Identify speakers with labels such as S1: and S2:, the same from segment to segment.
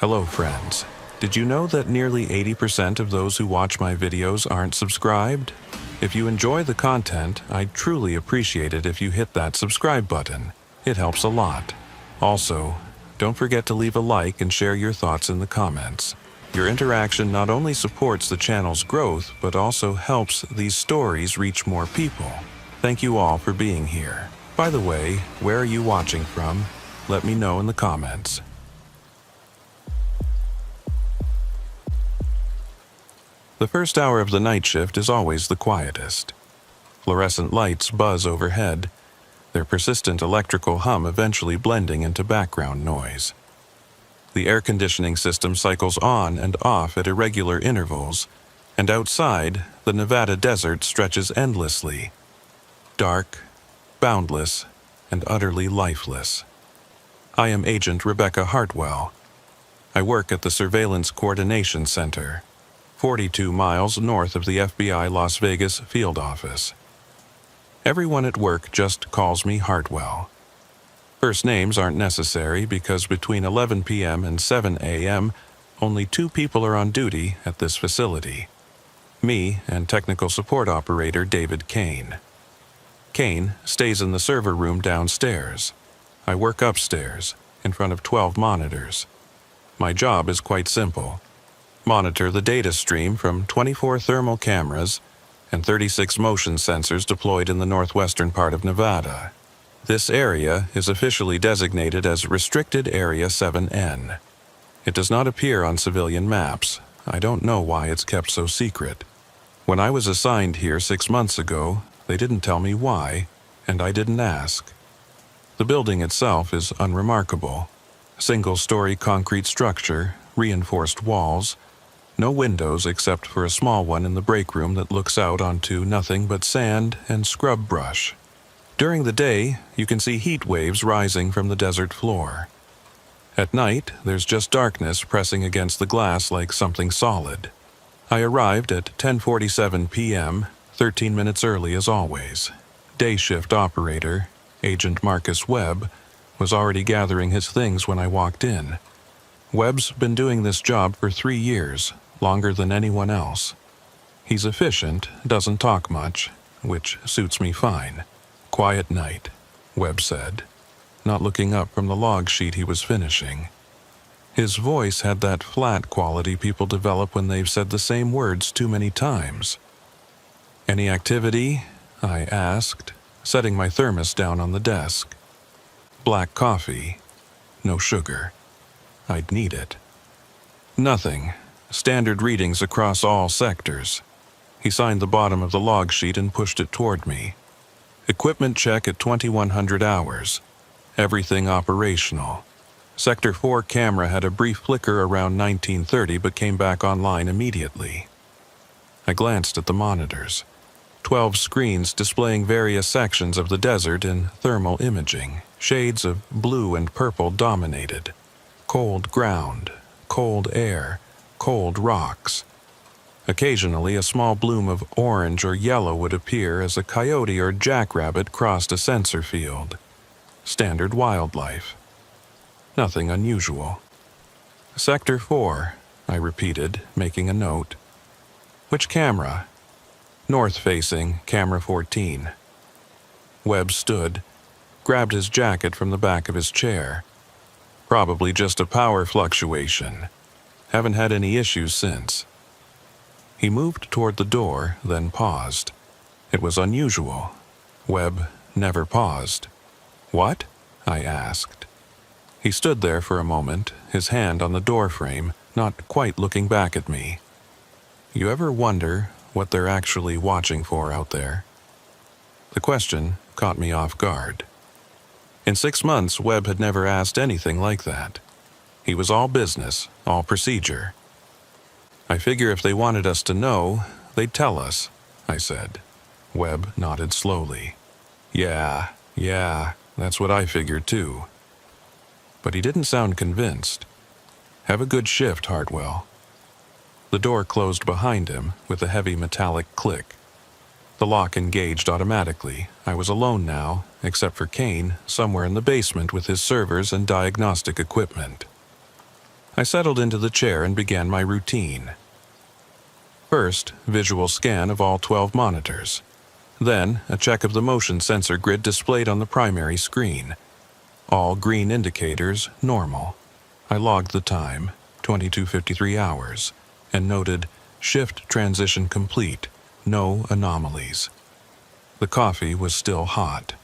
S1: Hello friends. Did you know that nearly 80% of those who watch my videos aren't subscribed? If you enjoy the content, I'd truly appreciate it if you hit that subscribe button. It helps a lot. Also, don't forget to leave a like and share your thoughts in the comments. Your interaction not only supports the channel's growth, but also helps these stories reach more people. Thank you all for being here. By the way, where are you watching from? Let me know in the comments. The first hour of the night shift is always the quietest. Fluorescent lights buzz overhead, their persistent electrical hum eventually blending into background noise. The air conditioning system cycles on and off at irregular intervals, and outside, the Nevada desert stretches endlessly. Dark, boundless, and utterly lifeless. I am Agent Rebecca Hartwell. I work at the Surveillance Coordination Center, 42 miles north of the FBI Las Vegas field office. Everyone at work just calls me Hartwell. First names aren't necessary because between 11 p.m. and 7 a.m., only 2 people are on duty at this facility. Me and technical support operator David Kane. Kane stays in the server room downstairs. I work upstairs, in front of 12 monitors. My job is quite simple. Monitor the data stream from 24 thermal cameras and 36 motion sensors deployed in the northwestern part of Nevada. This area is officially designated as Restricted Area 7N. It does not appear on civilian maps. I don't know why it's kept so secret. When I was assigned here 6 months ago, they didn't tell me why, and I didn't ask. The building itself is unremarkable. Single-story concrete structure, reinforced walls, no windows except for a small one in the break room that looks out onto nothing but sand and scrub brush. During the day, you can see heat waves rising from the desert floor. At night, there's just darkness pressing against the glass like something solid. I arrived at 10:47 p.m., 13 minutes early as always. Day shift operator, Agent Marcus Webb, was already gathering his things when I walked in. Webb's been doing this job for 3 years, longer than anyone else. He's efficient, doesn't talk much, which suits me fine. Quiet night, Webb said, not looking up from the log sheet he was finishing. His voice had that flat quality people develop when they've said the same words too many times. Any activity? I asked, setting my thermos down on the desk. Black coffee, no sugar. I'd need it. Nothing. Standard readings across all sectors. He signed the bottom of the log sheet and pushed it toward me. Equipment check at 2100 hours. Everything operational. Sector 4 camera had a brief flicker around 1930 but came back online immediately. I glanced at the monitors. 12 screens displaying various sections of the desert in thermal imaging. Shades of blue and purple dominated. Cold ground, cold air, cold rocks. Occasionally, a small bloom of orange or yellow would appear as a coyote or jackrabbit crossed a sensor field. Standard wildlife. Nothing unusual. Sector 4, I repeated, making a note. Which camera? North-facing, camera 14. Webb stood, grabbed his jacket from the back of his chair. Probably just a power fluctuation. Haven't had any issues since. He moved toward the door, then paused. It was unusual. Webb never paused. What? I asked. He stood there for a moment, his hand on the door frame, not quite looking back at me. You ever wonder what they're actually watching for out there? The question caught me off guard. In 6 months, Webb had never asked anything like that. He was all business, all procedure. I figure if they wanted us to know, they'd tell us, I said. Webb nodded slowly. Yeah, that's what I figured too. But he didn't sound convinced. Have a good shift, Hartwell. The door closed behind him with a heavy metallic click. The lock engaged automatically. I was alone now, except for Kane, somewhere in the basement with his servers and diagnostic equipment. I settled into the chair and began my routine. First, visual scan of all 12 monitors. Then, a check of the motion sensor grid displayed on the primary screen. All green indicators normal. I logged the time, 22:53 hours, and noted shift transition complete, no anomalies. The coffee was still hot.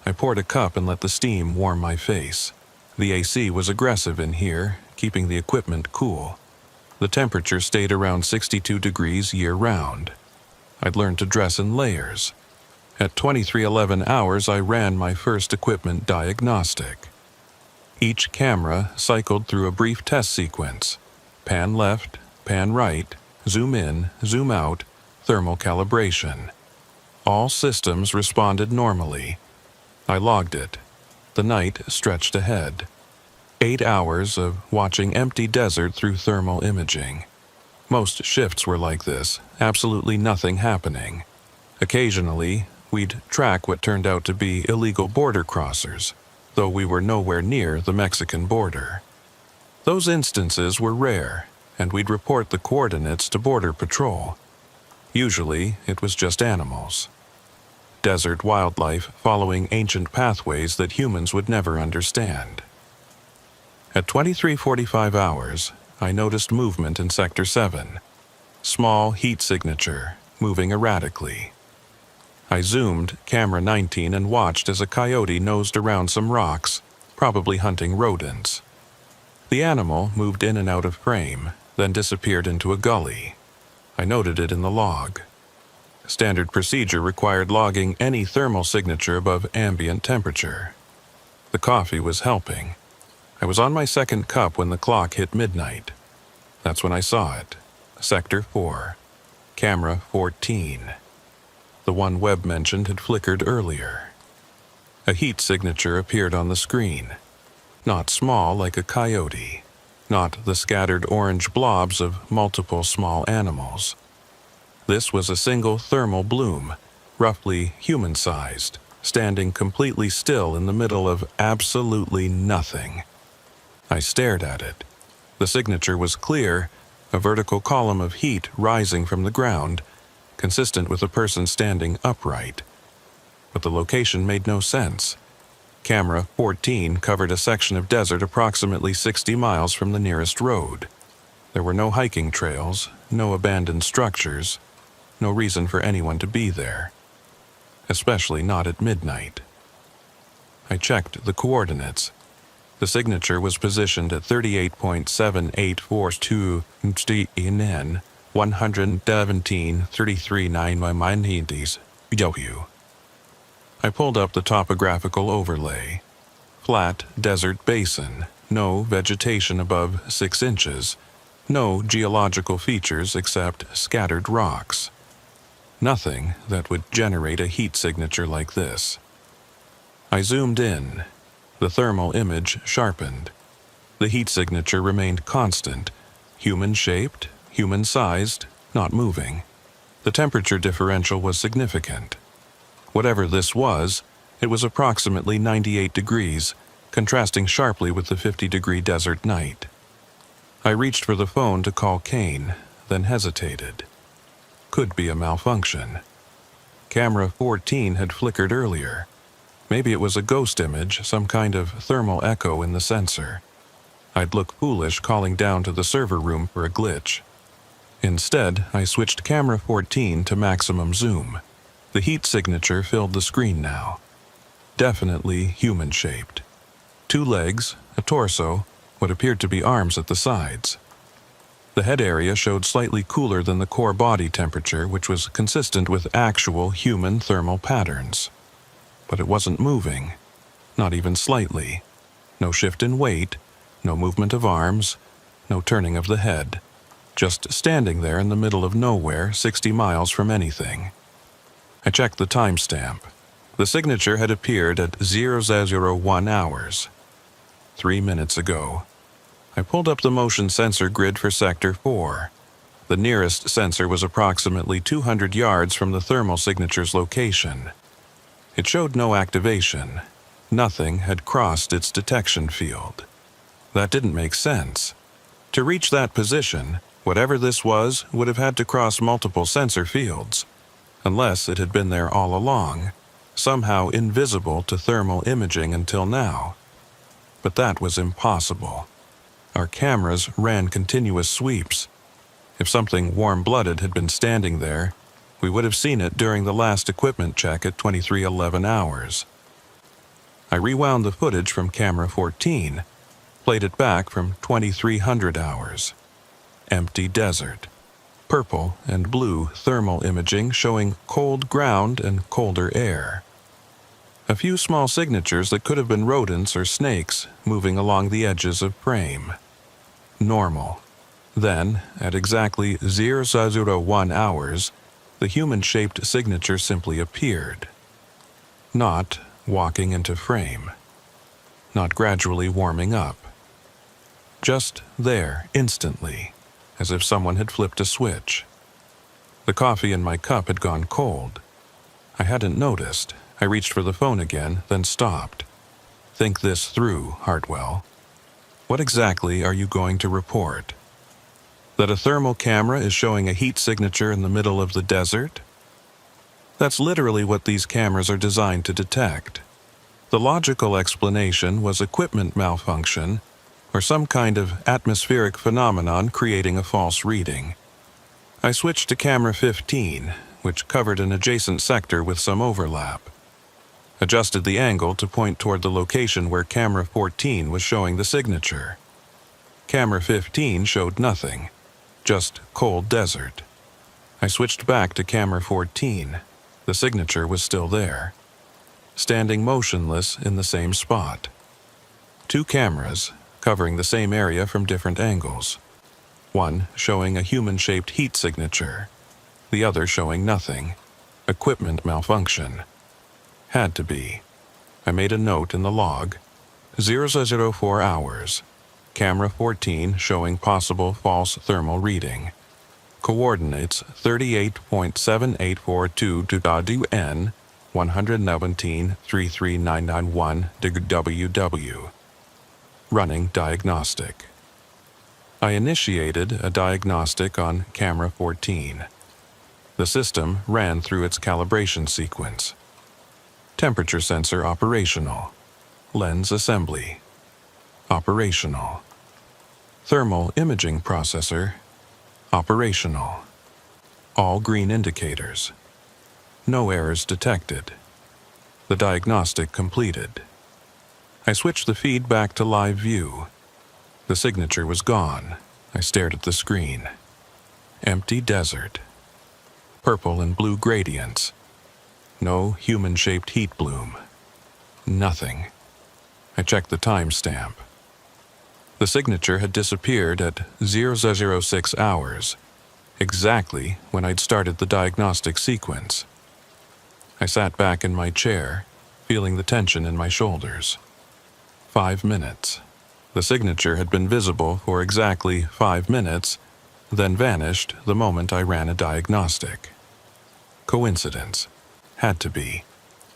S1: I poured a cup and let the steam warm my face. The AC was aggressive in here, keeping the equipment cool. The temperature stayed around 62 degrees year-round. I'd learned to dress in layers. At 23:11 hours, I ran my first equipment diagnostic. Each camera cycled through a brief test sequence. Pan left, pan right, zoom in, zoom out, thermal calibration. All systems responded normally. I logged it. The night stretched ahead. 8 hours of watching empty desert through thermal imaging. Most shifts were like this, absolutely nothing happening. Occasionally, we'd track what turned out to be illegal border crossers, though we were nowhere near the Mexican border. Those instances were rare, and we'd report the coordinates to Border Patrol. Usually, it was just animals. Desert wildlife following ancient pathways that humans would never understand. At 23:45 hours, I noticed movement in Sector 7. Small heat signature, moving erratically. I zoomed camera 19 and watched as a coyote nosed around some rocks, probably hunting rodents. The animal moved in and out of frame, then disappeared into a gully. I noted it in the log. Standard procedure required logging any thermal signature above ambient temperature. The coffee was helping. I was on my second cup when the clock hit midnight. That's when I saw it. Sector 4. Camera 14. The one Webb mentioned had flickered earlier. A heat signature appeared on the screen. Not small like a coyote. Not the scattered orange blobs of multiple small animals. This was a single thermal bloom, roughly human-sized, standing completely still in the middle of absolutely nothing. I stared at it. The signature was clear, a vertical column of heat rising from the ground, consistent with a person standing upright. But the location made no sense. Camera 14 covered a section of desert approximately 60 miles from the nearest road. There were no hiking trails, no abandoned structures, no reason for anyone to be there. Especially not at midnight. I checked the coordinates. The signature was positioned at 38.7842 NN 117.33 W. I pulled up the topographical overlay. Flat desert basin, no vegetation above 6 inches, no geological features except scattered rocks. Nothing that would generate a heat signature like this. I zoomed in. The thermal image sharpened. The heat signature remained constant, human-shaped, human-sized, not moving. The temperature differential was significant. Whatever this was, it was approximately 98 degrees, contrasting sharply with the 50-degree desert night. I reached for the phone to call Kane, then hesitated. Could be a malfunction. Camera 14 had flickered earlier. Maybe it was a ghost image, some kind of thermal echo in the sensor. I'd look foolish calling down to the server room for a glitch. Instead, I switched camera 14 to maximum zoom. The heat signature filled the screen now. Definitely human-shaped. 2 legs, a torso, what appeared to be arms at the sides. The head area showed slightly cooler than the core body temperature, which was consistent with actual human thermal patterns. But it wasn't moving, not even slightly. No shift in weight, no movement of arms, no turning of the head. Just standing there in the middle of nowhere, 60 miles from anything. I checked the timestamp. The signature had appeared at 0001 hours. 3 minutes ago. I pulled up the motion sensor grid for Sector 4. The nearest sensor was approximately 200 yards from the thermal signature's location. It showed no activation. Nothing had crossed its detection field. That didn't make sense. To reach that position, whatever this was would have had to cross multiple sensor fields, unless it had been there all along, somehow invisible to thermal imaging until now. But that was impossible. Our cameras ran continuous sweeps. If something warm-blooded had been standing there, we would have seen it during the last equipment check at 2311 hours. I rewound the footage from camera 14, played it back from 2300 hours. Empty desert. Purple and blue thermal imaging showing cold ground and colder air. A few small signatures that could have been rodents or snakes moving along the edges of frame. Normal. Then, at exactly 001 hours, the human-shaped signature simply appeared. Not walking into frame. Not gradually warming up. Just there, instantly, as if someone had flipped a switch. The coffee in my cup had gone cold. I hadn't noticed. I reached for the phone again, then stopped. Think this through, Hartwell. What exactly are you going to report? That a thermal camera is showing a heat signature in the middle of the desert? That's literally what these cameras are designed to detect. The logical explanation was equipment malfunction, or some kind of atmospheric phenomenon creating a false reading. I switched to camera 15, which covered an adjacent sector with some overlap. Adjusted the angle to point toward the location where camera 14 was showing the signature. Camera 15 showed nothing, just cold desert. I switched back to camera 14. The signature was still there, standing motionless in the same spot. Two cameras, covering the same area from different angles. One showing a human-shaped heat signature, the other showing nothing. Equipment malfunction. Had to be. I made a note in the log. 004 hours. Camera 14 showing possible false thermal reading. Coordinates 38.7842 to WN 117-33991 WW. Running diagnostic. I initiated a diagnostic on camera 14. The system ran through its calibration sequence. Temperature sensor operational. Lens assembly. Operational. Thermal imaging processor. Operational. All green indicators. No errors detected. The diagnostic completed. I switched the feed back to live view. The signature was gone. I stared at the screen. Empty desert. Purple and blue gradients. No human-shaped heat bloom. Nothing. I checked the timestamp. The signature had disappeared at 006 hours, exactly when I'd started the diagnostic sequence. I sat back in my chair, feeling the tension in my shoulders. 5 minutes. The signature had been visible for exactly 5 minutes, then vanished the moment I ran a diagnostic. Coincidence. Had to be.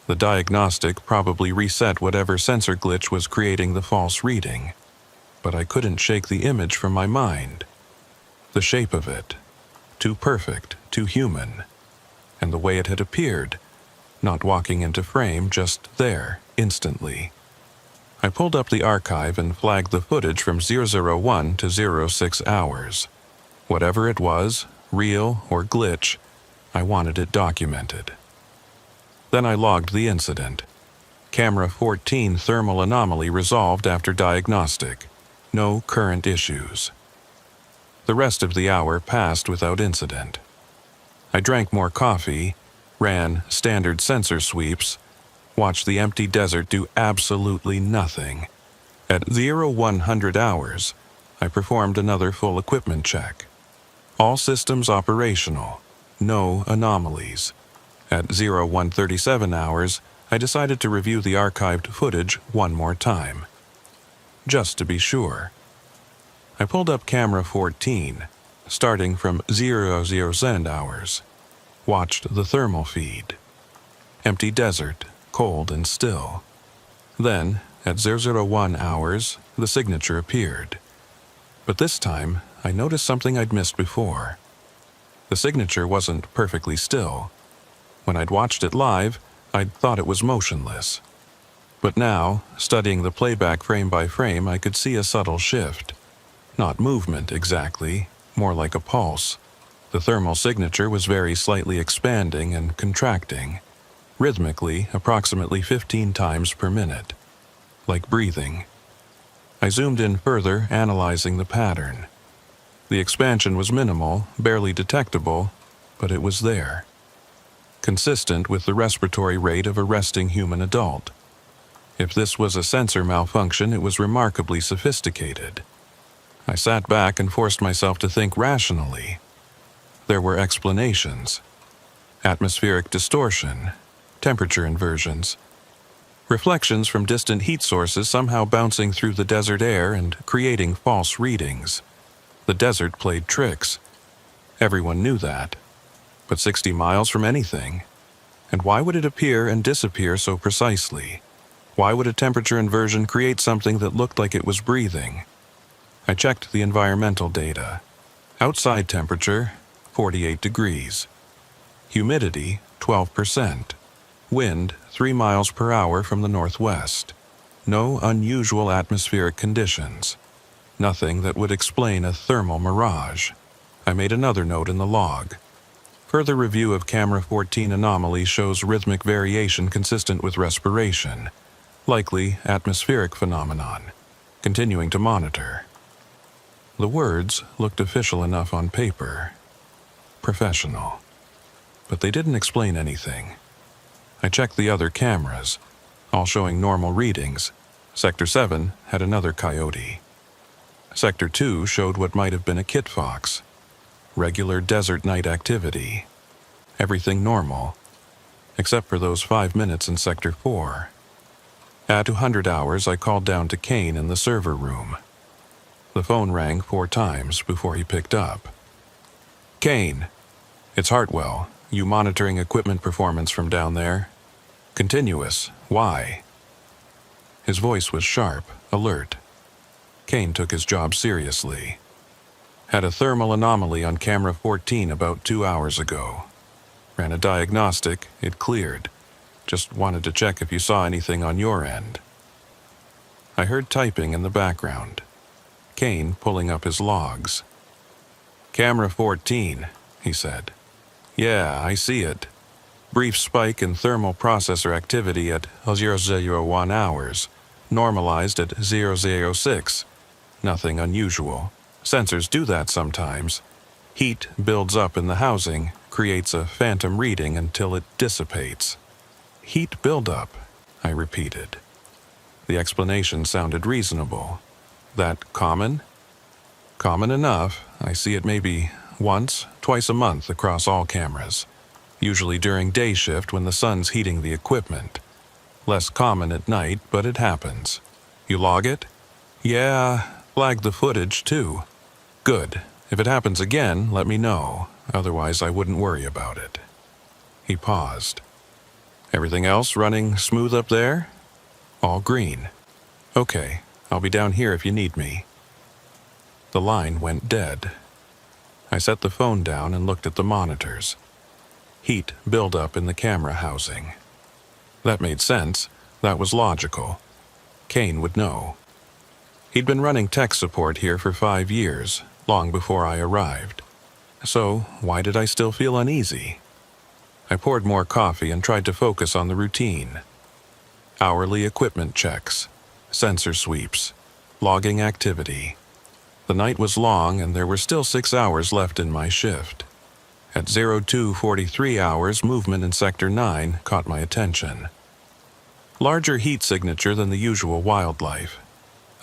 S1: The diagnostic probably reset whatever sensor glitch was creating the false reading, but I couldn't shake the image from my mind. The shape of it. Too perfect, too human. And the way it had appeared, not walking into frame, just there, instantly. I pulled up the archive and flagged the footage from 001 to 06 hours. Whatever it was, real or glitch, I wanted it documented. Then I logged the incident. Camera 14 thermal anomaly resolved after diagnostic. No current issues. The rest of the hour passed without incident. I drank more coffee, ran standard sensor sweeps, watched the empty desert do absolutely nothing. At 0100 hours, I performed another full equipment check. All systems operational. No anomalies. At 0137 hours, I decided to review the archived footage one more time. Just to be sure. I pulled up camera 14, starting from 00 hours. Watched the thermal feed. Empty desert, cold and still. Then, at 001 hours, the signature appeared. But this time, I noticed something I'd missed before. The signature wasn't perfectly still. When I'd watched it live, I'd thought it was motionless. But now, studying the playback frame by frame, I could see a subtle shift. Not movement exactly, more like a pulse. The thermal signature was very slightly expanding and contracting, rhythmically approximately 15 times per minute, like breathing. I zoomed in further, analyzing the pattern. The expansion was minimal, barely detectable, but it was there. Consistent with the respiratory rate of a resting human adult. If this was a sensor malfunction, it was remarkably sophisticated. I sat back and forced myself to think rationally. There were explanations. Atmospheric distortion, temperature inversions, reflections from distant heat sources somehow bouncing through the desert air and creating false readings. The desert played tricks. Everyone knew that. But 60 miles from anything. And why would it appear and disappear so precisely? Why would a temperature inversion create something that looked like it was breathing? I checked the environmental data. Outside temperature, 48 degrees. Humidity, 12%. Wind, 3 miles per hour from the northwest. No unusual atmospheric conditions. Nothing that would explain a thermal mirage. I made another note in the log. Further review of camera 14 anomaly shows rhythmic variation consistent with respiration. Likely atmospheric phenomenon. Continuing to monitor. The words looked official enough on paper. Professional. But they didn't explain anything. I checked the other cameras, all showing normal readings. Sector 7 had another coyote. Sector 2 showed what might have been a kit fox. Regular desert night activity. Everything normal, except for those 5 minutes in Sector 4. At 200 hours, I called down to Kane in the server room. The phone rang 4 times before he picked up. Kane, it's Hartwell. You monitoring equipment performance from down there? Continuous. Why? His voice was sharp, alert. Kane took his job seriously. Had a thermal anomaly on camera 14 about 2 hours ago. Ran a diagnostic, it cleared. Just wanted to check if you saw anything on your end. I heard typing in the background. Kane pulling up his logs. Camera 14, he said. Yeah, I see it. Brief spike in thermal processor activity at 001 hours. Normalized at 006. Nothing unusual. Sensors do that sometimes. Heat builds up in the housing, creates a phantom reading until it dissipates. Heat buildup, I repeated. The explanation sounded reasonable. That common? Common enough. I see it maybe once, twice a month across all cameras. Usually during day shift when the sun's heating the equipment. Less common at night, but it happens. You log it? Yeah, flag the footage too. Good. If it happens again, let me know. Otherwise, I wouldn't worry about it. He paused. Everything else running smooth up there? All green. Okay, I'll be down here if you need me. The line went dead. I set the phone down and looked at the monitors. Heat buildup in the camera housing. That made sense. That was logical. Kane would know. He'd been running tech support here for 5 years, long before I arrived. So, why did I still feel uneasy? I poured more coffee and tried to focus on the routine. Hourly equipment checks, sensor sweeps, logging activity. The night was long and there were still 6 hours left in my shift. At 02:43 hours, movement in Sector 9 caught my attention. Larger heat signature than the usual wildlife.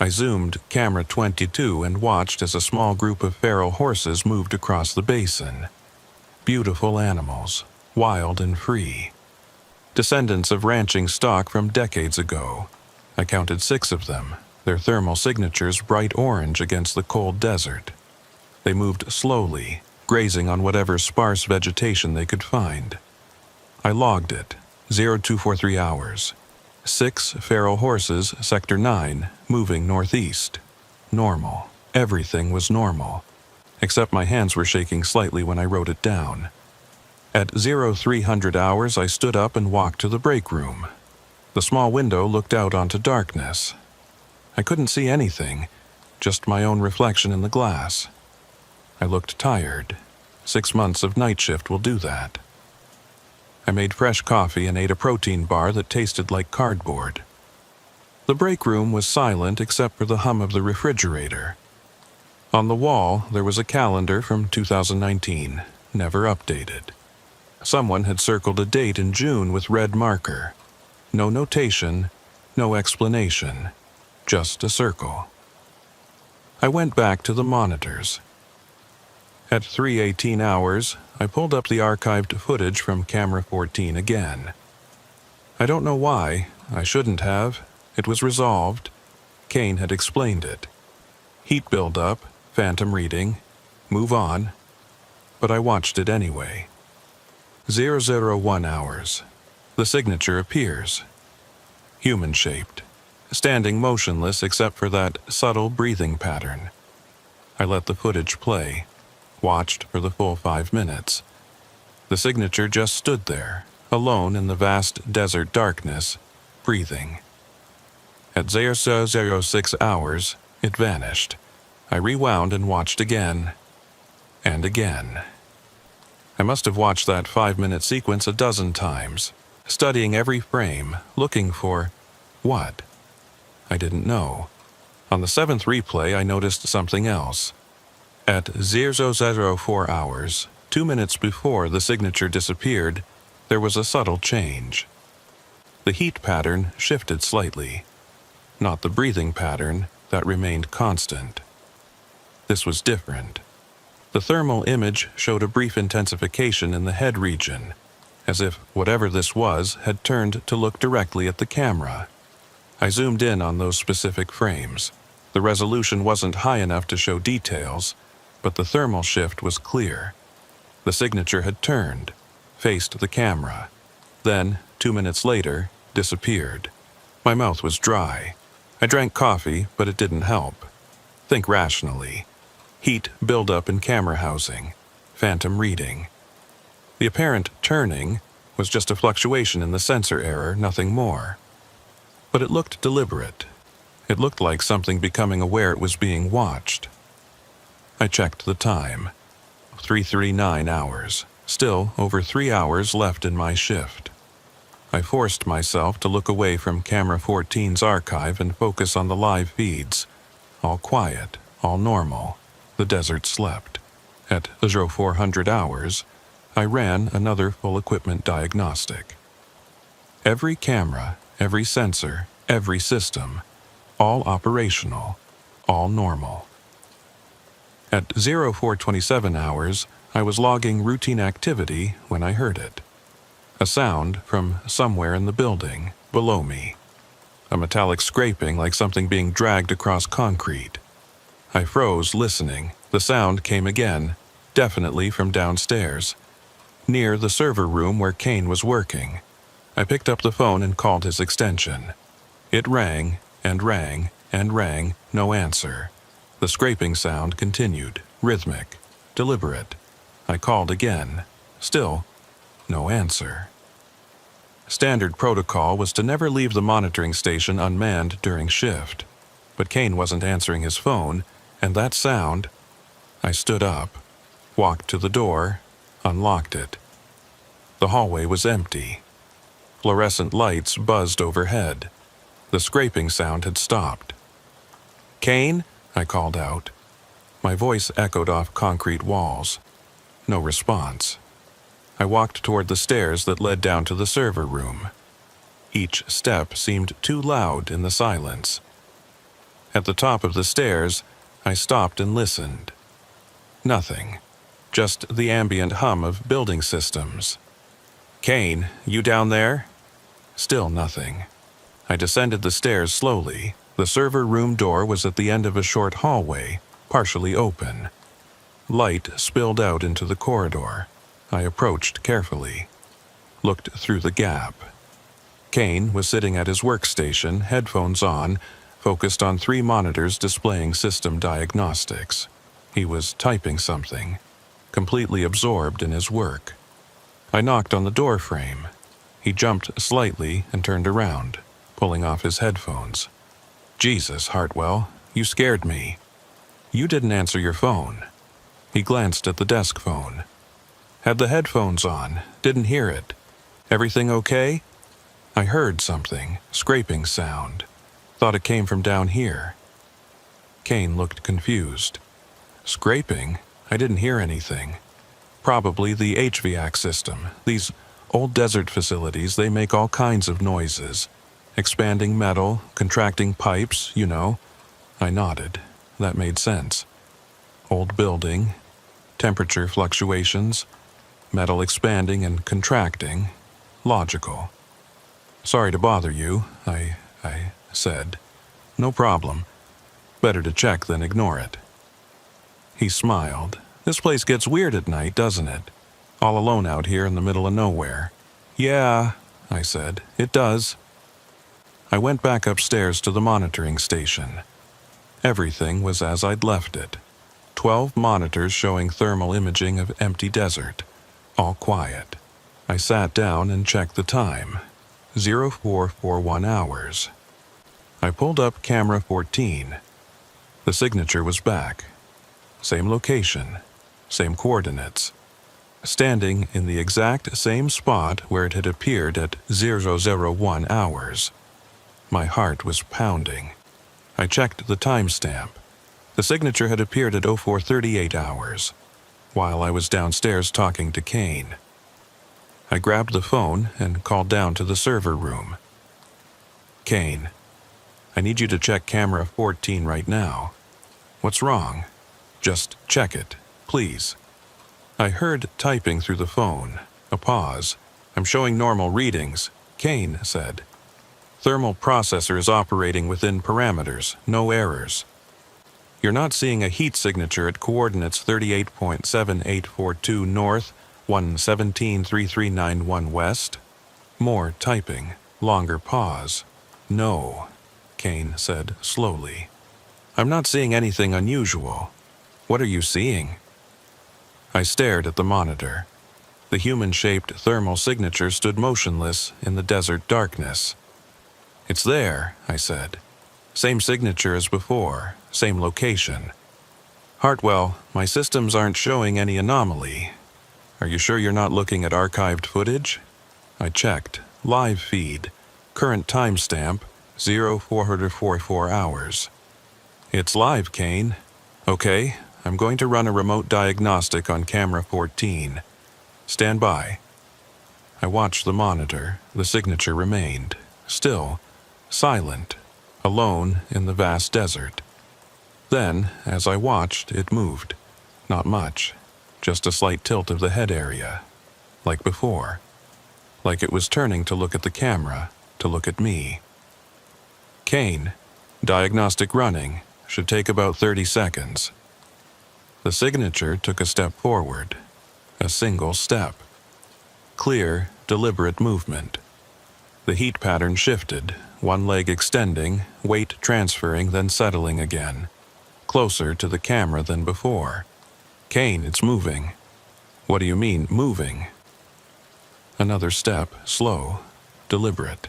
S1: I zoomed camera 22 and watched as a small group of feral horses moved across the basin. Beautiful animals, wild and free. Descendants of ranching stock from decades ago. I counted 6 of them, their thermal signatures bright orange against the cold desert. They moved slowly, grazing on whatever sparse vegetation they could find. I logged it, 0243 hours. 6 feral horses, Sector 9, moving northeast. Normal. Everything was normal, except my hands were shaking slightly when I wrote it down. At 0300 hours, I stood up and walked to the break room. The small window looked out onto darkness. I couldn't see anything, just my own reflection in the glass. I looked tired. 6 months of night shift will do that. I made fresh coffee and ate a protein bar that tasted like cardboard. The break room was silent except for the hum of the refrigerator. On the wall, there was a calendar from 2019, never updated. Someone had circled a date in June with red marker. No notation, no explanation, just a circle. I went back to the monitors. At 3:18 hours, I pulled up the archived footage from camera 14 again. I don't know why. I shouldn't have. It was resolved. Kane had explained it. Heat buildup, phantom reading, move on. But I watched it anyway. 001 hours. The signature appears. Human-shaped, standing motionless except for that subtle breathing pattern. I let the footage play, watched for the full 5 minutes. The signature just stood there, alone in the vast desert darkness, breathing. At 006 hours, it vanished. I rewound and watched again, and again. I must have watched that 5-minute sequence a dozen times, studying every frame, looking for what? I didn't know. On the 7th replay, I noticed something else. At 004 hours, 2 minutes before the signature disappeared, there was a subtle change. The heat pattern shifted slightly. Not the breathing pattern, that remained constant. This was different. The thermal image showed a brief intensification in the head region, as if whatever this was had turned to look directly at the camera. I zoomed in on those specific frames. The resolution wasn't high enough to show details, but the thermal shift was clear. The signature had turned, faced the camera, then, 2 minutes later, disappeared. My mouth was dry. I drank coffee, but it didn't help. Think rationally. Heat buildup in camera housing, phantom reading. The apparent turning was just a fluctuation in the sensor error, nothing more. But it looked deliberate. It looked like something becoming aware it was being watched. I checked the time. 3:39 hours. Still over 3 hours left in my shift. I forced myself to look away from camera 14's archive and focus on the live feeds. All quiet, all normal. The desert slept. At 0400 hours, I ran another full equipment diagnostic. Every camera, every sensor, every system, all operational, all normal. At 0427 hours, I was logging routine activity when I heard it. A sound from somewhere in the building, below me. A metallic scraping like something being dragged across concrete. I froze, listening. The sound came again, definitely from downstairs, near the server room where Kane was working. I picked up the phone and called his extension. It rang, and rang, and rang, no answer. The scraping sound continued, rhythmic, deliberate. I called again. Still, no answer. Standard protocol was to never leave the monitoring station unmanned during shift. But Kane wasn't answering his phone, and that sound... I stood up, walked to the door, unlocked it. The hallway was empty. Fluorescent lights buzzed overhead. The scraping sound had stopped. "Kane?" I called out. My voice echoed off concrete walls. No response. I walked toward the stairs that led down to the server room. Each step seemed too loud in the silence. At the top of the stairs, I stopped and listened. Nothing. Just the ambient hum of building systems. "Kane, you down there?" Still nothing. I descended the stairs slowly. The server room door was at the end of a short hallway, partially open. Light spilled out into the corridor. I approached carefully. Looked through the gap. Kane was sitting at his workstation, headphones on, focused on 3 monitors displaying system diagnostics. He was typing something, completely absorbed in his work. I knocked on the door frame. He jumped slightly and turned around, pulling off his headphones. "Jesus, Hartwell, you scared me. You didn't answer your phone." He glanced at the desk phone. "Had the headphones on, didn't hear it. Everything okay?" I heard something, scraping sound. Thought it came from down here. Kane looked confused. "Scraping? I didn't hear anything. Probably the HVAC system. These old desert facilities, they make all kinds of noises. Expanding metal, contracting pipes, you know." I nodded. That made sense. Old building, temperature fluctuations, metal expanding and contracting. Logical. "Sorry to bother you," I said. "No problem. Better to check than ignore it." He smiled. "This place gets weird at night, doesn't it? All alone out here in the middle of nowhere." "Yeah," I said, "it does." I went back upstairs to the monitoring station. Everything was as I'd left it. 12 monitors showing thermal imaging of empty desert. All quiet. I sat down and checked the time. 0441 hours. I pulled up camera 14. The signature was back. Same location. Same coordinates. Standing in the exact same spot where it had appeared at 001 hours. My heart was pounding. I checked the timestamp. The signature had appeared at 0438 hours, while I was downstairs talking to Kane. I grabbed the phone and called down to the server room. "Kane, I need you to check camera 14 right now." "What's wrong?" "Just check it, please." I heard typing through the phone. A pause. "I'm showing normal readings," Kane said. "Thermal processor is operating within parameters, no errors. You're not seeing a heat signature at coordinates 38.7842 north, 1173391 west?" More typing. Longer pause. "No," Kane said slowly. "I'm not seeing anything unusual. What are you seeing?" I stared at the monitor. The human-shaped thermal signature stood motionless in the desert darkness. "It's there," I said. "Same signature as before, same location." "Hartwell, my systems aren't showing any anomaly. Are you sure you're not looking at archived footage?" I checked. Live feed. Current timestamp, 0444 hours. "It's live, Kane." "Okay, I'm going to run a remote diagnostic on camera 14. Stand by." I watched the monitor. The signature remained. Still. Silent. Alone in the vast desert. Then, as I watched, it moved. Not much. Just a slight tilt of the head area. Like before. Like it was turning to look at the camera, to look at me. "Kane, diagnostic running. Should take about 30 seconds. The signature took a step forward. A single step. Clear, deliberate movement. The heat pattern shifted, one leg extending, weight transferring, then settling again. Closer to the camera than before. "Kane, it's moving." "What do you mean, moving?" Another step, slow, deliberate.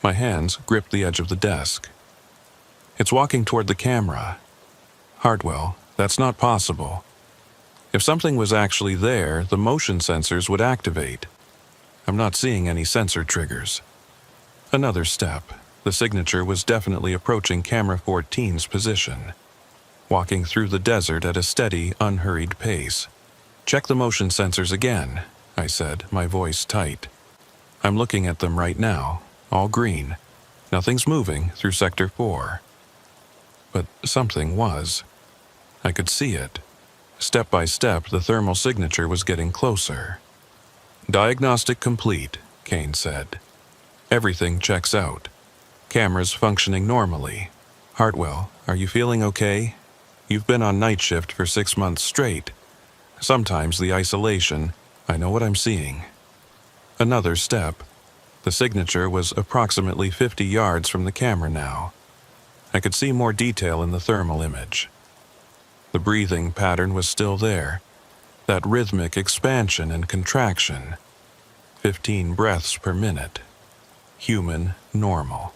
S1: My hands gripped the edge of the desk. "It's walking toward the camera." "Hartwell, that's not possible. If something was actually there, the motion sensors would activate. I'm not seeing any sensor triggers." Another step. The signature was definitely approaching camera 14's position. Walking through the desert at a steady, unhurried pace. "Check the motion sensors again," I said, my voice tight. "I'm looking at them right now. All green. Nothing's moving through Sector 4. But something was. I could see it. Step by step, the thermal signature was getting closer. "Diagnostic complete," Kane said. "Everything checks out. Cameras functioning normally. Hartwell, are you feeling okay? You've been on night shift for 6 months straight. Sometimes the isolation, I know what I'm seeing." Another step. The signature was approximately 50 yards from the camera now. I could see more detail in the thermal image. The breathing pattern was still there, that rhythmic expansion and contraction. 15 breaths per minute. Human, normal.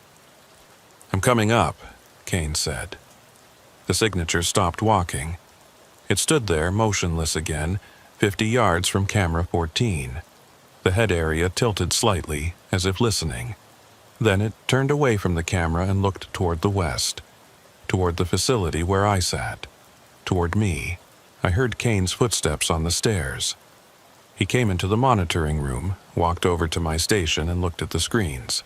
S1: "I'm coming up," Kane said. The signature stopped walking. It stood there, motionless again, 50 yards from camera 14. The head area tilted slightly, as if listening. Then it turned away from the camera and looked toward the west, toward the facility where I sat, toward me. I heard Kane's footsteps on the stairs. He came into the monitoring room, walked over to my station and looked at the screens.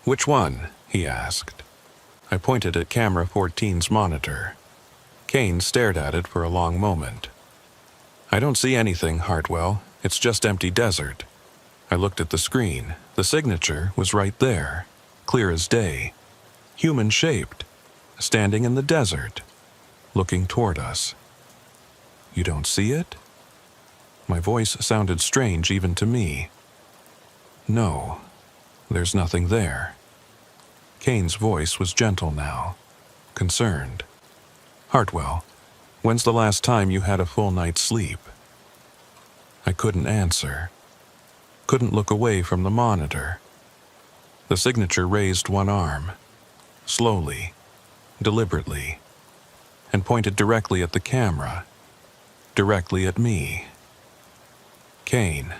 S1: "Which one?" he asked. I pointed at camera 14's monitor. Kane stared at it for a long moment. "I don't see anything, Hartwell. It's just empty desert." I looked at the screen. The signature was right there, clear as day. Human-shaped, standing in the desert, looking toward us. "You don't see it?" My voice sounded strange even to me. "No, there's nothing there." Kane's voice was gentle now, concerned. "Hartwell, when's the last time you had a full night's sleep?" I couldn't answer. Couldn't look away from the monitor. The signature raised one arm, slowly, deliberately, and pointed directly at the camera, directly at me. "Kane,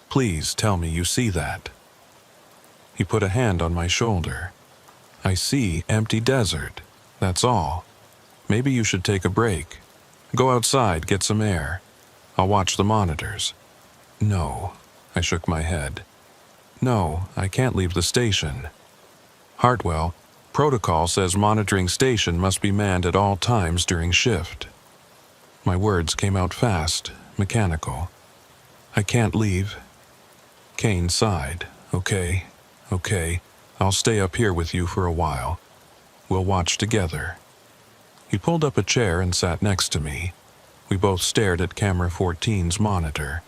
S1: please tell me you see that." He put a hand on my shoulder. "I see empty desert, that's all. Maybe you should take a break. Go outside, get some air. I'll watch the monitors." "No," I shook my head. "No, I can't leave the station." "Hartwell, protocol says monitoring station must be manned at all times during shift." My words came out fast, mechanical. "I can't leave." Kane sighed. Okay, I'll stay up here with you for a while. We'll watch together." He pulled up a chair and sat next to me. We both stared at camera 14's monitor.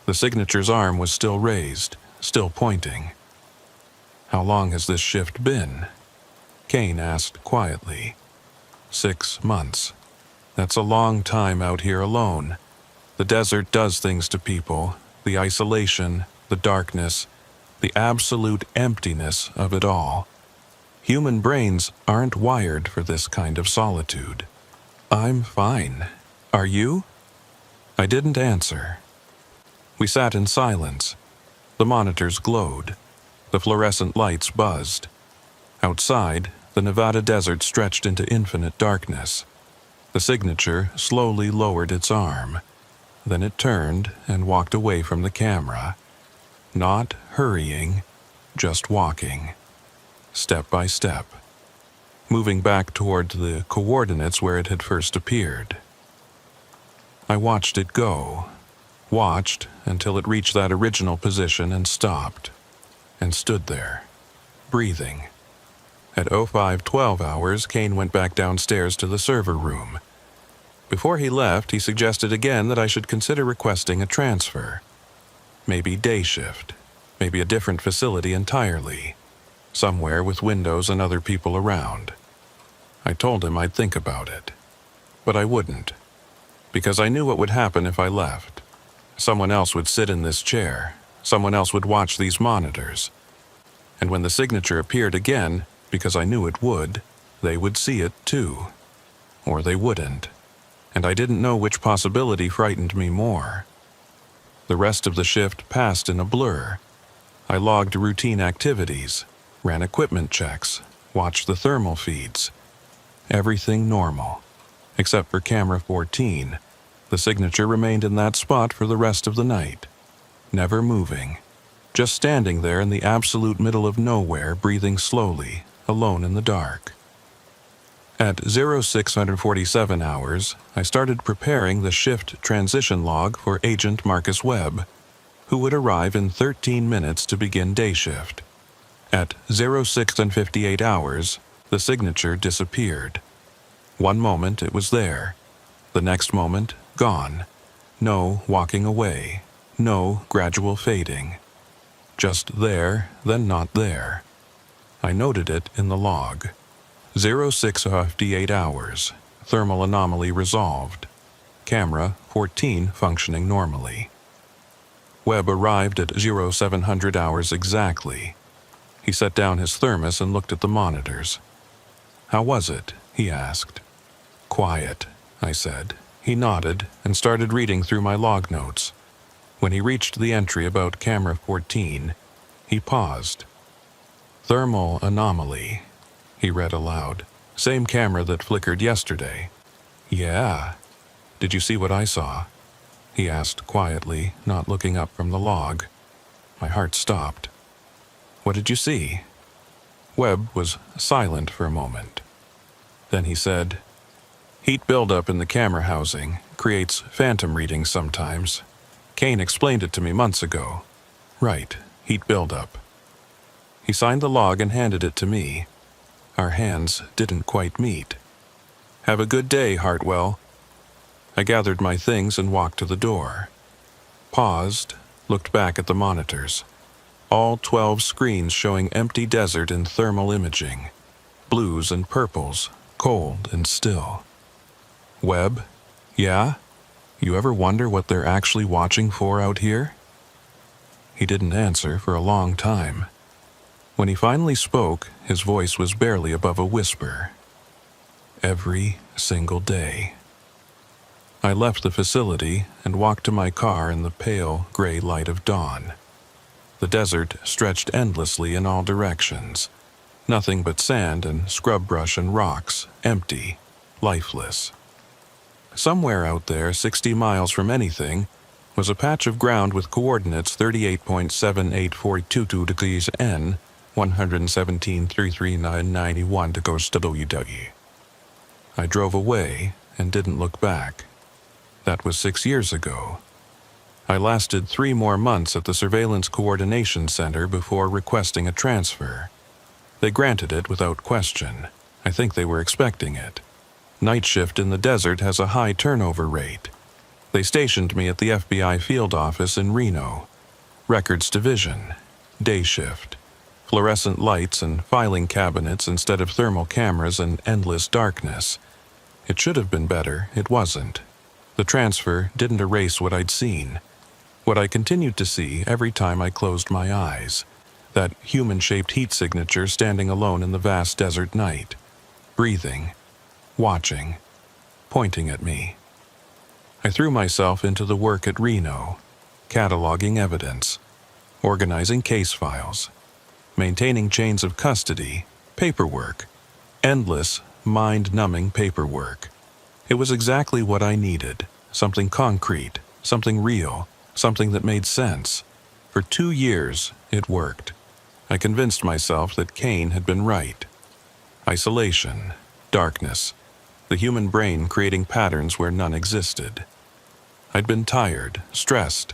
S1: The signature's arm was still raised, still pointing. "How long has this shift been?" Kane asked quietly. 6 months. That's a long time out here alone. The desert does things to people, the isolation, the darkness, the absolute emptiness of it all. Human brains aren't wired for this kind of solitude. "I'm fine. Are you?" I didn't answer. We sat in silence. The monitors glowed. The fluorescent lights buzzed. Outside, the Nevada desert stretched into infinite darkness. The signature slowly lowered its arm. Then it turned and walked away from the camera. Not hurrying, just walking. Step by step. Moving back toward the coordinates where it had first appeared. I watched it go. Watched until it reached that original position and stopped. And stood there, breathing. At 05:12 hours, Kane went back downstairs to the server room. Before he left, he suggested again that I should consider requesting a transfer. Maybe day shift, maybe a different facility entirely, somewhere with windows and other people around. I told him I'd think about it, but I wouldn't, because I knew what would happen if I left. Someone else would sit in this chair, someone else would watch these monitors, and when the signature appeared again, because I knew it would, they would see it too, or they wouldn't, and I didn't know which possibility frightened me more. The rest of the shift passed in a blur. I logged routine activities, ran equipment checks, watched the thermal feeds. Everything normal, except for camera 14. The signature remained in that spot for the rest of the night, never moving, just standing there in the absolute middle of nowhere, breathing slowly, alone in the dark. At 0647 hours, I started preparing the shift transition log for Agent Marcus Webb, who would arrive in 13 minutes to begin day shift. At 06:58 hours, the signature disappeared. One moment it was there, the next moment gone. No walking away, no gradual fading. Just there, then not there. I noted it in the log. 0658 hours. Thermal anomaly resolved. Camera 14 functioning normally. Webb arrived at 0700 hours exactly. He set down his thermos and looked at the monitors. "How was it?" he asked. "Quiet," I said. He nodded and started reading through my log notes. When he reached the entry about camera 14, he paused. "Thermal anomaly," he read aloud. "Same camera that flickered yesterday." "Yeah. Did you see what I saw?" he asked quietly, not looking up from the log. My heart stopped. "What did you see?" Webb was silent for a moment. Then he said, "Heat buildup in the camera housing creates phantom readings sometimes. Kane explained it to me months ago." "Right, heat buildup." He signed the log and handed it to me. Our hands didn't quite meet. "Have a good day, Hartwell." I gathered my things and walked to the door. Paused, looked back at the monitors. All 12 screens showing empty desert and thermal imaging. Blues and purples, cold and still. "Webb? Yeah? You ever wonder what they're actually watching for out here?" He didn't answer for a long time. When he finally spoke, his voice was barely above a whisper. "Every single day." I left the facility and walked to my car in the pale, gray light of dawn. The desert stretched endlessly in all directions. Nothing but sand and scrub brush and rocks, empty, lifeless. Somewhere out there, 60 miles from anything, was a patch of ground with coordinates 38.78422 degrees N, 117.33991 degrees WW. I drove away and didn't look back. That was 6 years ago. I lasted 3 more months at the Surveillance Coordination Center before requesting a transfer. They granted it without question. I think they were expecting it. Night shift in the desert has a high turnover rate. They stationed me at the FBI field office in Reno. Records division. Day shift. Fluorescent lights and filing cabinets instead of thermal cameras and endless darkness. It should have been better, it wasn't. The transfer didn't erase what I'd seen. What I continued to see every time I closed my eyes. That human-shaped heat signature standing alone in the vast desert night. Breathing. Watching. Pointing at me. I threw myself into the work at Reno. Cataloging evidence. Organizing case files. Maintaining chains of custody. Paperwork. Endless, mind-numbing paperwork. It was exactly what I needed. Something concrete, something real, something that made sense. For 2 years, it worked. I convinced myself that Kane had been right. Isolation, darkness, the human brain creating patterns where none existed. I'd been tired, stressed.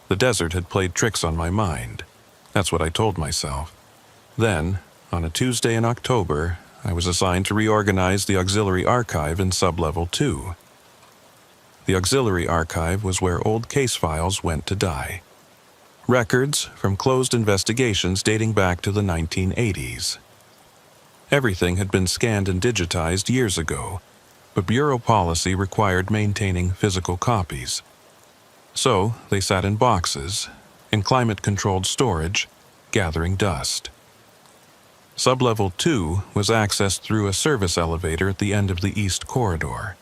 S1: The desert had played tricks on my mind. That's what I told myself. Then, on a Tuesday in October, I was assigned to reorganize the auxiliary archive in sublevel 2. The auxiliary archive was where old case files went to die. Records from closed investigations dating back to the 1980s. Everything had been scanned and digitized years ago, but bureau policy required maintaining physical copies. So they sat in boxes, in climate-controlled storage, gathering dust. Sublevel 2 was accessed through a service elevator at the end of the east corridor.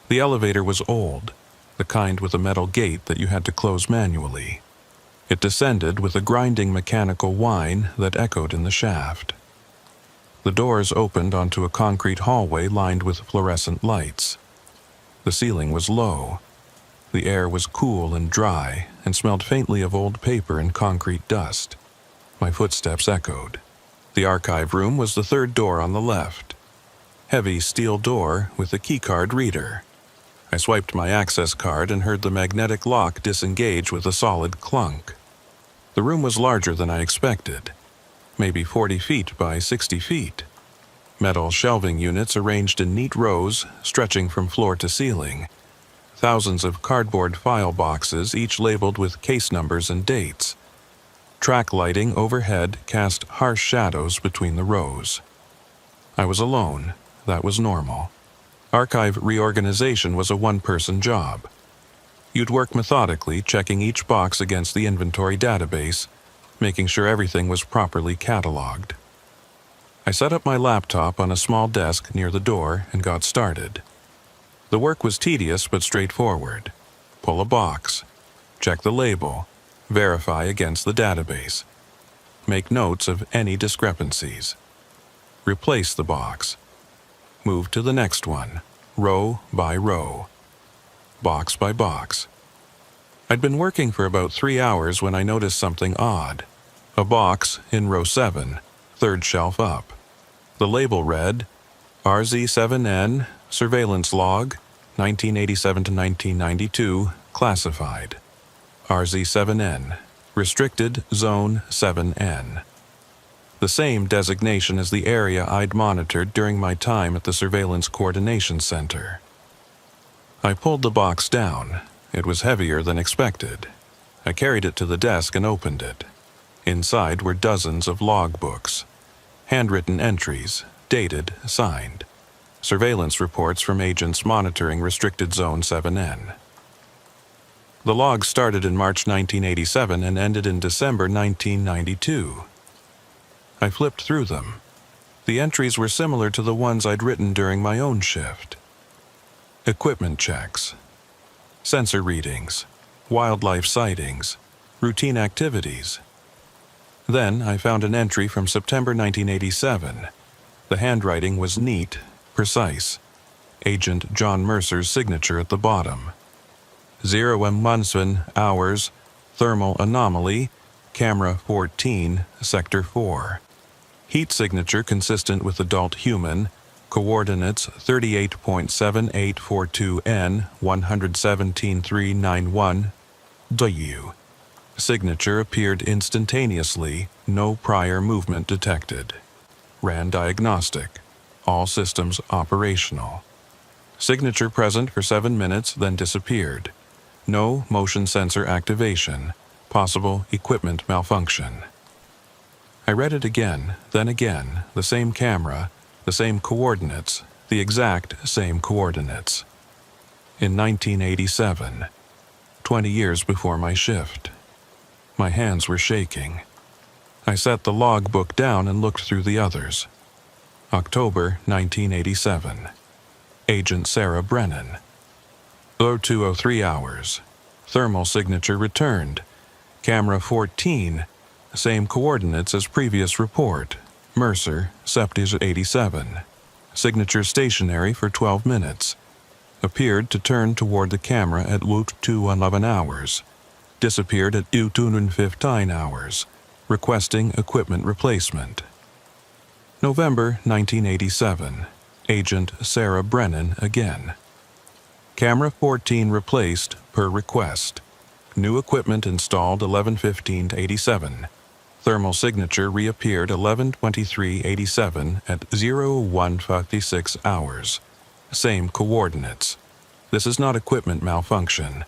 S1: The elevator was old, the kind with a metal gate that you had to close manually. It descended with a grinding mechanical whine that echoed in the shaft. The doors opened onto a concrete hallway lined with fluorescent lights. The ceiling was low. The air was cool and dry and smelled faintly of old paper and concrete dust. My footsteps echoed. The archive room was the third door on the left. Heavy steel door with a keycard reader. I swiped my access card and heard the magnetic lock disengage with a solid clunk. The room was larger than I expected, maybe 40 feet by 60 feet. Metal shelving units arranged in neat rows, stretching from floor to ceiling. Thousands of cardboard file boxes, each labeled with case numbers and dates. Track lighting overhead cast harsh shadows between the rows. I was alone. That was normal. Archive reorganization was a one-person job. You'd work methodically, checking each box against the inventory database, making sure everything was properly cataloged. I set up my laptop on a small desk near the door and got started. The work was tedious but straightforward. Pull a box, check the label, verify against the database, make notes of any discrepancies, replace the box, move to the next one, row by row, box by box. I'd been working for about 3 hours when I noticed something odd. A box in row 7, third shelf up. The label read, RZ7N, Surveillance Log, 1987 to 1992, Classified. RZ7N, Restricted Zone 7N. The same designation as the area I'd monitored during my time at the Surveillance Coordination Center. I pulled the box down. It was heavier than expected. I carried it to the desk and opened it. Inside were dozens of logbooks, handwritten entries, dated, signed. Surveillance reports from agents monitoring Restricted Zone 7N. The logs started in March 1987 and ended in December 1992. I flipped through them. The entries were similar to the ones I'd written during my own shift. Equipment checks, sensor readings, wildlife sightings, routine activities. Then I found an entry from September 1987. The handwriting was neat, precise. Agent John Mercer's signature at the bottom. 0:11 hours, thermal anomaly, camera 14, sector 4. Heat signature consistent with adult human, coordinates 38.7842 N, 117.391 W. Signature appeared instantaneously, no prior movement detected. Ran diagnostic. All systems operational. Signature present for 7 minutes, then disappeared. No motion sensor activation. Possible equipment malfunction. I read it again, then again, the same camera, the same coordinates, the exact same coordinates. In 1987, 20 years before my shift. My hands were shaking. I set the logbook down and looked through the others. October 1987. Agent Sarah Brennan. 02:03 hours. Thermal signature returned. Camera 14. Same coordinates as previous report. Mercer, Septis 87. Signature stationary for 12 minutes. Appeared to turn toward the camera at 02:11 hours. Disappeared at 02:15 hours. Requesting equipment replacement. November 1987. Agent Sarah Brennan again. Camera 14 replaced per request. New equipment installed 11:15-87. Thermal signature reappeared 11:23:87 at 01:56 hours. Same coordinates. This is not equipment malfunction.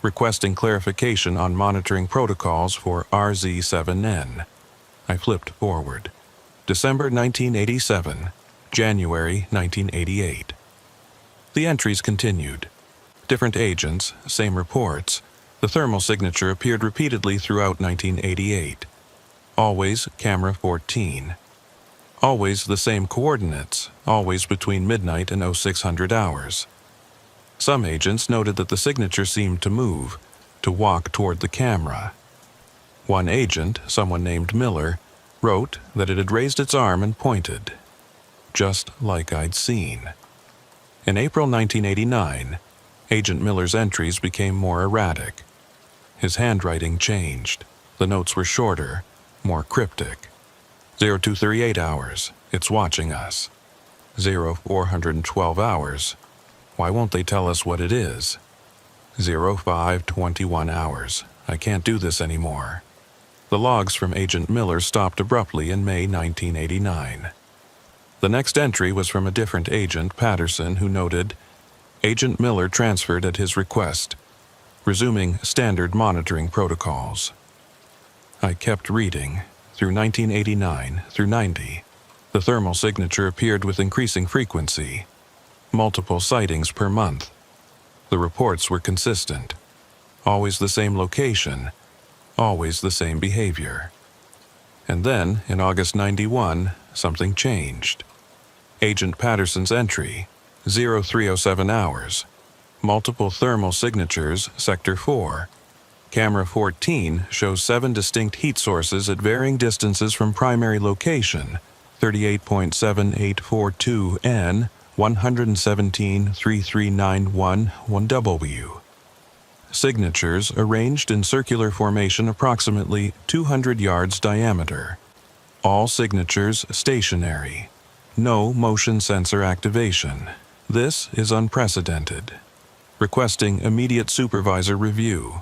S1: Requesting clarification on monitoring protocols for RZ7N. I flipped forward. December 1987, January 1988. The entries continued. Different agents, same reports. The thermal signature appeared repeatedly throughout 1988. Always camera 14. Always the same coordinates, always between midnight and 0600 hours. Some agents noted that the signature seemed to move, to walk toward the camera. One agent, someone named Miller, wrote that it had raised its arm and pointed, just like I'd seen. In April 1989, Agent Miller's entries became more erratic. His handwriting changed. The notes were shorter, more cryptic. 0238 hours, it's watching us. 0412 hours, why won't they tell us what it is? 0521 hours, I can't do this anymore. The logs from Agent Miller stopped abruptly in May 1989. The next entry was from a different agent, Patterson, who noted, Agent Miller transferred at his request, resuming standard monitoring protocols. I kept reading, through 1989 through 90. The thermal signature appeared with increasing frequency, multiple sightings per month. The reports were consistent. Always the same location, always the same behavior. And then, in August 91, something changed. Agent Patterson's entry, 0307 hours. Multiple thermal signatures, Sector 4. Camera 14 shows 7 distinct heat sources at varying distances from primary location, 38.7842 N, 117.3391 1W. Signatures arranged in circular formation approximately 200 yards diameter. All signatures stationary. No motion sensor activation. This is unprecedented. Requesting immediate supervisor review.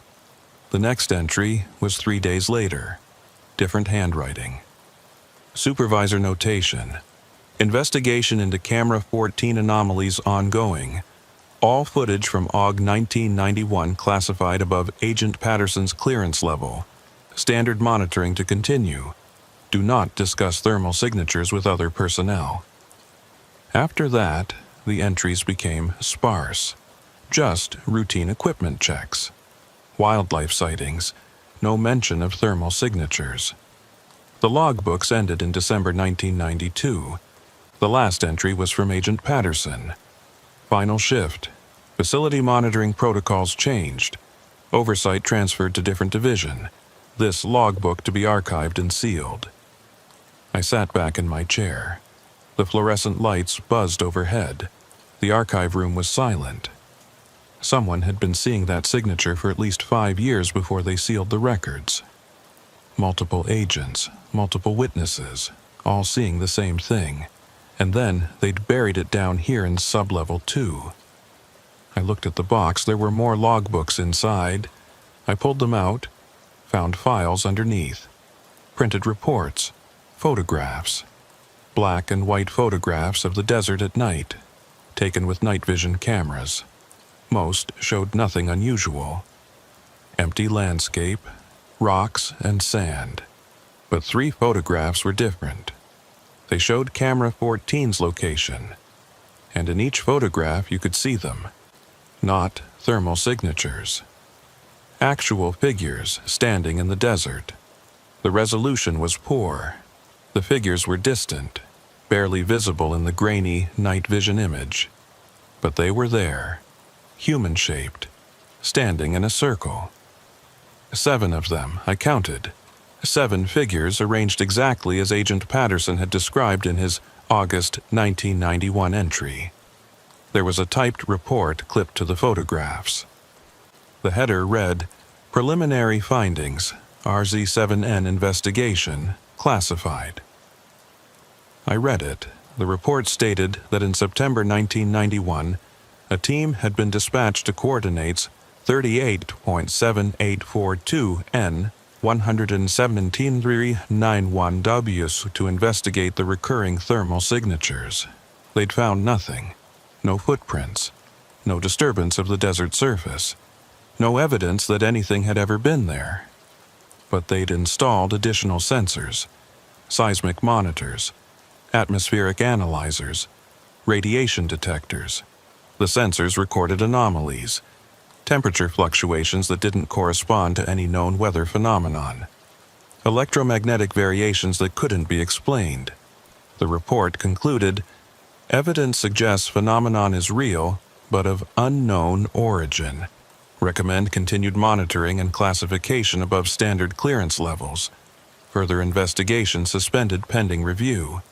S1: The next entry was 3 days later. Different handwriting. Supervisor notation. Investigation into Camera 14 anomalies ongoing. All footage from AUG 1991 classified above Agent Patterson's clearance level. Standard monitoring to continue. Do not discuss thermal signatures with other personnel. After that, the entries became sparse. Just routine equipment checks. Wildlife sightings. No mention of thermal signatures. The logbooks ended in December 1992. The last entry was from Agent Patterson. Final shift. Facility monitoring protocols changed. Oversight transferred to different division. This logbook to be archived and sealed. I sat back in my chair. The fluorescent lights buzzed overhead. The archive room was silent. Someone had been seeing that signature for at least 5 years before they sealed the records. Multiple agents, multiple witnesses, all seeing the same thing. And then they'd buried it down here in sublevel 2. I looked at the box. There were more logbooks inside. I pulled them out, found files underneath. Printed reports, photographs. Black and white photographs of the desert at night, taken with night vision cameras. Most showed nothing unusual. Empty landscape, rocks and sand. But 3 photographs were different. They showed Camera 14's location, and in each photograph you could see them. Not thermal signatures. Actual figures standing in the desert. The resolution was poor. The figures were distant, barely visible in the grainy night vision image. But they were there, human-shaped, standing in a circle. 7 of them, I counted. 7 figures arranged exactly as Agent Patterson had described in his August 1991 entry. There was a typed report clipped to the photographs. The header read, "Preliminary findings, RZ7N investigation, classified." I read it. The report stated that in September 1991, a team had been dispatched to coordinates 38.7842 N, 117.391 W to investigate the recurring thermal signatures. They'd found nothing. No footprints. No disturbance of the desert surface. No evidence that anything had ever been there. But they'd installed additional sensors, seismic monitors, atmospheric analyzers, radiation detectors. The sensors recorded anomalies, temperature fluctuations that didn't correspond to any known weather phenomenon, electromagnetic variations that couldn't be explained. The report concluded, evidence suggests phenomenon is real, but of unknown origin. Recommend continued monitoring and classification above standard clearance levels. Further investigation suspended pending review.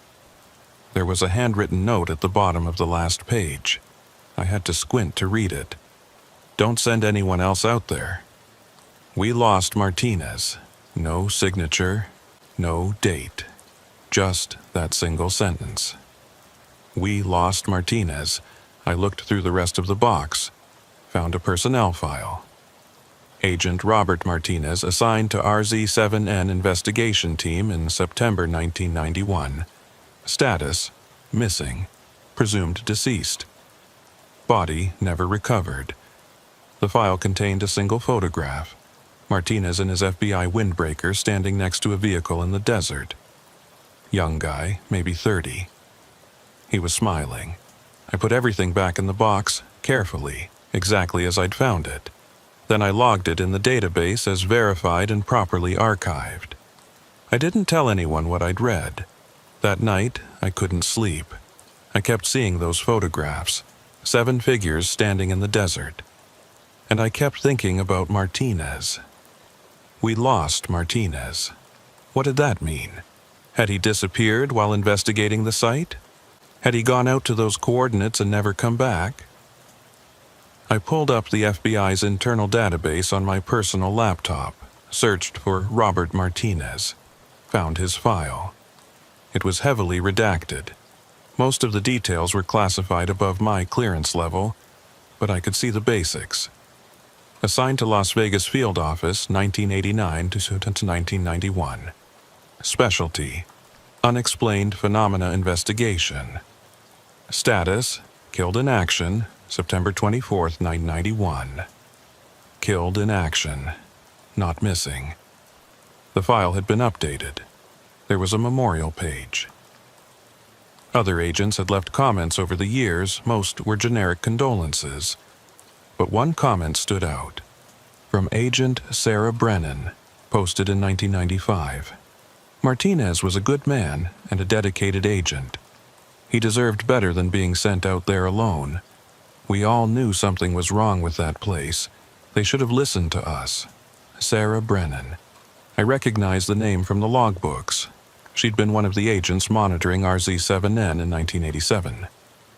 S1: There was a handwritten note at the bottom of the last page. I had to squint to read it. Don't send anyone else out there. We lost Martinez. No signature, no date. Just that single sentence. We lost Martinez. I looked through the rest of the box. Found a personnel file. Agent Robert Martinez assigned to RZ7N investigation team in September 1991. Status, missing. Presumed deceased. Body never recovered. The file contained a single photograph. Martinez in his FBI windbreaker standing next to a vehicle in the desert. Young guy, maybe 30. He was smiling. I put everything back in the box, carefully, exactly as I'd found it. Then I logged it in the database as verified and properly archived. I didn't tell anyone what I'd read. That night, I couldn't sleep. I kept seeing those photographs, 7 figures standing in the desert. And I kept thinking about Martinez. We lost Martinez. What did that mean? Had he disappeared while investigating the site? Had he gone out to those coordinates and never come back? I pulled up the FBI's internal database on my personal laptop, searched for Robert Martinez, found his file. It was heavily redacted. Most of the details were classified above my clearance level, but I could see the basics. Assigned to Las Vegas Field Office, 1989 to 1991. Specialty: Unexplained Phenomena Investigation. Status: Killed in action, September 24, 1991. Killed in action. Not missing. The file had been updated. There was a memorial page. Other agents had left comments over the years. Most were generic condolences. But one comment stood out. From Agent Sarah Brennan, posted in 1995. Martinez was a good man and a dedicated agent. He deserved better than being sent out there alone. We all knew something was wrong with that place. They should have listened to us. Sarah Brennan. I recognized the name from the logbooks. She'd been one of the agents monitoring RZ-7N in 1987.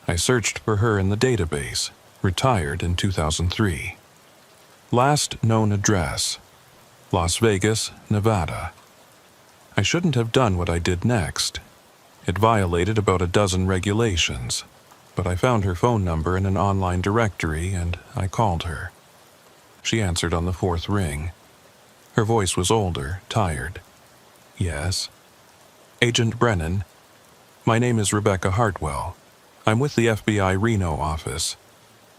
S1: I searched for her in the database. Retired in 2003. Last known address: Las Vegas, Nevada. I shouldn't have done what I did next. It violated about a dozen regulations, but I found her phone number in an online directory and I called her. She answered on the 4th ring. Her voice was older, tired. Yes. Agent Brennan. My name is Rebecca Hartwell. I'm with the FBI Reno office.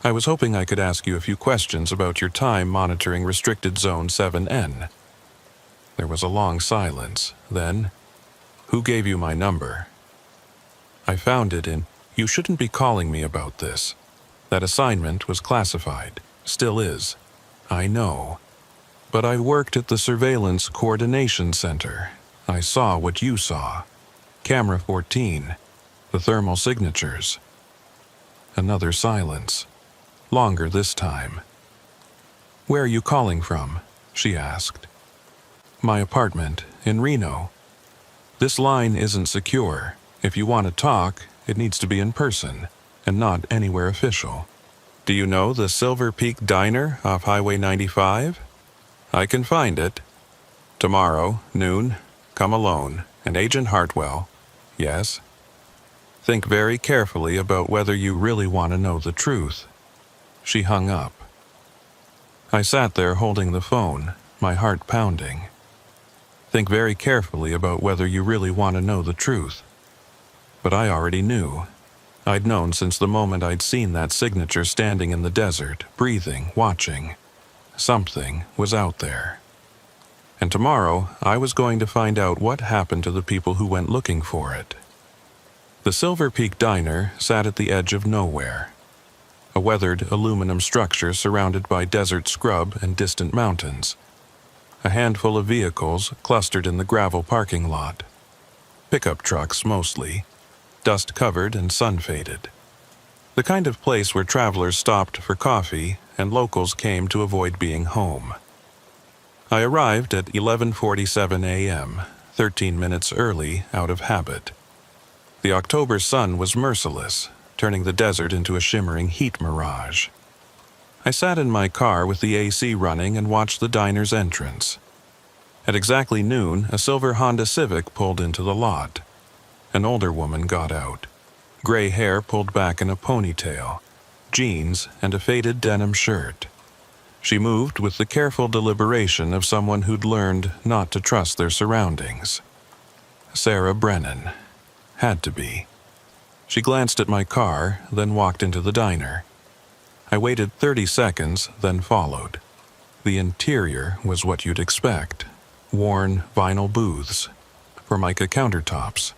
S1: I was hoping I could ask you a few questions about your time monitoring Restricted Zone 7N. There was a long silence. Then, who gave you my number? I found it in, you shouldn't be calling me about this. That assignment was classified. Still is. I know. But I worked at the Surveillance Coordination Center. I saw what you saw. Camera 14. The thermal signatures. Another silence. Longer this time. Where are you calling from? She asked. My apartment in Reno. This line isn't secure. If you want to talk, it needs to be in person, and not anywhere official. Do you know the Silver Peak Diner off Highway 95? I can find it. Tomorrow, noon, come alone, and Agent Hartwell. Yes? Think very carefully about whether you really want to know the truth. She hung up. I sat there holding the phone, my heart pounding. Think very carefully about whether you really want to know the truth. But I already knew. I'd known since the moment I'd seen that signature standing in the desert, breathing, watching. Something was out there. And tomorrow, I was going to find out what happened to the people who went looking for it. The Silver Peak Diner sat at the edge of nowhere. A weathered aluminum structure surrounded by desert scrub and distant mountains. A handful of vehicles clustered in the gravel parking lot. Pickup trucks mostly, dust-covered and sun-faded. The kind of place where travelers stopped for coffee and locals came to avoid being home. I arrived at 11:47 a.m., 13 minutes early out of habit. The October sun was merciless, turning the desert into a shimmering heat mirage. I sat in my car with the AC running and watched the diner's entrance. At exactly noon, a silver Honda Civic pulled into the lot. An older woman got out. Gray hair pulled back in a ponytail, jeans, and a faded denim shirt. She moved with the careful deliberation of someone who'd learned not to trust their surroundings. Sarah Brennan. Had to be. She glanced at my car, then walked into the diner. I waited 30 seconds, then followed. The interior was what you'd expect. Worn vinyl booths, Formica countertops,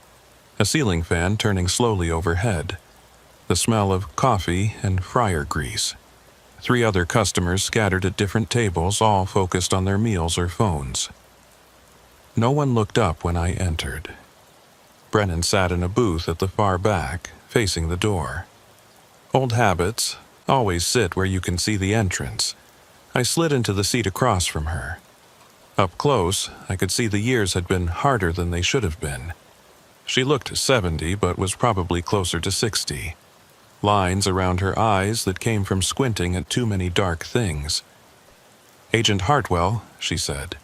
S1: a ceiling fan turning slowly overhead, the smell of coffee and fryer grease. 3 other customers scattered at different tables, all focused on their meals or phones. No one looked up when I entered. Brennan sat in a booth at the far back, facing the door. Old habits, always sit where you can see the entrance. I slid into the seat across from her. Up close, I could see the years had been harder than they should have been. She looked 70, but was probably closer to 60. Lines around her eyes that came from squinting at too many dark things. "Agent Hartwell," she said.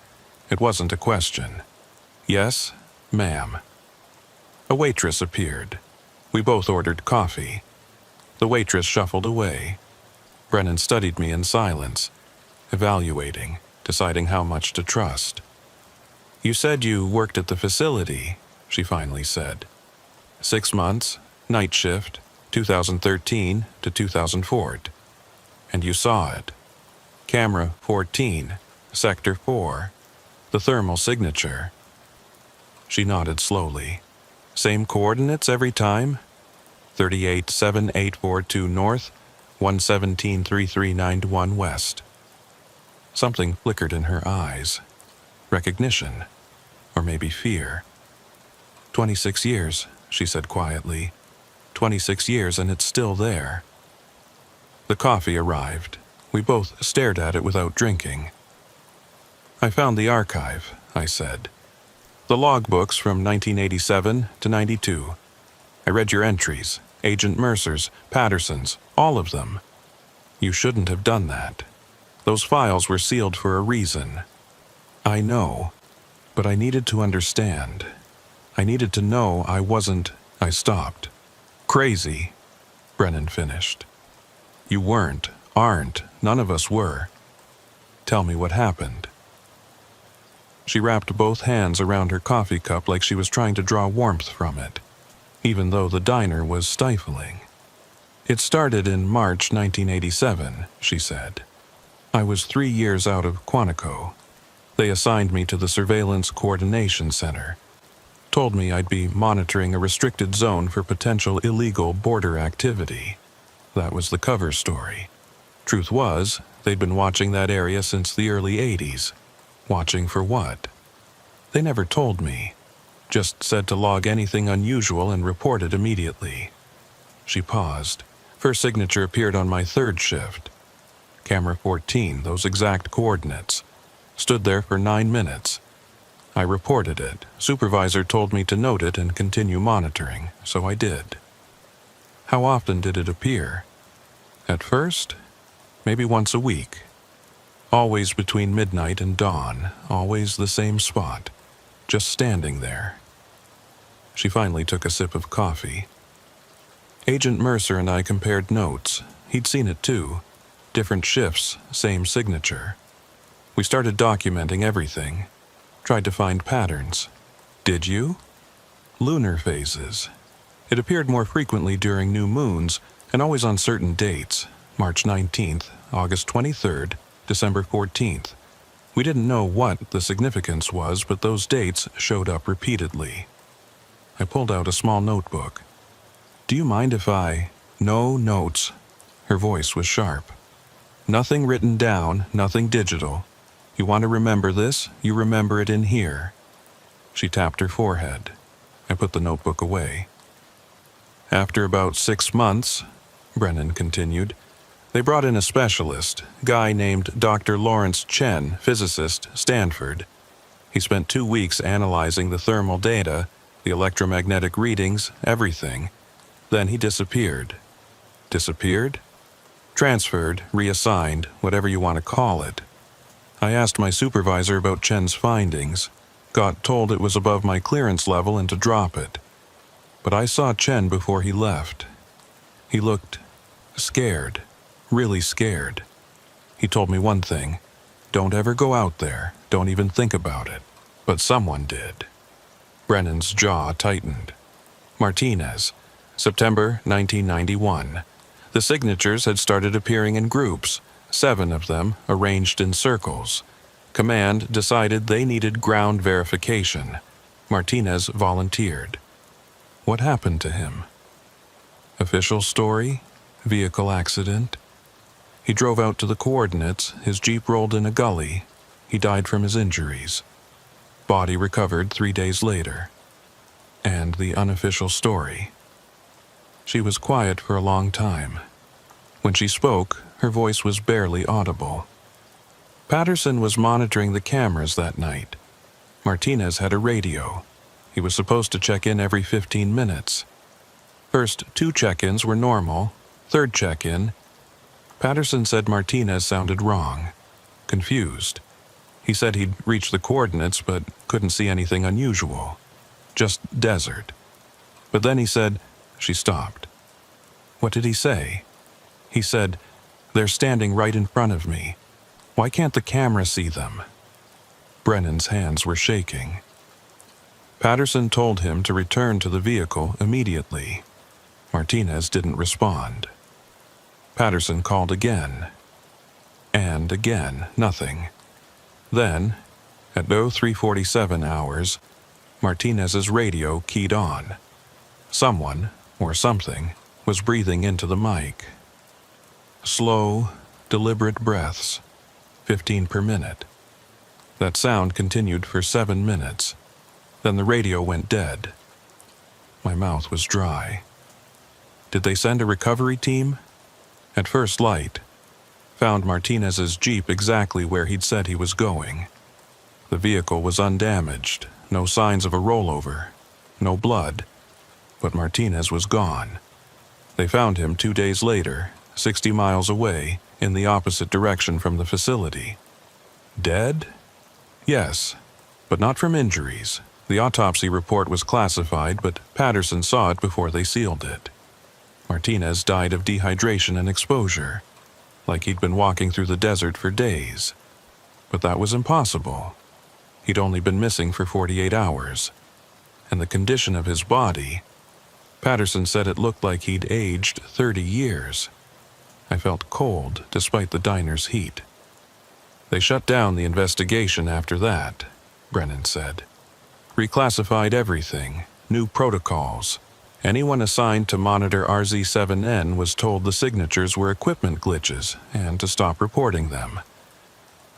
S1: It wasn't a question. "Yes, ma'am." A waitress appeared. We both ordered coffee. The waitress shuffled away. Brennan studied me in silence, evaluating, deciding how much to trust. "You said you worked at the facility," she finally said. 6 months, night shift, 2013 to 2004. "And you saw it. Camera 14, Sector 4, the thermal signature." She nodded slowly. "Same coordinates every time? 387842 north, 1173391 west." Something flickered in her eyes. Recognition. Or maybe fear. 26 years, she said quietly. 26 years and it's still there. The coffee arrived. We both stared at it without drinking. "I found the archive," I said. "The logbooks from 1987 to 92. I read your entries, Agent Mercer's, Patterson's, all of them. You shouldn't have done that. Those files were sealed for a reason." "I know, but I needed to understand. I needed to know I wasn't—" I stopped. "Crazy," Brennan finished. "You aren't, none of us were. Tell me what happened." She wrapped both hands around her coffee cup like she was trying to draw warmth from it, even though the diner was stifling. "It started in March 1987, she said. "I was 3 years out of Quantico. They assigned me to the Surveillance Coordination Center. Told me I'd be monitoring a restricted zone for potential illegal border activity. That was the cover story. Truth was, they'd been watching that area since the early 80s. Watching for what? They never told me. Just said to log anything unusual and report it immediately." She paused. First signature appeared on my 3rd shift. Camera 14, those exact coordinates. Stood there for 9 minutes. I reported it. Supervisor told me to note it and continue monitoring, so I did. "How often did it appear?" "At first, maybe once a week. Always between midnight and dawn, always the same spot, just standing there." She finally took a sip of coffee. "Agent Mercer and I compared notes. He'd seen it too. Different shifts, same signature. We started documenting everything. Tried to find patterns." "Did you?" "Lunar phases. It appeared more frequently during new moons and always on certain dates. March 19th, August 23rd, December 14th. We didn't know what the significance was, but those dates showed up repeatedly." I pulled out a small notebook. "Do you mind if I—" "No notes." Her voice was sharp. "Nothing written down, nothing digital. You want to remember this, you remember it in here." She tapped her forehead. I put the notebook away. "After about 6 months," Brennan continued, "they brought in a specialist, guy named Dr. Lawrence Chen, physicist, Stanford. He spent 2 weeks analyzing the thermal data, the electromagnetic readings, everything. Then he disappeared." "Disappeared?" "Transferred, reassigned, whatever you want to call it. I asked my supervisor about Chen's findings. Got told it was above my clearance level and to drop it. But I saw Chen before he left. He looked scared, really scared. He told me one thing, don't ever go out there, don't even think about it. But someone did." Brennan's jaw tightened. "Martinez, September 1991. The signatures had started appearing in groups, 7 of them arranged in circles. Command decided they needed ground verification. Martinez volunteered." What happened to him? Official story? Vehicle accident? He drove out to the coordinates, his Jeep rolled in a gully. He died from his injuries. Body recovered 3 days later. And the unofficial story. She was quiet for a long time. When she spoke, her voice was barely audible. Patterson was monitoring the cameras that night. Martinez had a radio. He was supposed to check in every 15 minutes. First 2 check-ins were normal. Third check-in, Patterson said Martinez sounded wrong, confused. He said he'd reached the coordinates but couldn't see anything unusual. Just desert. But then he said, she stopped. What did he say? He said, they're standing right in front of me. Why can't the camera see them? Brennan's hands were shaking. Patterson told him to return to the vehicle immediately. Martinez didn't respond. Patterson called again. And again, nothing. Then, at 03:47 hours, Martinez's radio keyed on. Someone, or something, was breathing into the mic. Slow, deliberate breaths, 15 per minute. That sound continued for 7 minutes. Then the radio went dead. My mouth was dry. Did they send a recovery team? At first light, found Martinez's Jeep exactly where he'd said he was going. The vehicle was undamaged, no signs of a rollover, no blood, but Martinez was gone. They found him 2 days later, 60 miles away, in the opposite direction from the facility. Dead? Yes, but not from injuries. The autopsy report was classified, but Patterson saw it before they sealed it. Martinez died of dehydration and exposure, like he'd been walking through the desert for days. But that was impossible. He'd only been missing for 48 hours. And the condition of his body, Patterson said it looked like he'd aged 30 years. I felt cold despite the diner's heat. They shut down the investigation after that, Brennan said. Reclassified everything, new protocols. Anyone assigned to monitor RZ7N was told the signatures were equipment glitches and to stop reporting them.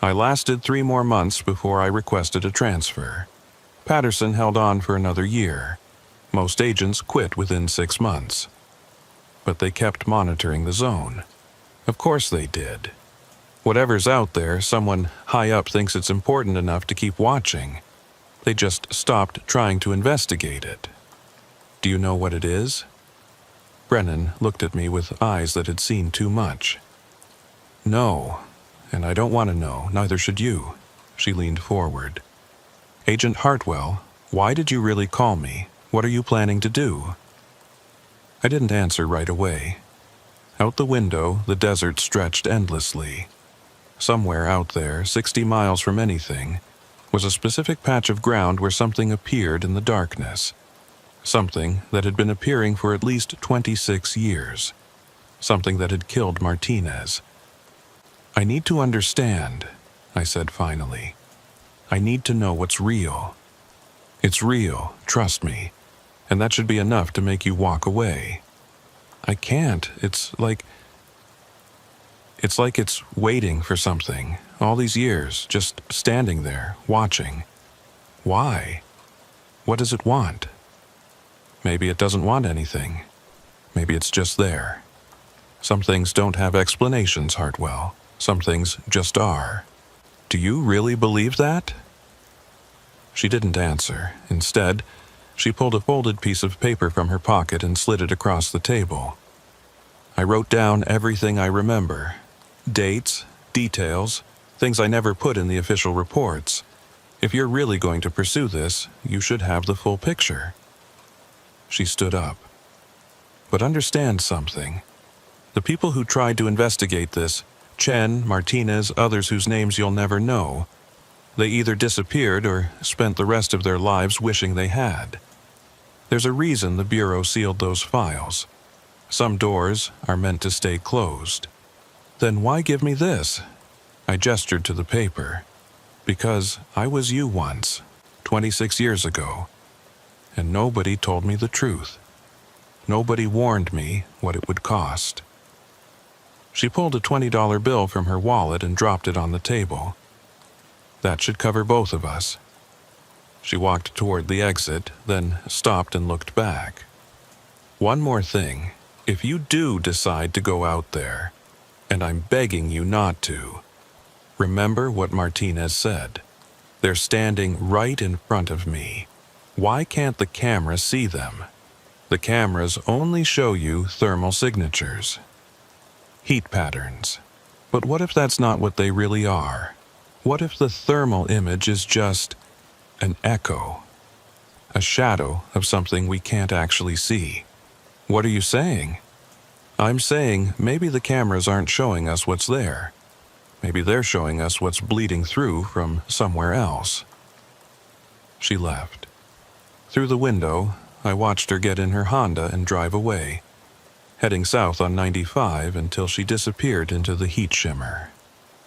S1: I lasted 3 more months before I requested a transfer. Patterson held on for another year. Most agents quit within 6 months. But they kept monitoring the zone. Of course they did. Whatever's out there, someone high up thinks it's important enough to keep watching. They just stopped trying to investigate it. Do you know what it is? Brennan looked at me with eyes that had seen too much. No, and I don't want to know, neither should you. She leaned forward. Agent Hartwell, why did you really call me? What are you planning to do? I didn't answer right away. Out the window, the desert stretched endlessly. Somewhere out there, 60 miles from anything, was a specific patch of ground where something appeared in the darkness. Something that had been appearing for at least 26 years. Something that had killed Martinez. I need to understand, I said finally. I need to know what's real. It's real, trust me, and that should be enough to make you walk away. I can't. It's like it's waiting for something, all these years, just standing there, watching. Why? What does it want? Maybe it doesn't want anything. Maybe it's just there. Some things don't have explanations, Hartwell. Some things just are. Do you really believe that? She didn't answer. Instead, she pulled a folded piece of paper from her pocket and slid it across the table. I wrote down everything I remember. Dates, details, things I never put in the official reports. If you're really going to pursue this, you should have the full picture. She stood up. But understand something. The people who tried to investigate this, Chen, Martinez, others whose names you'll never know, they either disappeared or spent the rest of their lives wishing they had. There's a reason the Bureau sealed those files. Some doors are meant to stay closed. Then why give me this? I gestured to the paper. Because I was you once, 26 years ago. and nobody told me the truth. Nobody warned me what it would cost. She pulled a $20 bill from her wallet and dropped it on the table. That should cover both of us. She walked toward the exit, then stopped and looked back. One more thing. If you do decide to go out there, and I'm begging you not to, remember what Martinez said. They're standing right in front of me. Why can't the camera see them? The cameras only show you thermal signatures, heat patterns. But what if that's not what they really are? What if the thermal image is just an echo, a shadow of something we can't actually see? What are you saying? I'm saying maybe the cameras aren't showing us what's there. Maybe they're showing us what's bleeding through from somewhere else. She left. Through the window, I watched her get in her Honda and drive away, heading south on 95 until she disappeared into the heat shimmer.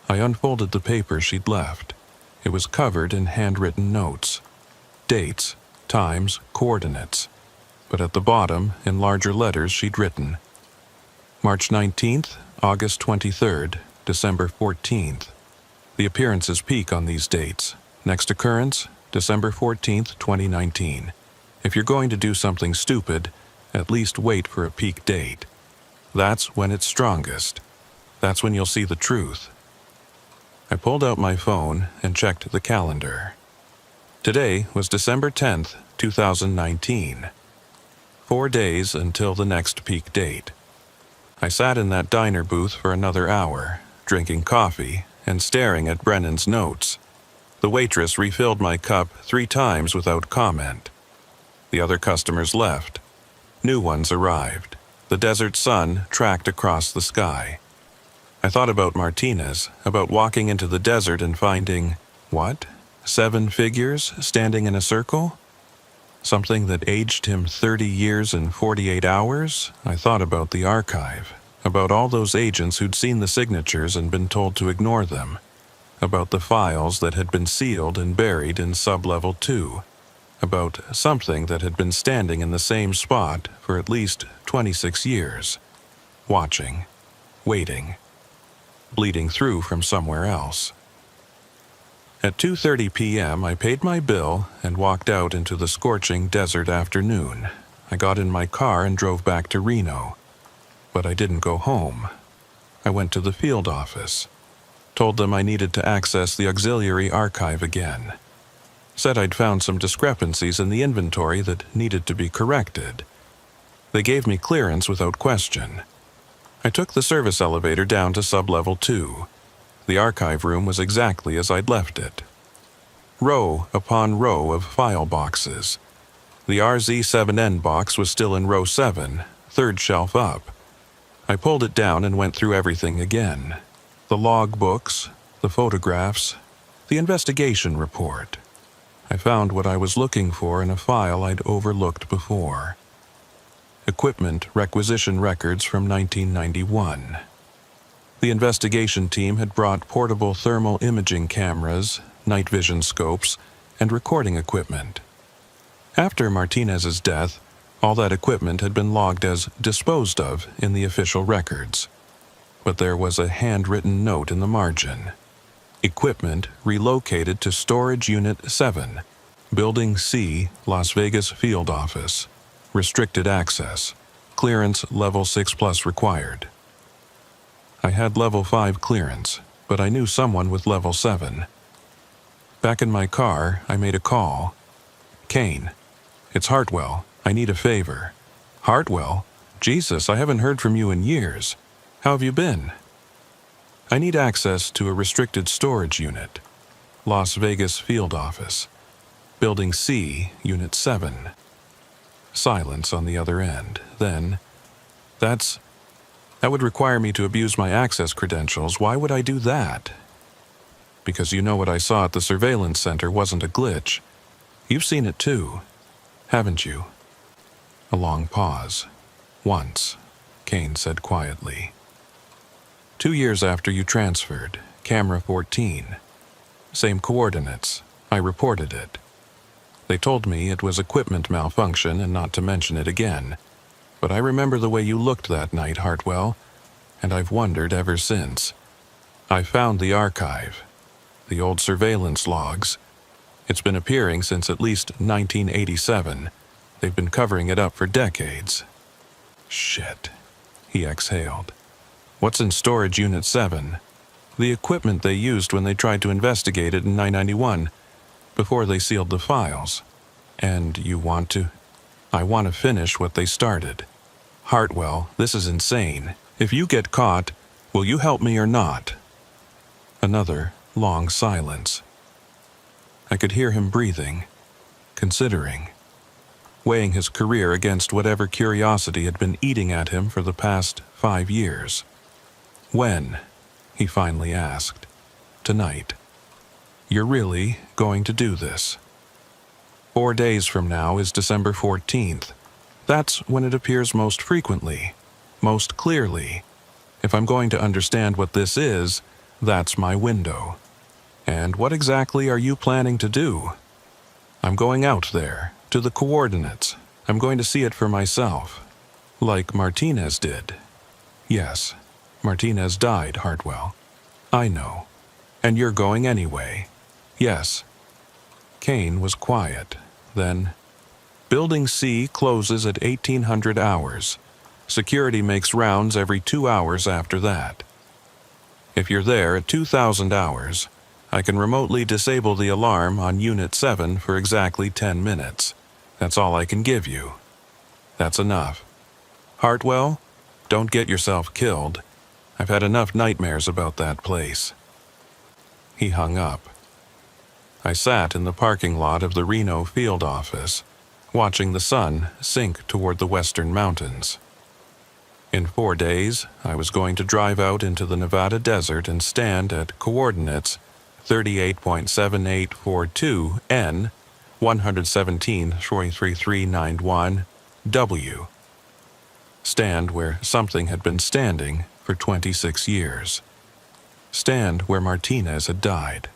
S1: I unfolded the paper she'd left. It was covered in handwritten notes, dates, times, coordinates. But at the bottom, in larger letters, she'd written, March 19th, August 23rd, December 14th. The appearances peak on these dates. Next occurrence, December 14th, 2019. If you're going to do something stupid, at least wait for a peak date. That's when it's strongest. That's when you'll see the truth. I pulled out my phone and checked the calendar. Today was December 10th, 2019. 4 days until the next peak date. I sat in that diner booth for another hour, drinking coffee and staring at Brennan's notes. The waitress refilled my cup 3 times without comment. The other customers left. New ones arrived. The desert sun tracked across the sky. I thought about Martinez, about walking into the desert and finding, what? 7 figures standing in a circle? Something that aged him 30 years and 48 hours? I thought about the archive, about all those agents who'd seen the signatures and been told to ignore them, about the files that had been sealed and buried in sub-level 2, about something that had been standing in the same spot for at least 26 years, watching, waiting, bleeding through from somewhere else. At 2:30 p.m., I paid my bill and walked out into the scorching desert afternoon. I got in my car and drove back to Reno. But I didn't go home. I went to the field office, told them I needed to access the auxiliary archive again. Said I'd found some discrepancies in the inventory that needed to be corrected. They gave me clearance without question. I took the service elevator down to sub-level 2. The archive room was exactly as I'd left it. Row upon row of file boxes. The RZ7N box was still in row 7, 3rd shelf up. I pulled it down and went through everything again. The log books, the photographs, the investigation report. I found what I was looking for in a file I'd overlooked before. Equipment requisition records from 1991. The investigation team had brought portable thermal imaging cameras, night vision scopes, and recording equipment. After Martinez's death, all that equipment had been logged as disposed of in the official records. But there was a handwritten note in the margin. Equipment relocated to Storage Unit 7, Building C, Las Vegas Field Office. Restricted access. Clearance Level 6+ required. I had Level 5 clearance, but I knew someone with Level 7. Back in my car, I made a call. Kane, it's Hartwell. I need a favor. Hartwell? Jesus, I haven't heard from you in years. How have you been? I need access to a restricted storage unit. Las Vegas Field Office. Building C, Unit 7. Silence on the other end. Then, that would require me to abuse my access credentials. Why would I do that? Because you know what I saw at the surveillance center wasn't a glitch. You've seen it too, haven't you? A long pause. Once, Kane said quietly. 2 years after you transferred, camera 14. Same coordinates. I reported it. They told me it was equipment malfunction and not to mention it again. But I remember the way you looked that night, Hartwell, and I've wondered ever since. I found the archive, the old surveillance logs. It's been appearing since at least 1987. They've been covering it up for decades. Shit, he exhaled. What's in storage unit 7? The equipment they used when they tried to investigate it in 991, before they sealed the files. And you want to? I want to finish what they started. Hartwell, this is insane. If you get caught, will you help me or not? Another long silence. I could hear him breathing, considering, weighing his career against whatever curiosity had been eating at him for the past 5 years. When? He finally asked. Tonight. You're really going to do this? 4 days from now is December 14th. That's when it appears most frequently, most clearly. If I'm going to understand what this is, that's my window. And what exactly are you planning to do? I'm going out there, to the coordinates. I'm going to see it for myself. Like Martinez did. Yes, Martinez died, Hartwell. I know. And you're going anyway. Yes. Kane was quiet. Then, Building C closes at 1800 hours. Security makes rounds every 2 hours after that. If you're there at 2000 hours, I can remotely disable the alarm on Unit 7 for exactly 10 minutes. That's all I can give you. That's enough. Hartwell, don't get yourself killed. I've had enough nightmares about that place. He hung up. I sat in the parking lot of the Reno field office, watching the sun sink toward the western mountains. In 4 days, I was going to drive out into the Nevada desert and stand at coordinates 38.7842 N, 117.3391 W. Stand where something had been standing for 26 years. Stand where Martinez had died.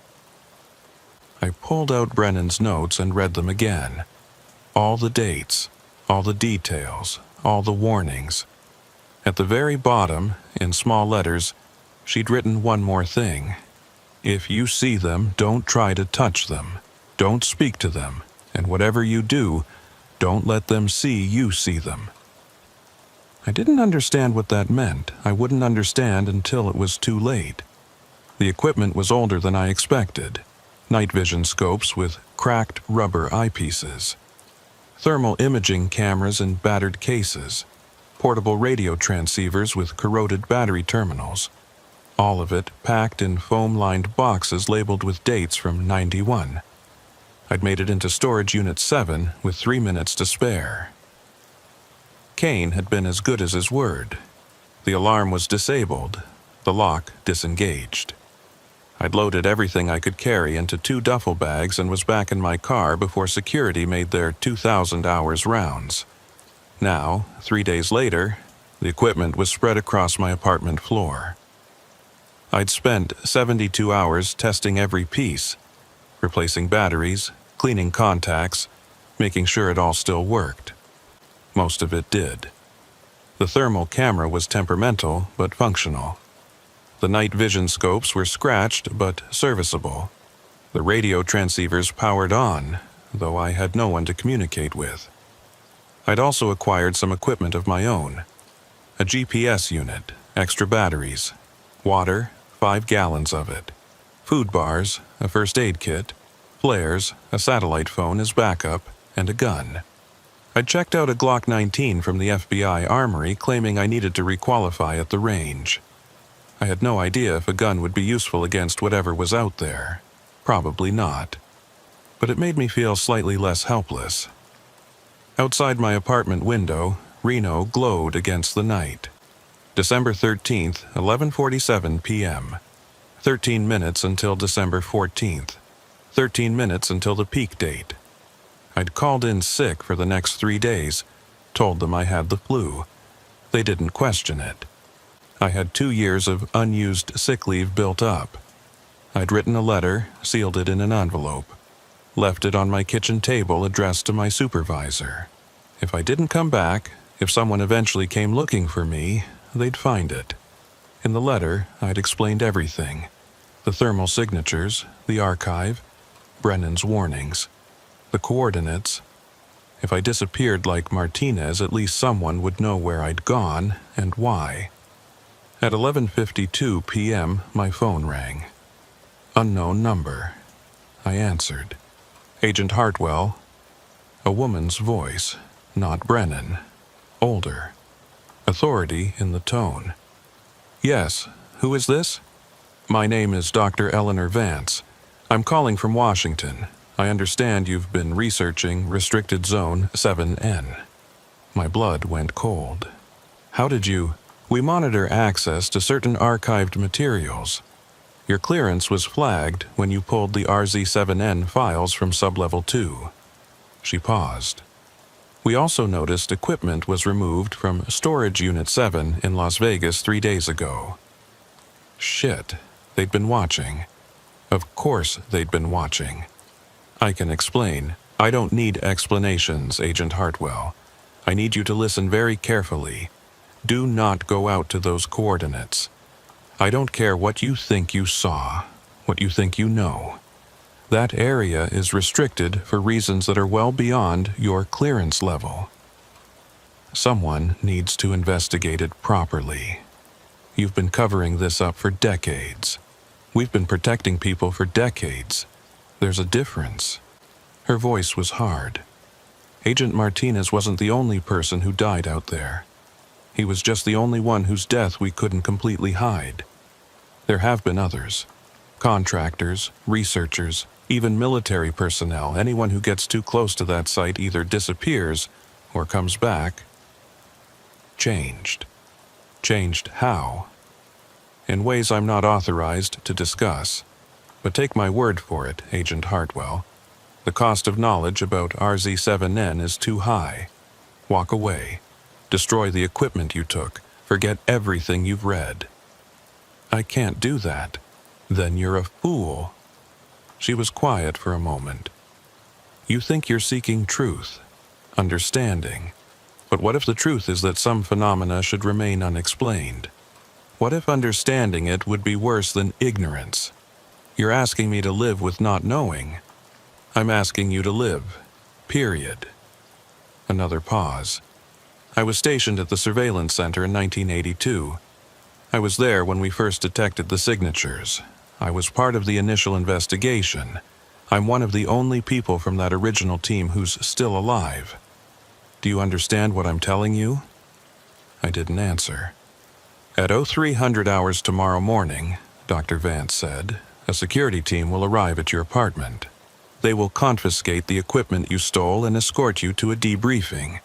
S1: I pulled out Brennan's notes and read them again. All the dates, all the details, all the warnings. At the very bottom, in small letters, she'd written one more thing. If you see them, don't try to touch them. Don't speak to them. And whatever you do, don't let them see you see them. I didn't understand what that meant. I wouldn't understand until it was too late. The equipment was older than I expected. Night vision scopes with cracked rubber eyepieces. Thermal imaging cameras in battered cases. Portable radio transceivers with corroded battery terminals. All of it packed in foam-lined boxes labeled with dates from 91. I'd made it into storage unit 7 with 3 minutes to spare. Kane had been as good as his word. The alarm was disabled, the lock disengaged. I'd loaded everything I could carry into 2 duffel bags and was back in my car before security made their 2000 hours rounds. Now, 3 days later, the equipment was spread across my apartment floor. I'd spent 72 hours testing every piece, replacing batteries, cleaning contacts, making sure it all still worked. Most of it did. The thermal camera was temperamental but functional. The night vision scopes were scratched but serviceable. The radio transceivers powered on, though I had no one to communicate with. I'd also acquired some equipment of my own. A GPS unit, extra batteries, water, 5 gallons of it, food bars, a first aid kit, flares, a satellite phone as backup, and a gun. I'd checked out a Glock 19 from the FBI armory claiming I needed to requalify at the range. I had no idea if a gun would be useful against whatever was out there. Probably not. But it made me feel slightly less helpless. Outside my apartment window, Reno glowed against the night. December 13th, 11:47 p.m. 13 minutes until December 14th. 13 minutes until the peak date. I'd called in sick for the next 3 days, told them I had the flu. They didn't question it. I had 2 years of unused sick leave built up. I'd written a letter, sealed it in an envelope. Left it on my kitchen table addressed to my supervisor. If I didn't come back, if someone eventually came looking for me, they'd find it. In the letter, I'd explained everything. The thermal signatures, the archive, Brennan's warnings, the coordinates. If I disappeared like Martinez, at least someone would know where I'd gone and why. At 11:52 p.m., my phone rang. Unknown number. I answered. Agent Hartwell. A woman's voice, not Brennan. Older. Authority in the tone. Yes, who is this? My name is Dr. Eleanor Vance. I'm calling from Washington. I understand you've been researching Restricted Zone 7N. My blood went cold. How did you? We monitor access to certain archived materials. Your clearance was flagged when you pulled the RZ7N files from Sublevel 2. She paused. We also noticed equipment was removed from Storage Unit 7 in Las Vegas 3 days ago. Shit, they'd been watching. Of course they'd been watching. I can explain. I don't need explanations, Agent Hartwell. I need you to listen very carefully. Do not go out to those coordinates. I don't care what you think you saw, what you think you know. That area is restricted for reasons that are well beyond your clearance level. Someone needs to investigate it properly. You've been covering this up for decades. We've been protecting people for decades. There's a difference. Her voice was hard. Agent Martinez wasn't the only person who died out there. He was just the only one whose death we couldn't completely hide. There have been others. Contractors, researchers, even military personnel. Anyone who gets too close to that site either disappears or comes back. Changed. Changed how? In ways I'm not authorized to discuss. But take my word for it, Agent Hartwell. The cost of knowledge about RZ7N is too high. Walk away. Destroy the equipment you took. Forget everything you've read. I can't do that. Then you're a fool. She was quiet for a moment. You think you're seeking truth, understanding. But what if the truth is that some phenomena should remain unexplained? What if understanding it would be worse than ignorance? You're asking me to live with not knowing. I'm asking you to live. Period. Another pause. I was stationed at the surveillance center in 1982. I was there when we first detected the signatures. I was part of the initial investigation. I'm one of the only people from that original team who's still alive. Do you understand what I'm telling you? I didn't answer. At 0300 hours tomorrow morning, Dr. Vance said, a security team will arrive at your apartment. They will confiscate the equipment you stole and escort you to a debriefing.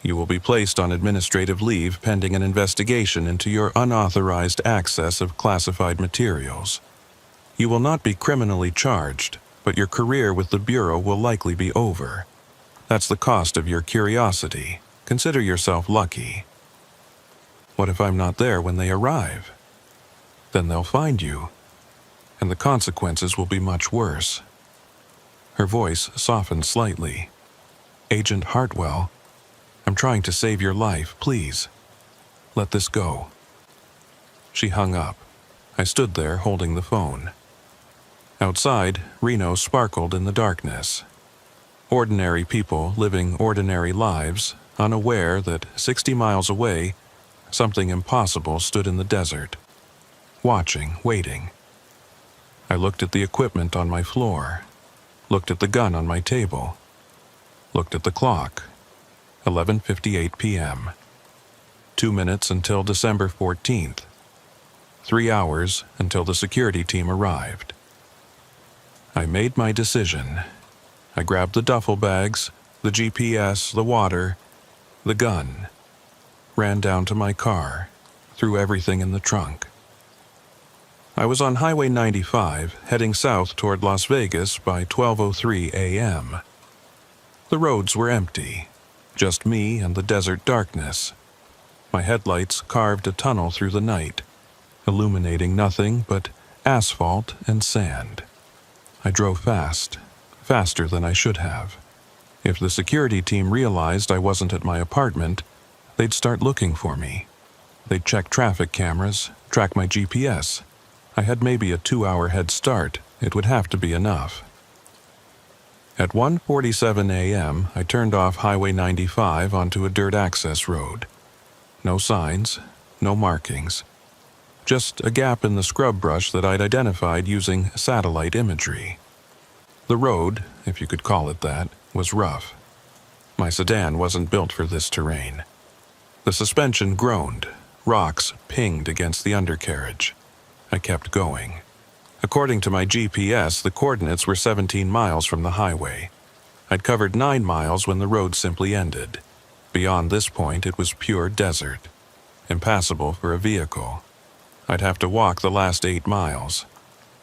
S1: You will be placed on administrative leave pending an investigation into your unauthorized access of classified materials. You will not be criminally charged, but your career with the Bureau will likely be over. That's the cost of your curiosity. Consider yourself lucky. What if I'm not there when they arrive? Then they'll find you, and the consequences will be much worse. Her voice softened slightly. Agent Hartwell, I'm trying to save your life, please. Let this go. She hung up. I stood there holding the phone. Outside, Reno sparkled in the darkness. Ordinary people living ordinary lives, unaware that 60 miles away, something impossible stood in the desert. Watching, waiting. I looked at the equipment on my floor. Looked at the gun on my table. Looked at the clock. 11:58 p.m. 2 minutes until December 14th. 3 hours until the security team arrived. I made my decision. I grabbed the duffel bags, the GPS, the water, the gun. Ran down to my car, threw everything in the trunk. I was on Highway 95, heading south toward Las Vegas by 12:03 a.m. The roads were empty. Just me and the desert darkness. My headlights carved a tunnel through the night, illuminating nothing but asphalt and sand. I drove fast, faster than I should have. If the security team realized I wasn't at my apartment, they'd start looking for me. They'd check traffic cameras, track my GPS. I had maybe a 2-hour head start. It would have to be enough. At 1:47 a.m., I turned off Highway 95 onto a dirt access road. No signs, no markings. Just a gap in the scrub brush that I'd identified using satellite imagery. The road, if you could call it that, was rough. My sedan wasn't built for this terrain. The suspension groaned. Rocks pinged against the undercarriage. I kept going. According to my GPS, the coordinates were 17 miles from the highway. I'd covered 9 miles when the road simply ended. Beyond this point, it was pure desert. Impassable for a vehicle. I'd have to walk the last 8 miles.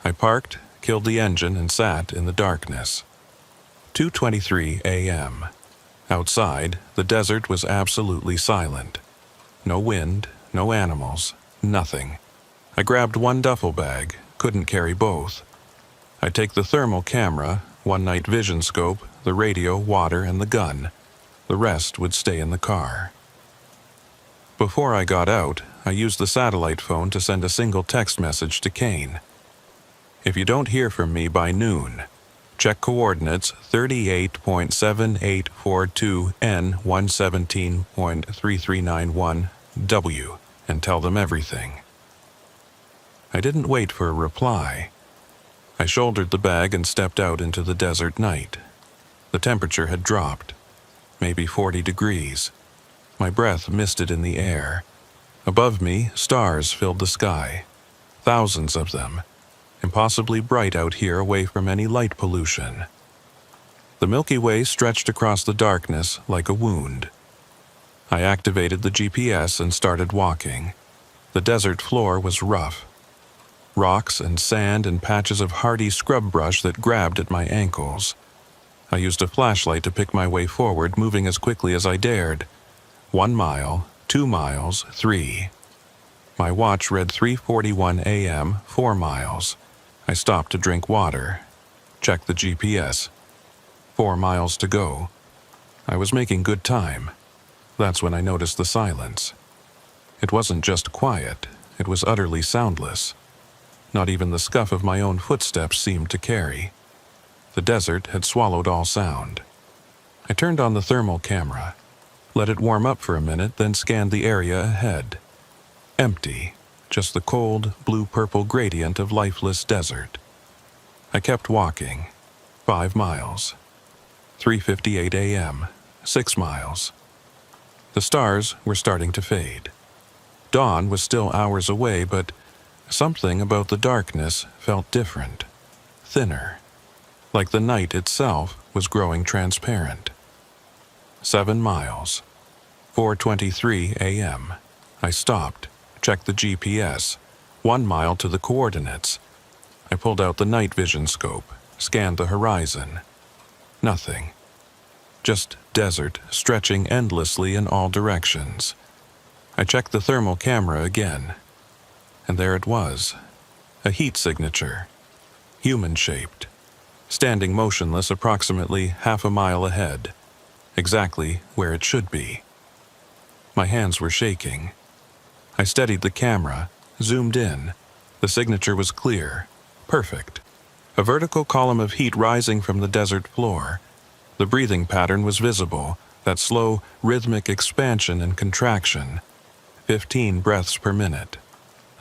S1: I parked, killed the engine, and sat in the darkness. 2:23 a.m. Outside, the desert was absolutely silent. No wind, no animals, nothing. I grabbed one duffel bag, couldn't carry both. I'd take the thermal camera, one night vision scope, the radio, water, and the gun. The rest would stay in the car. Before I got out, I used the satellite phone to send a single text message to Kane. If you don't hear from me by noon, check coordinates 38.7842 N 117.3391 W and tell them everything. I didn't wait for a reply. I shouldered the bag and stepped out into the desert night. The temperature had dropped, maybe 40 degrees. My breath misted in the air. Above me, stars filled the sky. Thousands of them. Impossibly bright out here away from any light pollution. The Milky Way stretched across the darkness like a wound. I activated the GPS and started walking. The desert floor was rough. Rocks and sand and patches of hardy scrub brush that grabbed at my ankles. I used a flashlight to pick my way forward, moving as quickly as I dared. 1 mile, 2 miles, 3. My watch read 3:41 a.m., 4 miles. I stopped to drink water. Checked the GPS. 4 miles to go. I was making good time. That's when I noticed the silence. It wasn't just quiet, it was utterly soundless. Not even the scuff of my own footsteps seemed to carry. The desert had swallowed all sound. I turned on the thermal camera, let it warm up for a minute, then scanned the area ahead. Empty, just the cold, blue-purple gradient of lifeless desert. I kept walking. 5 miles. 3:58 a.m., 6 miles. The stars were starting to fade. Dawn was still hours away, but something about the darkness felt different, thinner, like the night itself was growing transparent. 7 miles. 4:23 a.m. I stopped, checked the GPS, 1 mile to the coordinates. I pulled out the night vision scope, scanned the horizon. Nothing. Just desert stretching endlessly in all directions. I checked the thermal camera again. And there it was, a heat signature, human-shaped, standing motionless approximately half a mile ahead, exactly where it should be. My hands were shaking. I steadied the camera, zoomed in. The signature was clear, perfect. A vertical column of heat rising from the desert floor. The breathing pattern was visible, that slow, rhythmic expansion and contraction, 15 breaths per minute.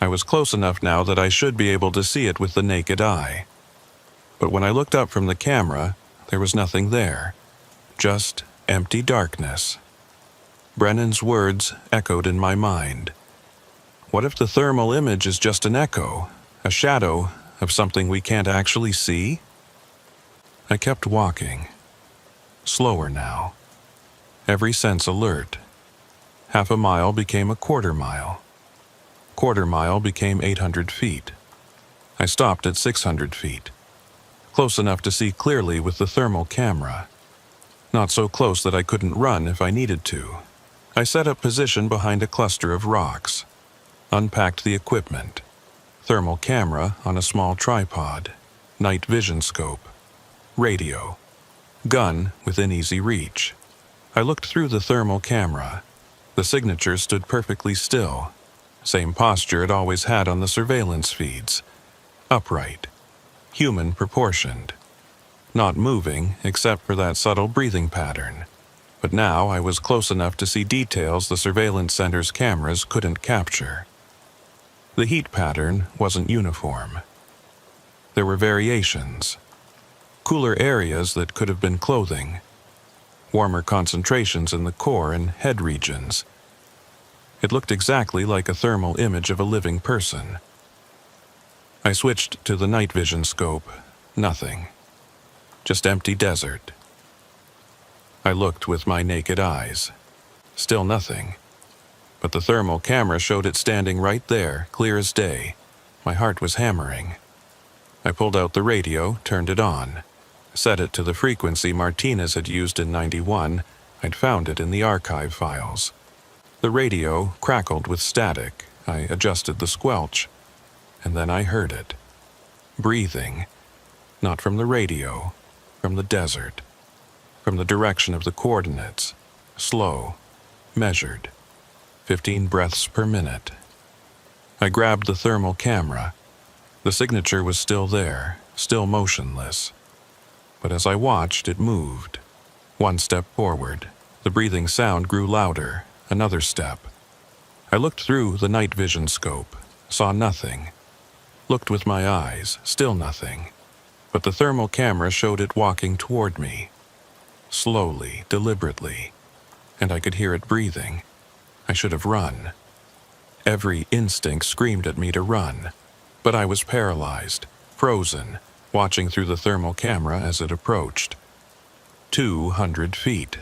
S1: I was close enough now that I should be able to see it with the naked eye. But when I looked up from the camera, there was nothing there. Just empty darkness. Brennan's words echoed in my mind. What if the thermal image is just an echo, a shadow of something we can't actually see? I kept walking. Slower now. Every sense alert. Half a mile became a quarter mile. Quarter mile became 800 feet. I stopped at 600 feet. Close enough to see clearly with the thermal camera. Not so close that I couldn't run if I needed to. I set up position behind a cluster of rocks. Unpacked the equipment. Thermal camera on a small tripod. Night vision scope. radio. Gun within easy reach. I looked through the thermal camera. The signature stood perfectly still. Same posture it always had on the surveillance feeds. Upright. Human proportioned. Not moving except for that subtle breathing pattern. But now I was close enough to see details the surveillance center's cameras couldn't capture. The heat pattern wasn't uniform. There were variations. Cooler areas that could have been clothing. Warmer concentrations in the core and head regions. It looked exactly like a thermal image of a living person. I switched to the night vision scope. Nothing. Just empty desert. I looked with my naked eyes. Still nothing. But the thermal camera showed it standing right there, clear as day. My heart was hammering. I pulled out the radio, turned it on. Set it to the frequency Martinez had used in '91. I'd found it in the archive files. The radio crackled with static. I adjusted the squelch. And then I heard it. Breathing. Not from the radio. From the desert. From the direction of the coordinates. Slow. Measured. 15 breaths per minute. I grabbed the thermal camera. The signature was still there, still motionless. But as I watched, it moved. One step forward. The breathing sound grew louder. Another step. I looked through the night vision scope. Saw nothing. Looked with my eyes. Still nothing. But the thermal camera showed it walking toward me. Slowly, deliberately. And I could hear it breathing. I should have run. Every instinct screamed at me to run. But I was paralyzed, frozen, watching through the thermal camera as it approached. 200 feet.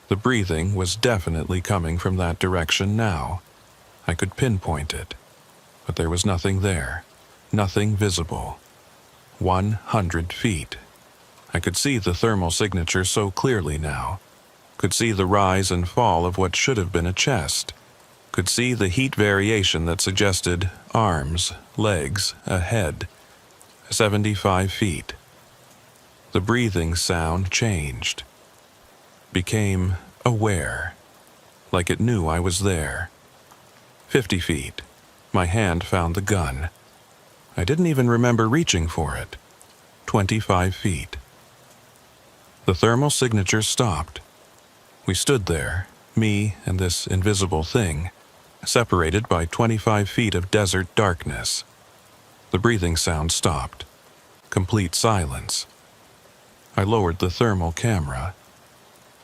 S1: The breathing was definitely coming from that direction now. I could pinpoint it. But there was nothing there. Nothing visible. 100 feet. I could see the thermal signature so clearly now. Could see the rise and fall of what should have been a chest. Could see the heat variation that suggested arms, legs, a head. 75 feet. The breathing sound changed. Became aware. Like it knew I was there. 50 feet. My hand found the gun. I didn't even remember reaching for it. 25 feet. The thermal signature stopped. We stood there, me and this invisible thing, separated by 25 feet of desert darkness. The breathing sound stopped. Complete silence. I lowered the thermal camera,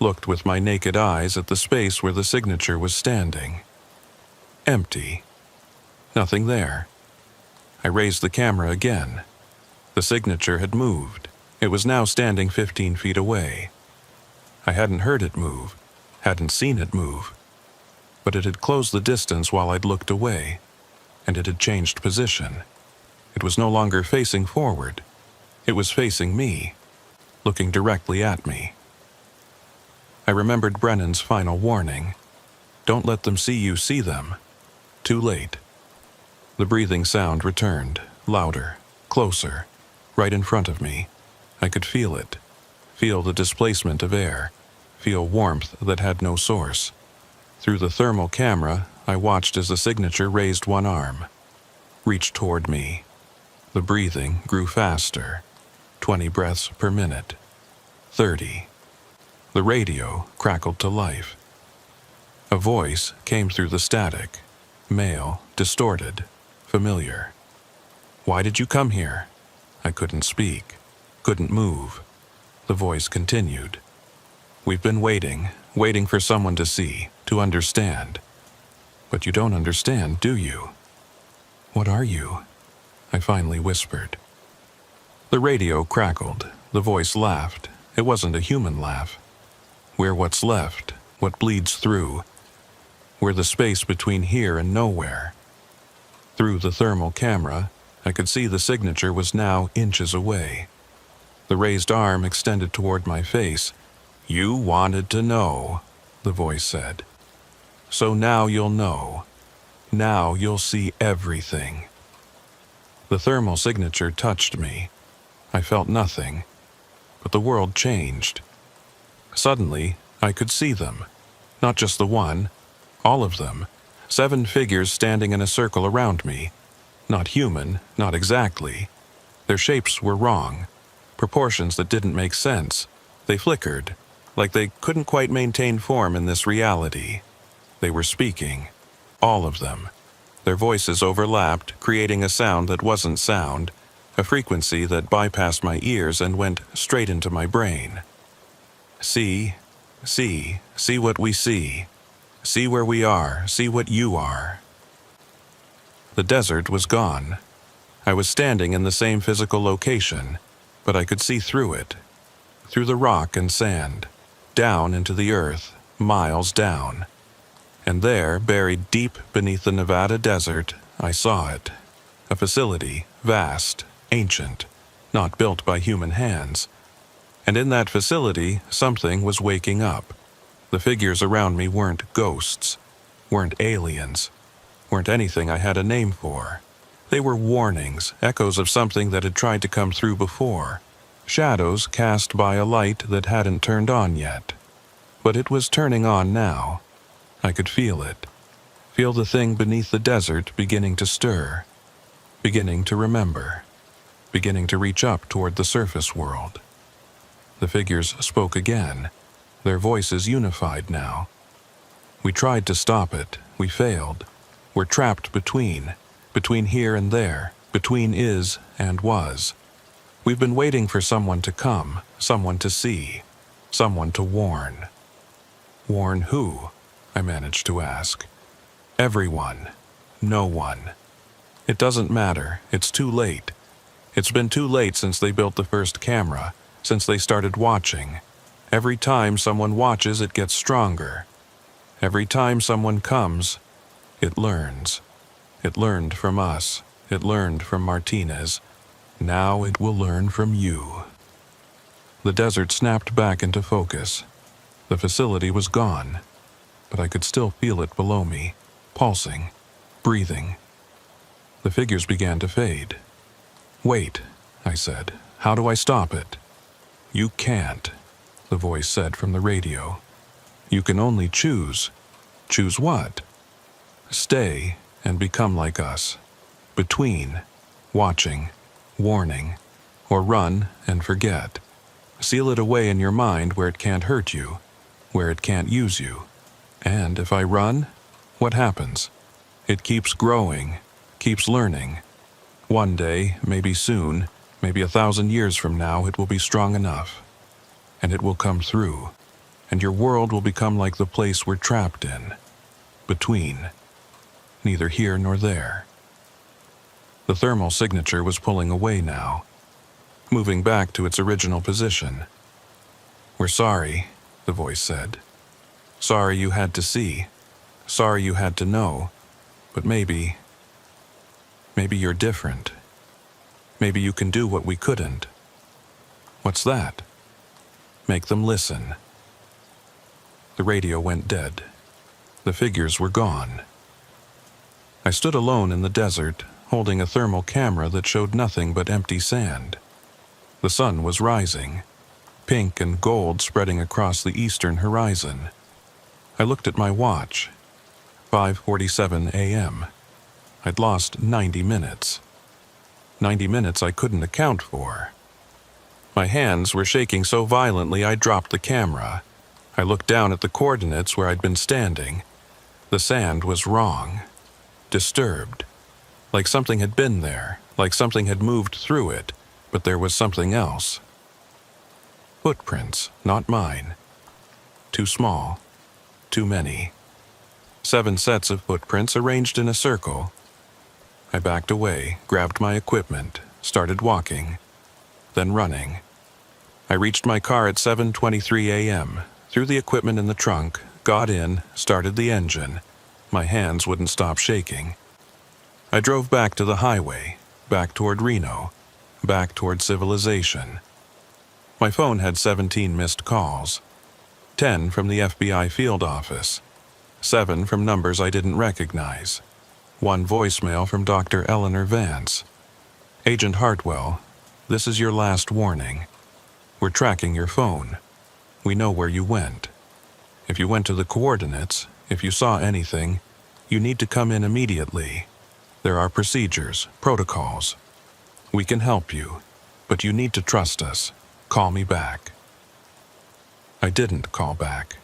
S1: looked with my naked eyes at the space where the signature was standing. Empty. Nothing there. I raised the camera again. The signature had moved. It was now standing 15 feet away. I hadn't heard it move, hadn't seen it move. But it had closed the distance while I'd looked away, and it had changed position. It was no longer facing forward. It was facing me, looking directly at me. I remembered Brennan's final warning. Don't let them see you see them. Too late. The breathing sound returned, louder, closer, right in front of me. I could feel it. Feel the displacement of air. Feel warmth that had no source. Through the thermal camera, I watched as the signature raised one arm. Reached toward me. The breathing grew faster. 20 breaths per minute. 30. The radio crackled to life. A voice came through the static. Male, distorted, familiar. Why did you come here? I couldn't speak. Couldn't move. The voice continued. We've been waiting for someone to see, to understand. But you don't understand, do you? What are you? I finally whispered. The radio crackled. The voice laughed. It wasn't a human laugh. We're what's left, what bleeds through. We're the space between here and nowhere. Through the thermal camera, I could see the signature was now inches away. The raised arm extended toward my face. You wanted to know, the voice said. So now you'll know. Now you'll see everything. The thermal signature touched me. I felt nothing. but the world changed. Suddenly, I could see them. Not just the one, all of them. 7 figures standing in a circle around me. Not human, not exactly. Their shapes were wrong. Proportions that didn't make sense. They flickered, like they couldn't quite maintain form in this reality. They were speaking. All of them. Their voices overlapped, creating a sound that wasn't sound, a frequency that bypassed my ears and went straight into my brain. See what we see. See where we are, see what you are. The desert was gone. I was standing in the same physical location, but I could see through it. Through the rock and sand, down into the earth, miles down. And there, buried deep beneath the Nevada desert, I saw it. A facility, vast, ancient, not built by human hands. And in that facility, something was waking up. The figures around me weren't ghosts, weren't aliens, weren't anything I had a name for. They were warnings, echoes of something that had tried to come through before. Shadows cast by a light that hadn't turned on yet. But it was turning on now. I could feel it. Feel the thing beneath the desert beginning to stir. Beginning to remember. Beginning to reach up toward the surface world. The figures spoke again. Their voices unified now. We tried to stop it. We failed. We're trapped between here and there, between is and was. We've been waiting for someone to come, someone to see, someone to warn. Warn who? I managed to ask. Everyone. No one. It doesn't matter. It's too late. It's been too late since they built the first camera, since they started watching. Every time someone watches, it gets stronger. Every time someone comes, it learns. It learned from us. It learned from Martinez. Now it will learn from you. The desert snapped back into focus. The facility was gone, but I could still feel it below me, pulsing, breathing. The figures began to fade. Wait, I said. How do I stop it? You can't, the voice said from the radio. You can only choose. Choose what? Stay and become like us. Between, watching, warning, or run and forget. Seal it away in your mind where it can't hurt you, where it can't use you. And if I run, what happens? It keeps growing, keeps learning. One day, maybe soon, maybe 1,000 years from now, it will be strong enough. And it will come through, and your world will become like the place we're trapped in. Between. Neither here nor there. The thermal signature was pulling away now, moving back to its original position. We're sorry, the voice said. Sorry you had to see. Sorry you had to know. But maybe you're different. Maybe you can do what we couldn't. What's that? Make them listen. The radio went dead. The figures were gone. I stood alone in the desert, holding a thermal camera that showed nothing but empty sand. The sun was rising, pink and gold spreading across the eastern horizon. I looked at my watch. 5:47 a.m. I'd lost 90 minutes. 90 minutes I couldn't account for. My hands were shaking so violently I dropped the camera. I looked down at the coordinates where I'd been standing. The sand was wrong. Disturbed. Like something had been there, like something had moved through it, but there was something else. Footprints, not mine. Too small. Too many. 7 sets of footprints arranged in a circle. I backed away, grabbed my equipment, started walking, then running. I reached my car at 7:23 a.m., threw the equipment in the trunk, got in, started the engine. My hands wouldn't stop shaking. I drove back to the highway, back toward Reno, back toward civilization. My phone had 17 missed calls. 10 from the FBI field office. 7 from numbers I didn't recognize. 1 voicemail from Dr. Eleanor Vance. Agent Hartwell, this is your last warning. We're tracking your phone. We know where you went. If you went to the coordinates, if you saw anything, you need to come in immediately. There are procedures, protocols. We can help you, but you need to trust us. Call me back." I didn't call back.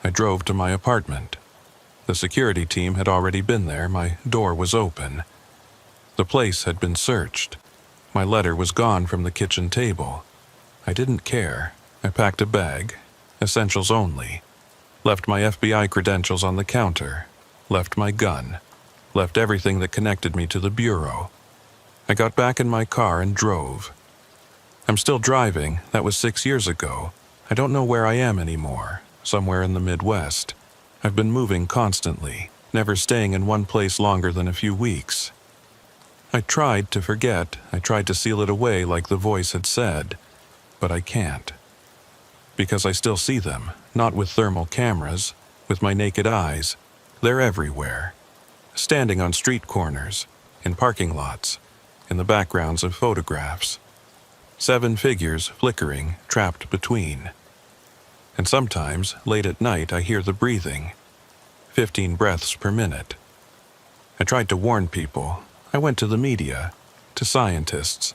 S1: I drove to my apartment. The security team had already been there. My door was open. The place had been searched. My letter was gone from the kitchen table. I didn't care. I packed a bag, essentials only, left my FBI credentials on the counter, left my gun, left everything that connected me to the bureau. I got back in my car and drove. I'm still driving. That was 6 years ago. I don't know where I am anymore, somewhere in the Midwest. I've been moving constantly, never staying in one place longer than a few weeks. I tried to forget. I tried to seal it away like the voice had said, but I can't. Because I still see them, not with thermal cameras, with my naked eyes. They're everywhere. Standing on street corners, in parking lots, in the backgrounds of photographs. 7 figures flickering, trapped between. And sometimes, late at night, I hear the breathing. 15 breaths per minute. I tried to warn people. I went to the media, to scientists,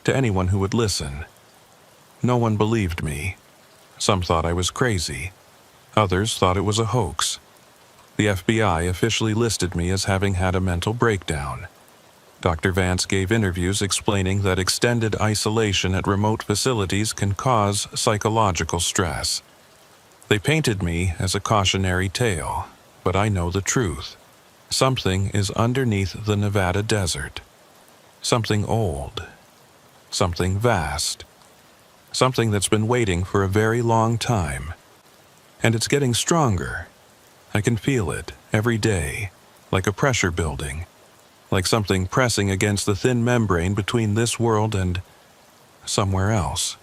S1: to anyone who would listen. No one believed me. Some thought I was crazy. Others thought it was a hoax. The FBI officially listed me as having had a mental breakdown. Dr. Vance gave interviews explaining that extended isolation at remote facilities can cause psychological stress. They painted me as a cautionary tale, but I know the truth. Something is underneath the Nevada desert. Something old. Something vast. Something that's been waiting for a very long time. And it's getting stronger. I can feel it every day, like a pressure building. Like something pressing against the thin membrane between this world and somewhere else.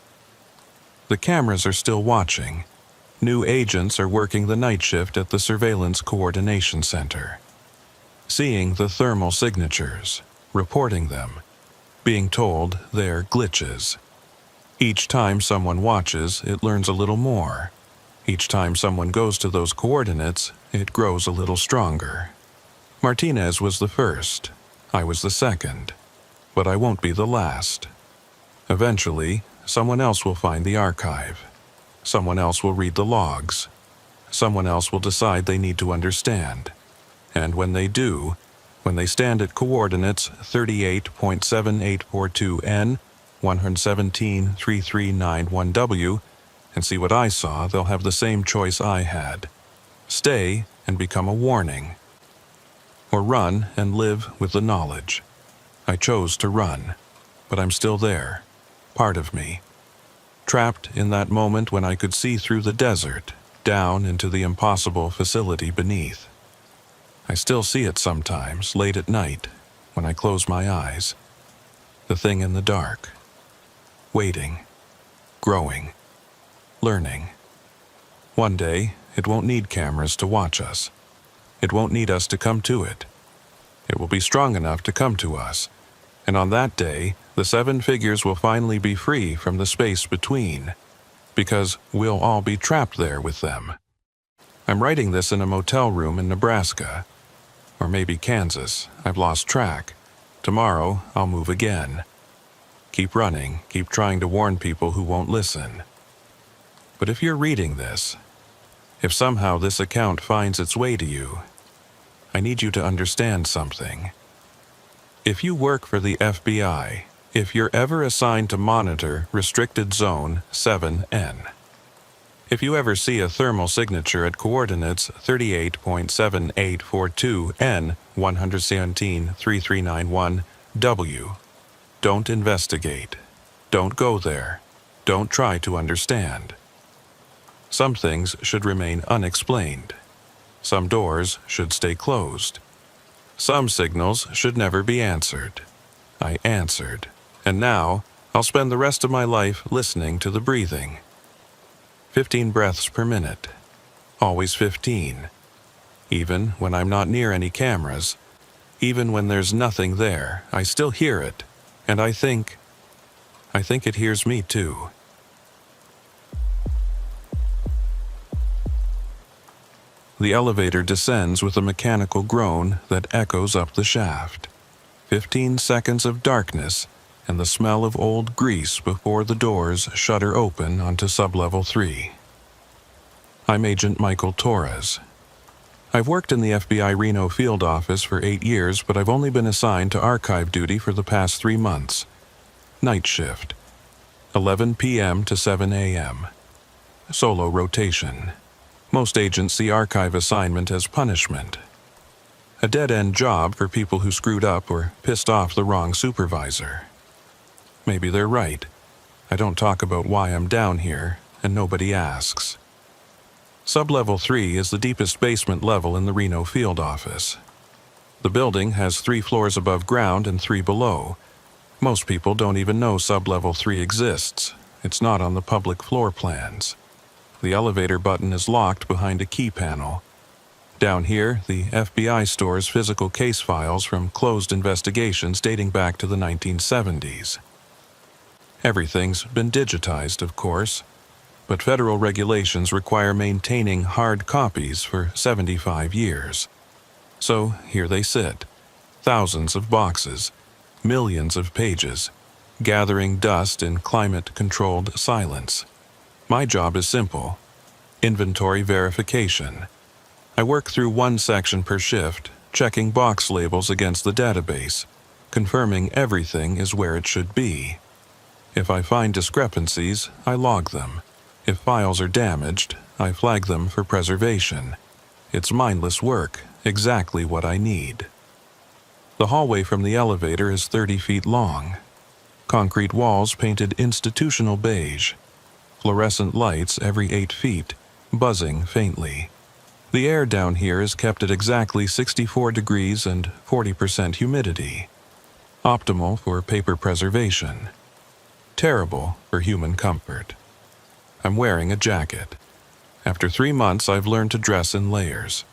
S1: The cameras are still watching. New agents are working the night shift at the Surveillance Coordination Center. Seeing the thermal signatures, reporting them, being told they're glitches. Each time someone watches, it learns a little more. Each time someone goes to those coordinates, it grows a little stronger. Martinez was the first. I was the second. But I won't be the last. Eventually, someone else will find the archive. Someone else will read the logs. Someone else will decide they need to understand. And when they do, when they stand at coordinates 38.7842N, 117.3391W, and see what I saw, they'll have the same choice I had. Stay and become a warning. Or run and live with the knowledge. I chose to run, but I'm still there, part of me. Trapped in that moment when I could see through the desert, down into the impossible facility beneath. I still see it sometimes, late at night, when I close my eyes. The thing in the dark. Waiting. Growing. Learning. One day, it won't need cameras to watch us. It won't need us to come to it. It will be strong enough to come to us. And on that day, the 7 figures will finally be free from the space between, because we'll all be trapped there with them. I'm writing this in a motel room in Nebraska. Or maybe Kansas. I've lost track. Tomorrow, I'll move again. Keep running, keep trying to warn people who won't listen. But if you're reading this, if somehow this account finds its way to you, I need you to understand something. If you work for the FBI, if you're ever assigned to monitor Restricted Zone 7N, if you ever see a thermal signature at coordinates 38.7842N 117.3391W, don't investigate. Don't go there. Don't try to understand. Some things should remain unexplained. Some doors should stay closed. Some signals should never be answered. I answered, and now I'll spend the rest of my life listening to the breathing. 15 breaths per minute. Always 15. Even when I'm not near any cameras, even when there's nothing there, I still hear it, and I think it hears me too. The elevator descends with a mechanical groan that echoes up the shaft. 15 seconds of darkness and the smell of old grease before the doors shutter open onto sublevel 3. I'm Agent Michael Torres. I've worked in the FBI Reno field office for 8 years, but I've only been assigned to archive duty for the past 3 months. Night shift, 11 p.m. to 7 a.m. Solo rotation. Most agents see archive assignment as punishment. A dead-end job for people who screwed up or pissed off the wrong supervisor. Maybe they're right. I don't talk about why I'm down here, and nobody asks. Sublevel 3 is the deepest basement level in the Reno field office. The building has 3 floors above ground and 3 below. Most people don't even know Sublevel 3 exists. It's not on the public floor plans. The elevator button is locked behind a key panel. Down here, the FBI stores physical case files from closed investigations dating back to the 1970s. Everything's been digitized, of course, but federal regulations require maintaining hard copies for 75 years. So here they sit, thousands of boxes, millions of pages, gathering dust in climate-controlled silence. My job is simple: inventory verification. I work through 1 section per shift, checking box labels against the database, confirming everything is where it should be. If I find discrepancies, I log them. If files are damaged, I flag them for preservation. It's mindless work, exactly what I need. The hallway from the elevator is 30 feet long. Concrete walls painted institutional beige. Fluorescent lights every 8 feet, buzzing faintly. The air down here is kept at exactly 64 degrees and 40% humidity. Optimal for paper preservation. Terrible for human comfort. I'm wearing a jacket. After 3 months, I've learned to dress in layers.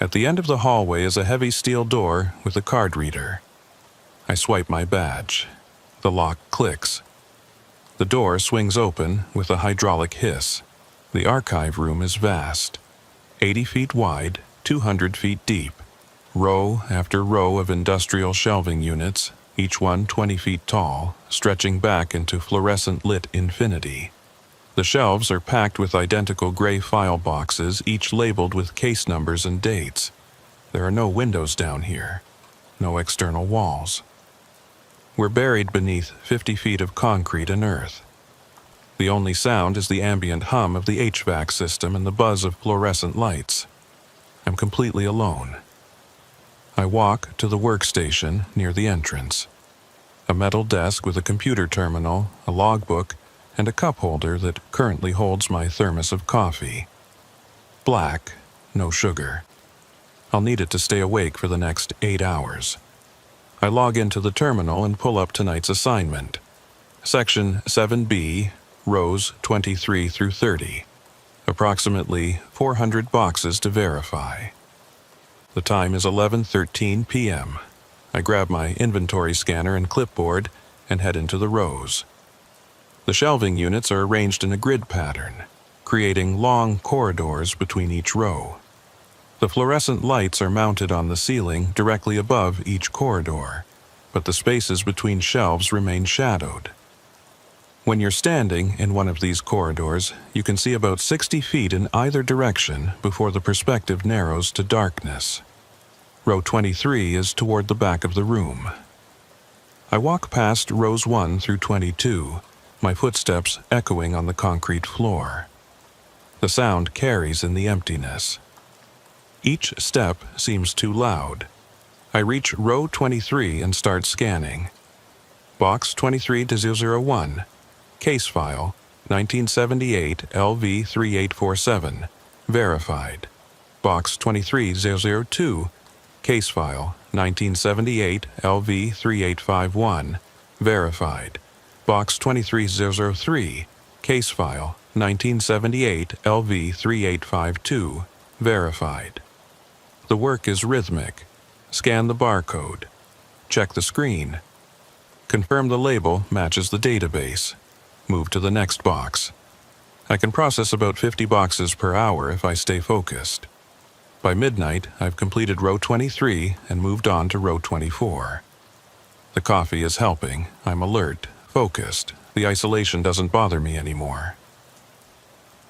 S1: At the end of the hallway is a heavy steel door with a card reader. I swipe my badge. The lock clicks. The door swings open with a hydraulic hiss. The archive room is vast. 80 feet wide, 200 feet deep. Row after row of industrial shelving units, each one 20 feet tall, stretching back into fluorescent-lit infinity. The shelves are packed with identical gray file boxes, each labeled with case numbers and dates. There are no windows down here, no external walls. We're buried beneath 50 feet of concrete and earth. The only sound is the ambient hum of the HVAC system and the buzz of fluorescent lights. I'm completely alone. I walk to the workstation near the entrance. A metal desk with a computer terminal, a logbook, and a cup holder that currently holds my thermos of coffee. Black, no sugar. I'll need it to stay awake for the next 8 hours. I log into the terminal and pull up tonight's assignment. Section 7B, rows 23 through 30. Approximately 400 boxes to verify. The time is 11:13 p.m. I grab my inventory scanner and clipboard and head into the rows. The shelving units are arranged in a grid pattern, creating long corridors between each row. The fluorescent lights are mounted on the ceiling directly above each corridor, but the spaces between shelves remain shadowed. When you're standing in one of these corridors, you can see about 60 feet in either direction before the perspective narrows to darkness. Row 23 is toward the back of the room. I walk past rows 1 through 22, my footsteps echoing on the concrete floor. The sound carries in the emptiness. Each step seems too loud. I reach row 23 and start scanning. Box 23-001. Case file, 1978 LV3847. Verified. Box 23002. Case file, 1978 LV3851. Verified. Box 23003. Case file, 1978 LV3852. Verified. The work is rhythmic. Scan the barcode. Check the screen. Confirm the label matches the database. Move to the next box. I can process about 50 boxes per hour if I stay focused. By midnight, I've completed row 23 and moved on to row 24. The coffee is helping. I'm alert, focused. The isolation doesn't bother me anymore.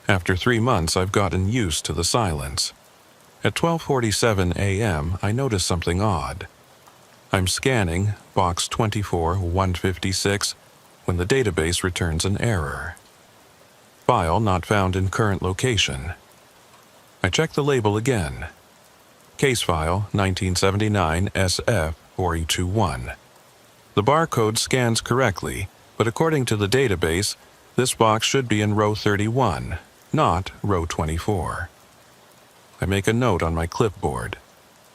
S1: After 3 months, I've gotten used to the silence. At 12:47 a.m., I notice something odd. I'm scanning box 24-156 when the database returns an error. File not found in current location. I check the label again. Case file 1979 SF4821. The barcode scans correctly, but according to the database, this box should be in row 31, not row 24. I make a note on my clipboard.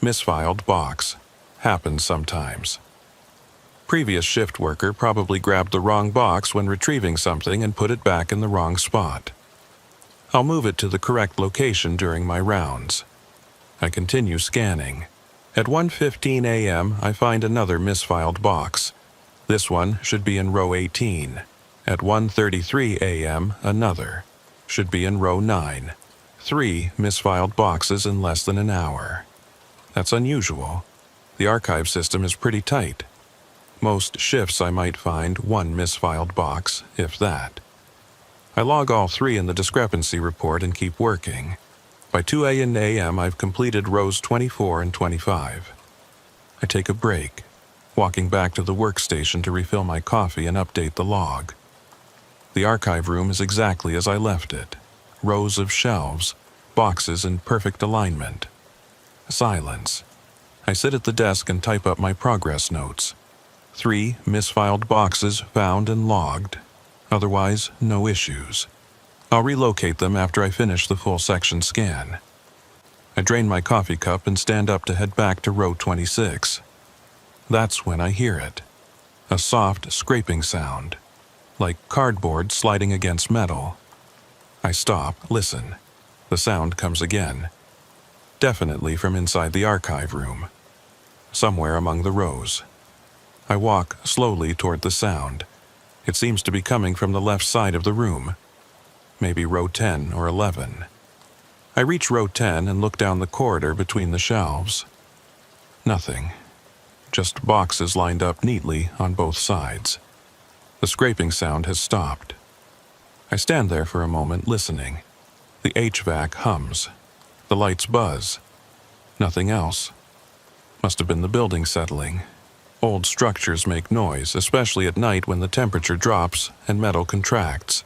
S1: Misfiled box. Happens sometimes. Previous shift worker probably grabbed the wrong box when retrieving something and put it back in the wrong spot. I'll move it to the correct location during my rounds. I continue scanning. At 1:15 a.m., I find another misfiled box. This one should be in row 18. At 1:33 a.m., another. Should be in row 9. 3 misfiled boxes in less than an hour. That's unusual. The archive system is pretty tight. Most shifts I might find 1 misfiled box, if that. I log all 3 in the discrepancy report and keep working. By 2 a.m., I've completed rows 24 and 25. I take a break, walking back to the workstation to refill my coffee and update the log. The archive room is exactly as I left it. Rows of shelves, boxes in perfect alignment. Silence. I sit at the desk and type up my progress notes. 3 misfiled boxes found and logged. Otherwise, no issues. I'll relocate them after I finish the full section scan. I drain my coffee cup and stand up to head back to row 26. That's when I hear it. A soft scraping sound, like cardboard sliding against metal. I stop, listen. The sound comes again. Definitely from inside the archive room. Somewhere among the rows. I walk slowly toward the sound. It seems to be coming from the left side of the room. Maybe row 10 or 11. I reach row 10 and look down the corridor between the shelves. Nothing. Just boxes lined up neatly on both sides. The scraping sound has stopped. I stand there for a moment listening. The HVAC hums. The lights buzz. Nothing else. Must have been the building settling. Old structures make noise, especially at night when the temperature drops and metal contracts.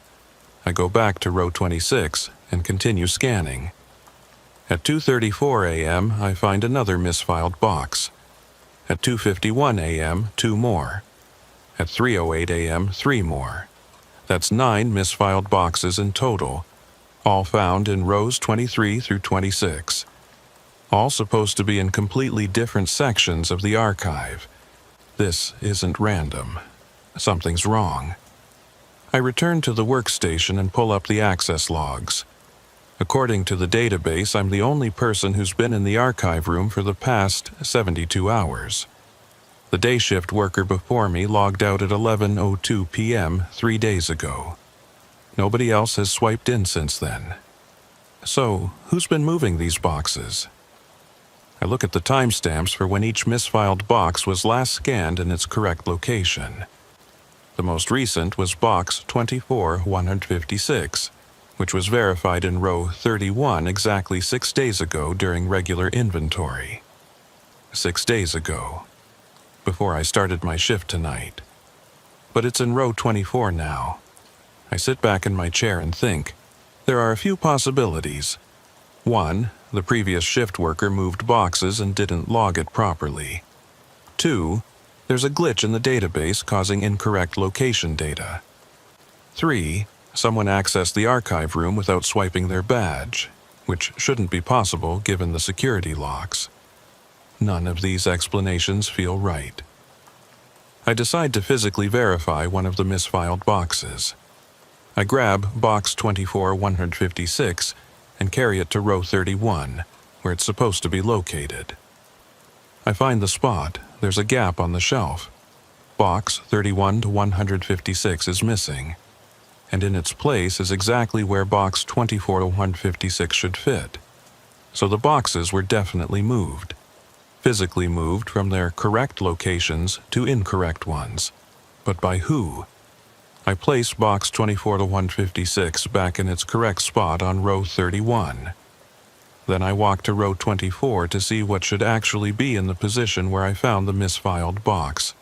S1: I go back to row 26 and continue scanning. At 2:34 a.m., I find another misfiled box. At 2:51 a.m., 2 more. At 3:08 a.m., 3 more. That's 9 misfiled boxes in total, all found in rows 23 through 26. All supposed to be in completely different sections of the archive. This isn't random. Something's wrong. I return to the workstation and pull up the access logs. According to the database, I'm the only person who's been in the archive room for the past 72 hours. The day shift worker before me logged out at 11:02 p.m. 3 days ago. Nobody else has swiped in since then. So, who's been moving these boxes? I look at the timestamps for when each misfiled box was last scanned in its correct location. The most recent was box 24-156, which was verified in row 31 exactly 6 days ago during regular inventory. 6 days ago, before I started my shift tonight. But it's in row 24 now. I sit back in my chair and think. There are a few possibilities. 1. The previous shift worker moved boxes and didn't log it properly. 2. There's a glitch in the database causing incorrect location data. 3. Someone accessed the archive room without swiping their badge, which shouldn't be possible given the security locks. None of these explanations feel right. I decide to physically verify one of the misfiled boxes. I grab box 24-156 and carry it to row 31, where it's supposed to be located. I find the spot. There's a gap on the shelf. Box 31-156 is missing. and in its place is exactly where box 24 to 156 should fit. So the boxes were definitely moved, physically moved from their correct locations to incorrect ones. But by who? I placed box 24 to 156 back in its correct spot on row 31. Then I walked to row 24 to see what should actually be in the position where I found the misfiled box.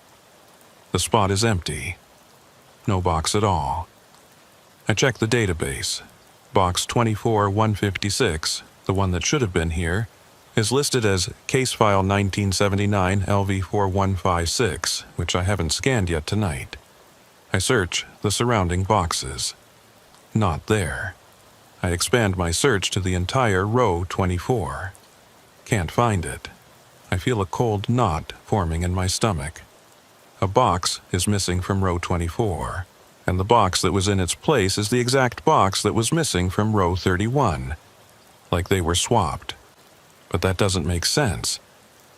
S1: The spot is empty. No box at all. I checked the database. Box 24-156, the one that should have been here, is listed as Case File 1979 LV4156, which I haven't scanned yet tonight. I search the surrounding boxes. Not there. I expand my search to the entire row 24. Can't find it. I feel a cold knot forming in my stomach. A box is missing from row 24, and the box that was in its place is the exact box that was missing from row 31. Like they were swapped. But that doesn't make sense.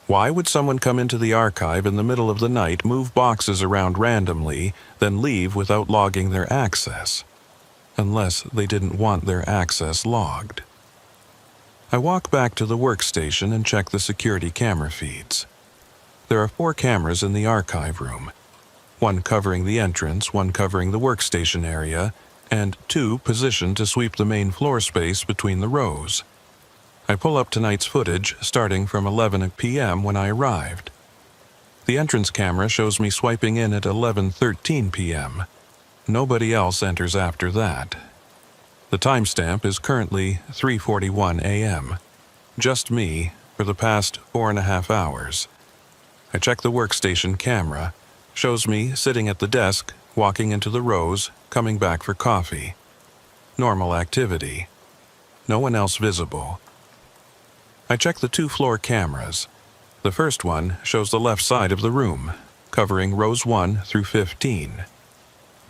S1: Why would someone come into the archive in the middle of the night, move boxes around randomly, then leave without logging their access? Unless they didn't want their access logged. I walk back to the workstation and check the security camera feeds. There are 4 cameras in the archive room, one covering the entrance, one covering the workstation area, and 2 positioned to sweep the main floor space between the rows. I pull up tonight's footage starting from 11 p.m. when I arrived. The entrance camera shows me swiping in at 11:13 p.m. Nobody else enters after that. The timestamp is currently 3:41 a.m. Just me for the past 4.5 hours. I check the workstation camera. Shows me sitting at the desk, walking into the rows, coming back for coffee. Normal activity. No one else visible. I check the 2 floor cameras. The first one shows the left side of the room, covering rows 1 through 15.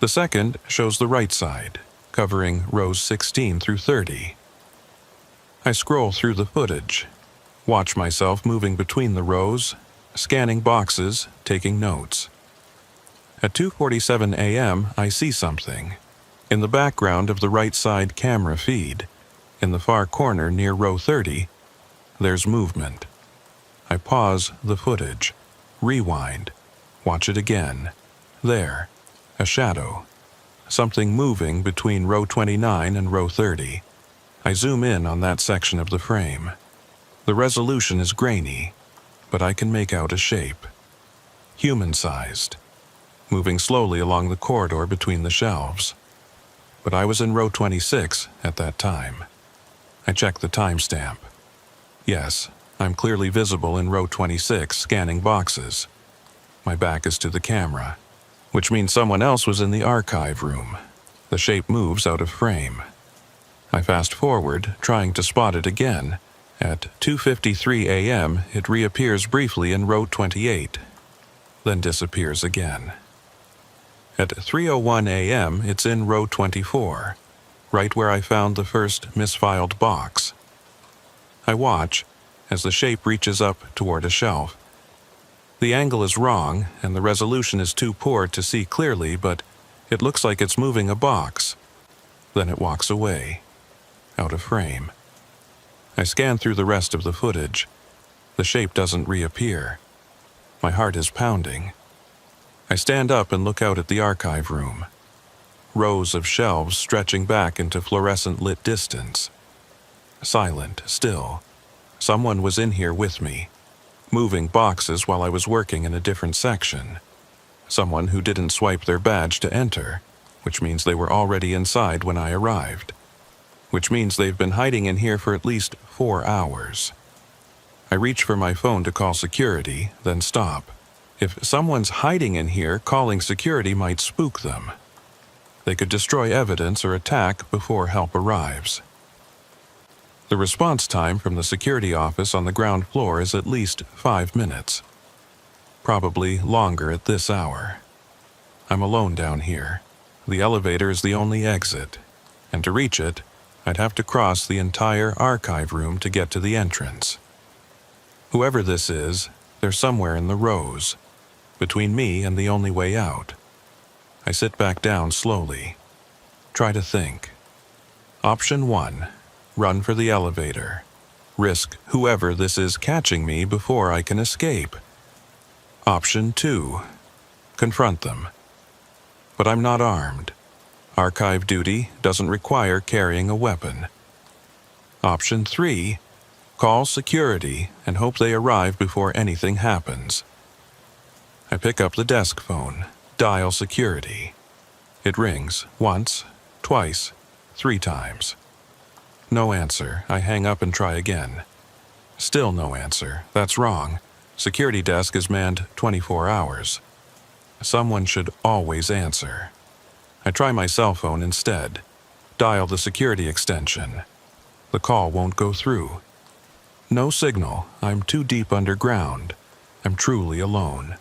S1: The second shows the right side, covering rows 16 through 30. I scroll through the footage, watch myself moving between the rows, scanning boxes, taking notes. At 2:47 a.m., I see something. In the background of the right side camera feed, in the far corner near row 30, there's movement. I pause the footage, rewind, watch it again. There, a shadow. Something moving between row 29 and row 30. I zoom in on that section of the frame. The resolution is grainy, but I can make out a shape. Human-sized. Moving slowly along the corridor between the shelves. But I was in row 26 at that time. I checked the timestamp. Yes, I'm clearly visible in row 26 scanning boxes. My back is to the camera, which means someone else was in the archive room. The shape moves out of frame. I fast forward, trying to spot it again. At 2:53 a.m., it reappears briefly in row 28, then disappears again. At 3:01 a.m., it's in row 24, right where I found the first misfiled box. I watch as the shape reaches up toward a shelf. The angle is wrong, and the resolution is too poor to see clearly, but it looks like it's moving a box. Then it walks away, out of frame. I scan through the rest of the footage. The shape doesn't reappear. My heart is pounding. I stand up and look out at the archive room. Rows of shelves stretching back into fluorescent-lit distance. Silent, still. Someone was in here with me, moving boxes while I was working in a different section. Someone who didn't swipe their badge to enter, which means they were already inside when I arrived. Which means they've been hiding in here for at least 4 hours. I reach for my phone to call security, then stop. If someone's hiding in here, calling security might spook them. They could destroy evidence or attack before help arrives. The response time from the security office on the ground floor is at least 5 minutes. Probably longer at this hour. I'm alone down here. The elevator is the only exit, and to reach it, I'd have to cross the entire archive room to get to the entrance. Whoever this is, they're somewhere in the rows, between me and the only way out. I sit back down slowly, Try to think. Option 1. Run for the elevator. Risk whoever this is catching me before I can escape. Option 2. Confront them. But I'm not armed. Archive duty doesn't require carrying a weapon. Option 3. Call security and hope they arrive before anything happens. I pick up the desk phone, dial security. It rings once, twice, 3 times. No answer. I hang up and try again. Still no answer. That's wrong. Security desk is manned 24 hours. Someone should always answer. I try my cell phone instead. Dial the security extension. The call won't go through. No signal. I'm too deep underground. I'm truly alone.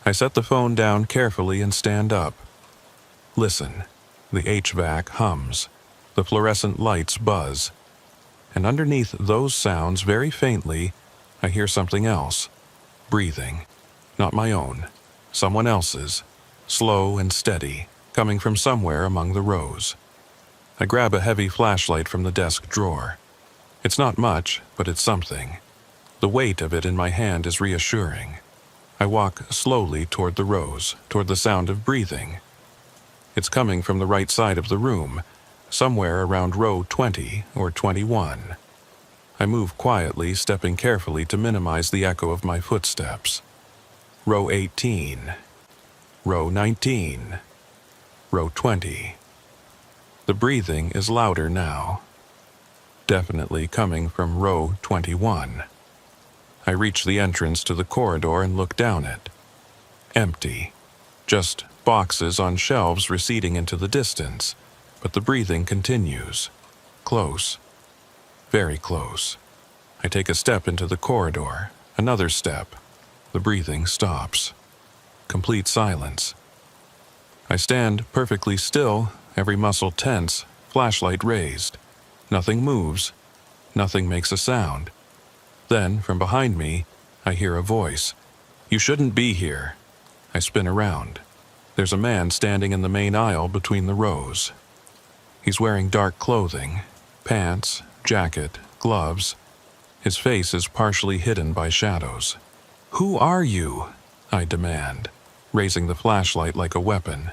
S1: I set the phone down carefully and stand up. Listen. The HVAC hums. The fluorescent lights buzz. And underneath those sounds, very faintly, I hear something else. Breathing. Not my own. Someone else's. Slow and steady, coming from somewhere among the rows. I grab a heavy flashlight from the desk drawer. It's not much, but it's something. The weight of it in my hand is reassuring. I walk slowly toward the rows, toward the sound of breathing. It's coming from the right side of the room, somewhere around row 20 or 21. I move quietly, stepping carefully to minimize the echo of my footsteps. Row 18. Row 19. Row 20. The breathing is louder now. Definitely coming from row 21. I reach the entrance to the corridor and look down it. Empty. Just boxes on shelves receding into the distance, but the breathing continues. Close. Very close. I take a step into the corridor, another step. The breathing stops. Complete silence. I stand perfectly still, every muscle tense, flashlight raised. Nothing moves. Nothing makes a sound. Then, from behind me, I hear a voice. "You shouldn't be here." I spin around. There's a man standing in the main aisle between the rows. He's wearing dark clothing, pants, jacket, gloves. His face is partially hidden by shadows. "Who are you?" I demand, raising the flashlight like a weapon.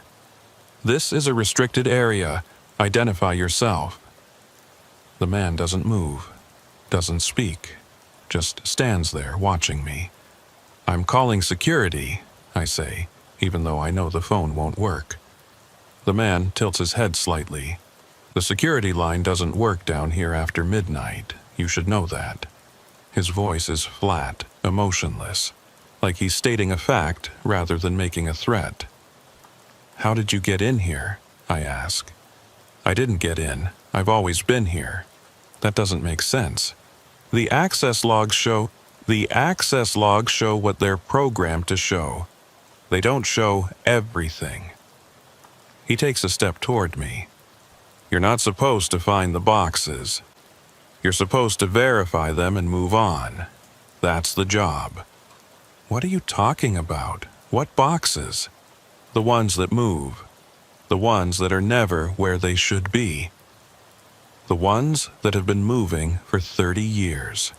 S1: "This is a restricted area. Identify yourself." The man doesn't move, doesn't speak, just stands there watching me. "I'm calling security," I say, even though I know the phone won't work. The man tilts his head slightly. "The security line doesn't work down here after midnight. You should know that." His voice is flat, emotionless, like he's stating a fact rather than making a threat. "How did you get in here?" I ask. "I didn't get in. I've always been here." "That doesn't make sense. The access logs show what they're programmed to show. They don't show everything." He takes a step toward me. "You're not supposed to find the boxes. You're supposed to verify them and move on. That's the job." "What are you talking about? What boxes?" "The ones that move. The ones that are never where they should be. The ones that have been moving for 30 years.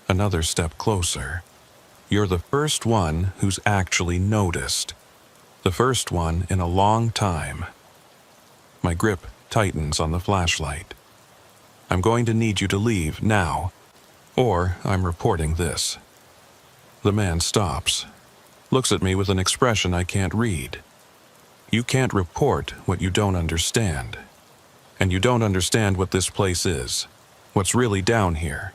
S1: Another step closer. "You're the first one who's actually noticed. The first one in a long time." My grip tightens on the flashlight. "I'm going to need you to leave now, or I'm reporting this." The man stops, looks at me with an expression I can't read. "You can't report what you don't understand. And you don't understand what this place is, what's really down here."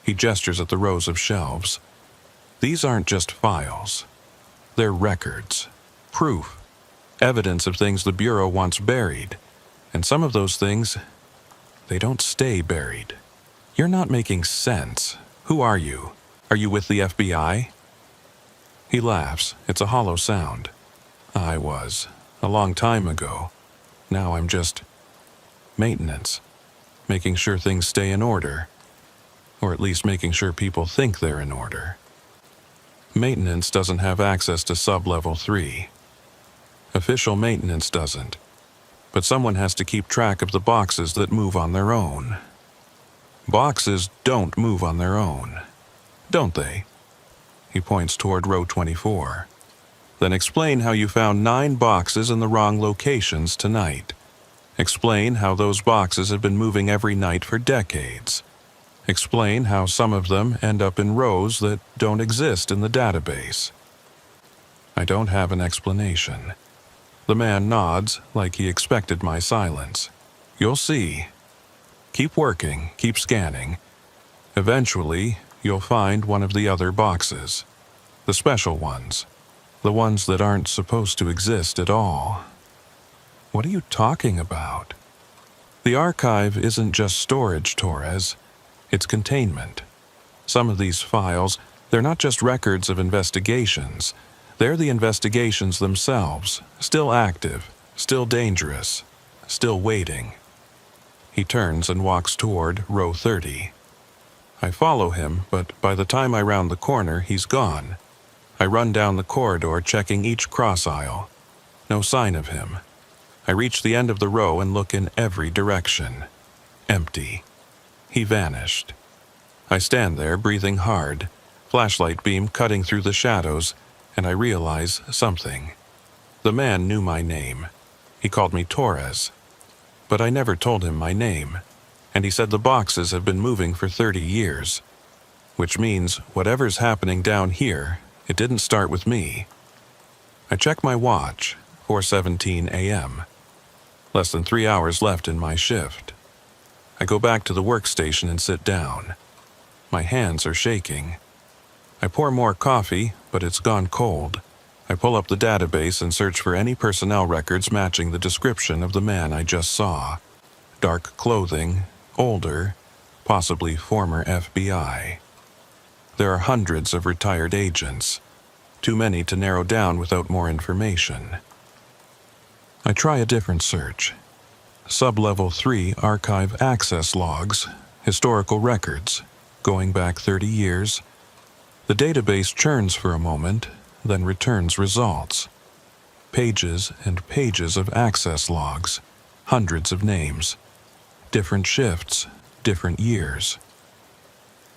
S1: He gestures at the rows of shelves. "These aren't just files. They're records, proof, evidence of things the Bureau wants buried. And some of those things, they don't stay buried." "You're not making sense. Who are you? Are you with the FBI?" He laughs. It's a hollow sound. "I was, a long time ago. Now I'm just maintenance, making sure things stay in order, or at least making sure people think they're in order." Maintenance doesn't have access to sub-level 3. Official maintenance doesn't. but someone has to keep track of the boxes that move on their own. Boxes don't move on their own, don't they? He points toward row 24. Then explain how you found 9 boxes in the wrong locations tonight. Explain how those boxes have been moving every night for decades. Explain how some of them end up in rows that don't exist in the database. I don't have an explanation. The man nods like he expected my silence. You'll see. Keep working, keep scanning. Eventually, you'll find one of the other boxes. The special ones. The ones that aren't supposed to exist at all. What are you talking about? The archive isn't just storage, Torres. It's containment. Some of these files, they're not just records of investigations. They're the investigations themselves, still active, still dangerous, still waiting. He turns and walks toward row 30. I follow him, but by the time I round the corner, he's gone. I run down the corridor, checking each cross aisle. No sign of him. I reach the end of the row and look in every direction. Empty. He vanished. I stand there, breathing hard, flashlight beam cutting through the shadows, and I realize something. The man knew my name. He called me Torres. But I never told him my name, and he said the boxes have been moving for 30 years. Which means whatever's happening down here, it didn't start with me. I check my watch, 4:17 a.m. Less than 3 hours left in my shift. I go back to the workstation and sit down. My hands are shaking. I pour more coffee, but it's gone cold. I pull up the database and search for any personnel records matching the description of the man I just saw. Dark clothing, older, possibly former FBI. There are hundreds of retired agents. Too many to narrow down without more information. I try a different search. Sub-level 3 archive access logs, historical records, going back 30 years. The database churns for a moment, then returns results. Pages and pages of access logs, hundreds of names, different shifts, different years.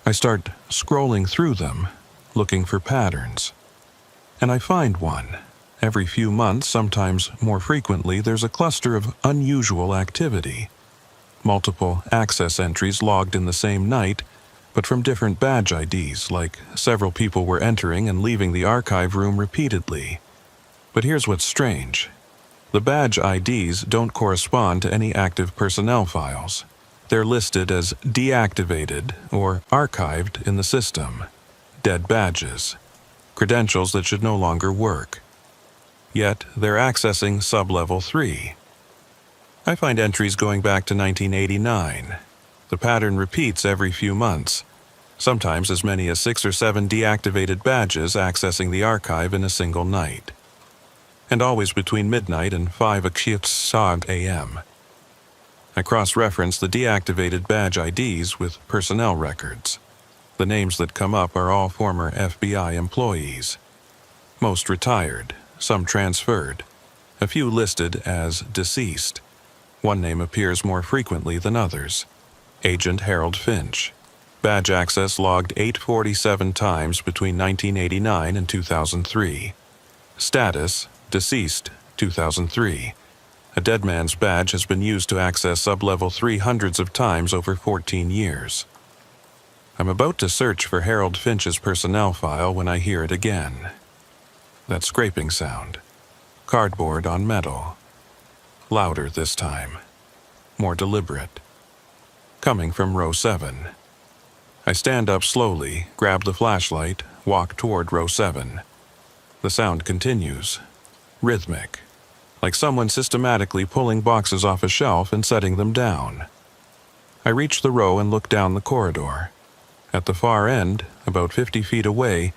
S1: I start scrolling through them, looking for patterns. And I find one. Every few months, sometimes more frequently, there's a cluster of unusual activity. Multiple access entries logged in the same night, but from different badge IDs, like several people were entering and leaving the archive room repeatedly. But here's what's strange. The badge IDs don't correspond to any active personnel files. They're listed as deactivated or archived in the system. Dead badges. Credentials that should no longer work. Yet they're accessing sub-level 3. I find entries going back to 1989. The pattern repeats every few months. Sometimes as many as 6 or 7 deactivated badges accessing the archive in a single night. And always between midnight and 5 a.m. I cross-reference the deactivated badge IDs with personnel records. The names that come up are all former FBI employees. Most retired, some transferred, a few listed as deceased. One name appears more frequently than others. Agent Harold Finch. Badge access logged 847 times between 1989 and 2003. Status, deceased, 2003. A dead man's badge has been used to access sub-level 3 hundreds of times over 14 years. I'm about to search for Harold Finch's personnel file when I hear it again. That scraping sound. Cardboard on metal. Louder this time. More deliberate. Coming from row 7. I stand up slowly, grab the flashlight, walk toward row 7. The sound continues. Rhythmic. Like someone systematically pulling boxes off a shelf and setting them down. I reach the row and look down the corridor. At the far end, about 50 feet away,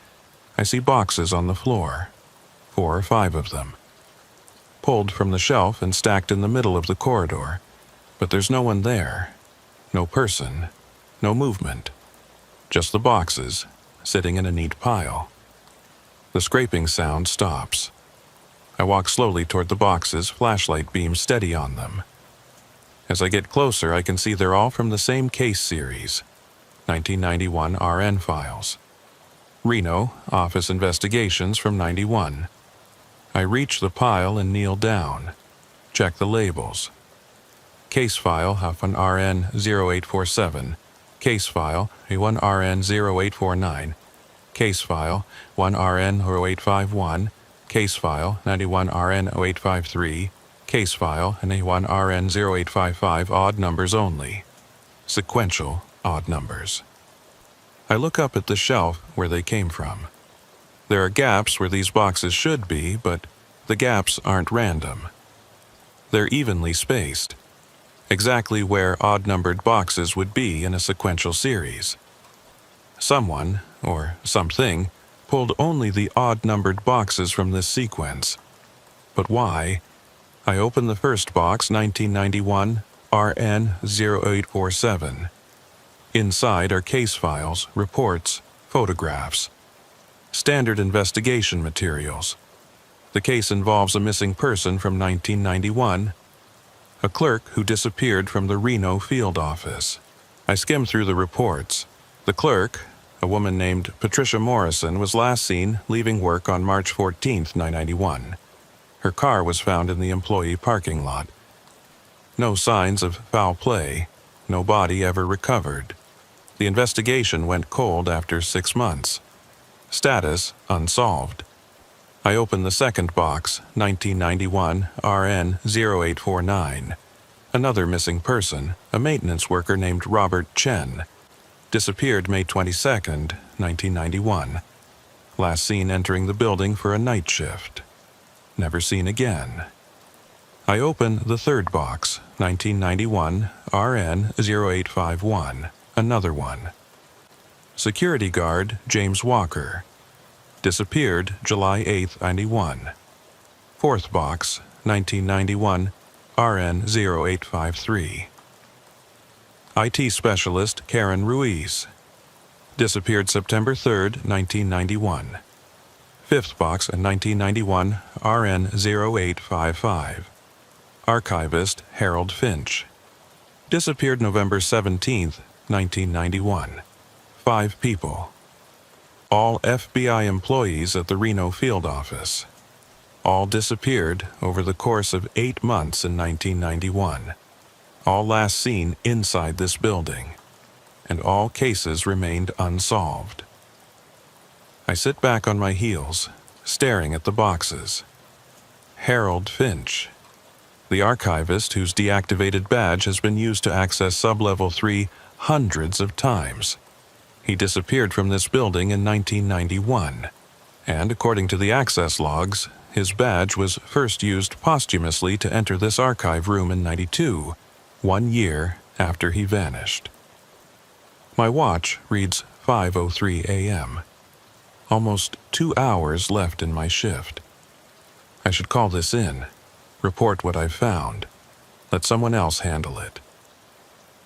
S1: I see boxes on the floor. 4 or 5 of them. Pulled from the shelf and stacked in the middle of the corridor. But there's no one there. No person. No movement. Just the boxes, sitting in a neat pile. The scraping sound stops. I walk slowly toward the boxes, flashlight beam steady on them. As I get closer, I can see they're all from the same case series, 1991 RN files. Reno, Office Investigations from 91. I reach the pile and kneel down. Check the labels. Case file Huffman RN 0847. Case file A1RN 0849. Case file 1RN 0851. Case file 91RN 0853. Case file and A1RN 0855 odd numbers only. Sequential odd numbers. I look up at the shelf where they came from. There are gaps where these boxes should be, but the gaps aren't random. They're evenly spaced, exactly where odd-numbered boxes would be in a sequential series. Someone, or something, pulled only the odd-numbered boxes from this sequence. But why? I open the first box, 1991, RN 0847. Inside are case files, reports, photographs. Standard investigation materials. The case involves a missing person from 1991, a clerk who disappeared from the Reno field office. I skim through the reports. The clerk, a woman named Patricia Morrison, was last seen leaving work on March 14, 1991. Her car was found in the employee parking lot. No signs of foul play. No body ever recovered. The investigation went cold after 6 months. Status unsolved. I open the second box, 1991 RN 0849. Another missing person, a maintenance worker named Robert Chen. Disappeared May 22, 1991. Last seen entering the building for a night shift. Never seen again. I open the third box, 1991 RN 0851. Another one. Security guard James Walker. Disappeared July 8, 91. Fourth box, 1991, RN 0853. IT specialist Karen Ruiz. Disappeared September 3, 1991. Fifth box, 1991, RN 0855. Archivist Harold Finch. Disappeared November 17, 1991. 5 people. All FBI employees at the Reno field office. All disappeared over the course of 8 months in 1991. All last seen inside this building. And all cases remained unsolved. I sit back on my heels, staring at the boxes. Harold Finch. The archivist whose deactivated badge has been used to access Sublevel 3 hundreds of times. He disappeared from this building in 1991, and according to the access logs, his badge was first used posthumously to enter this archive room in 92, 1 year after he vanished. My watch reads 5:03 a.m. Almost 2 hours left in my shift. I should call this in, report what I've found, let someone else handle it.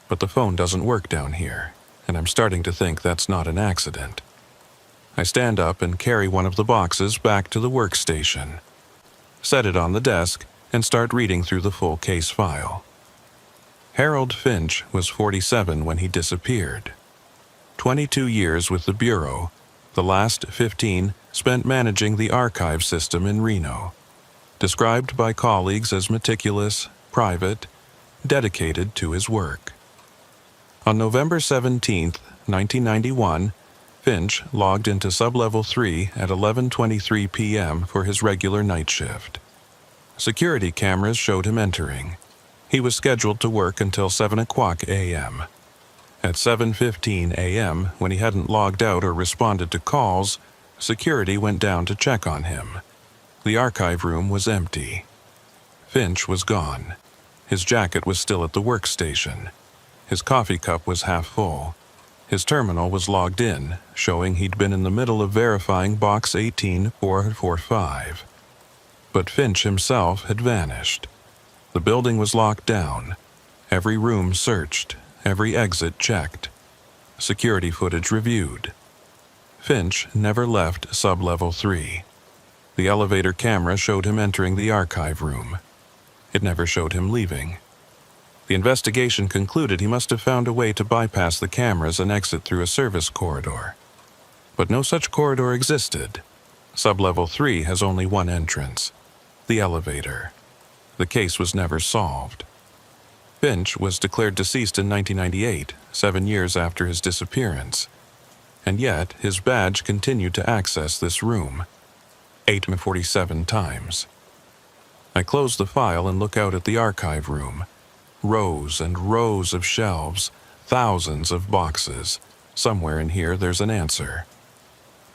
S1: But the phone doesn't work down here, and I'm starting to think that's not an accident. I stand up and carry one of the boxes back to the workstation, set it on the desk, and start reading through the full case file. Harold Finch was 47 when he disappeared. 22 years with the Bureau, the last 15 spent managing the archive system in Reno. Described by colleagues as meticulous, private, dedicated to his work. On November 17, 1991, Finch logged into Sublevel 3 at 11:23 p.m. for his regular night shift. Security cameras showed him entering. He was scheduled to work until 7 o'clock a.m. At 7:15 a.m., when he hadn't logged out or responded to calls, security went down to check on him. The archive room was empty. Finch was gone. His jacket was still at the workstation. His coffee cup was half full. His terminal was logged in, showing he'd been in the middle of verifying box 18445. But Finch himself had vanished. The building was locked down. Every room searched, every exit checked. Security footage reviewed. Finch never left Sublevel 3. The elevator camera showed him entering the archive room. It never showed him leaving. The investigation concluded he must have found a way to bypass the cameras and exit through a service corridor. But no such corridor existed. Sublevel 3 has only one entrance: the elevator. The case was never solved. Finch was declared deceased in 1998, 7 years after his disappearance. And yet, his badge continued to access this room 847 times. I close the file and look out at the archive room. Rows and rows of shelves, thousands of boxes. Somewhere in here there's an answer.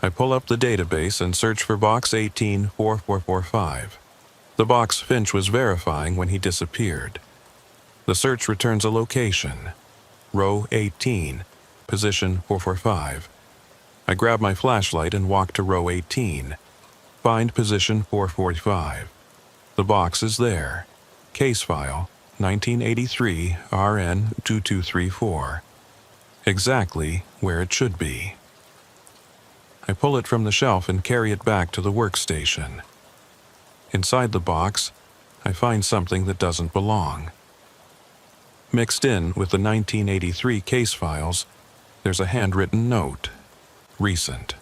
S1: I pull up the database and search for box 184445, the box Finch was verifying when he disappeared. The search returns a location: row 18, position 445. I grab my flashlight and walk to row 18. Find position 445. The box is there. Case file 1983 RN 2234. Exactly where it should be. I pull it from the shelf and carry it back to the workstation. Inside the box, I find something that doesn't belong. Mixed in with the 1983 case files, there's a handwritten note. Recent.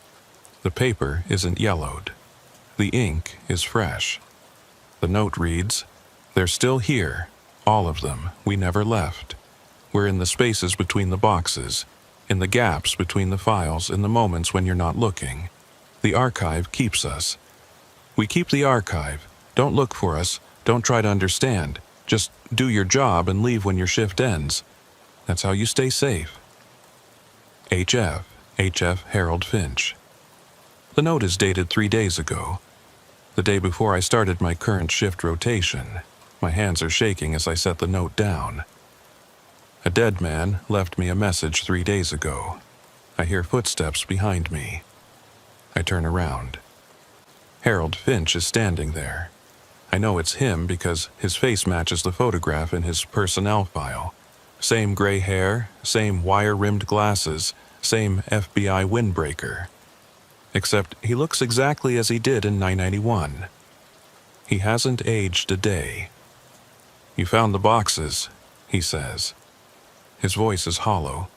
S1: The paper isn't yellowed. The ink is fresh. The note reads, "They're still here. All of them. We never left. We're in the spaces between the boxes, in the gaps between the files, in the moments when you're not looking. The archive keeps us. We keep the archive. Don't look for us. Don't try to understand. Just do your job and leave when your shift ends. That's how you stay safe. H.F. Harold Finch." The note is dated 3 days ago, the day before I started my current shift rotation. My hands are shaking as I set the note down. A dead man left me a message 3 days ago. I hear footsteps behind me. I turn around. Harold Finch is standing there. I know it's him because his face matches the photograph in his personnel file. Same gray hair, same wire-rimmed glasses, same FBI windbreaker. Except he looks exactly as he did in 991. He hasn't aged a day. "You found the boxes," he says. His voice is hollow,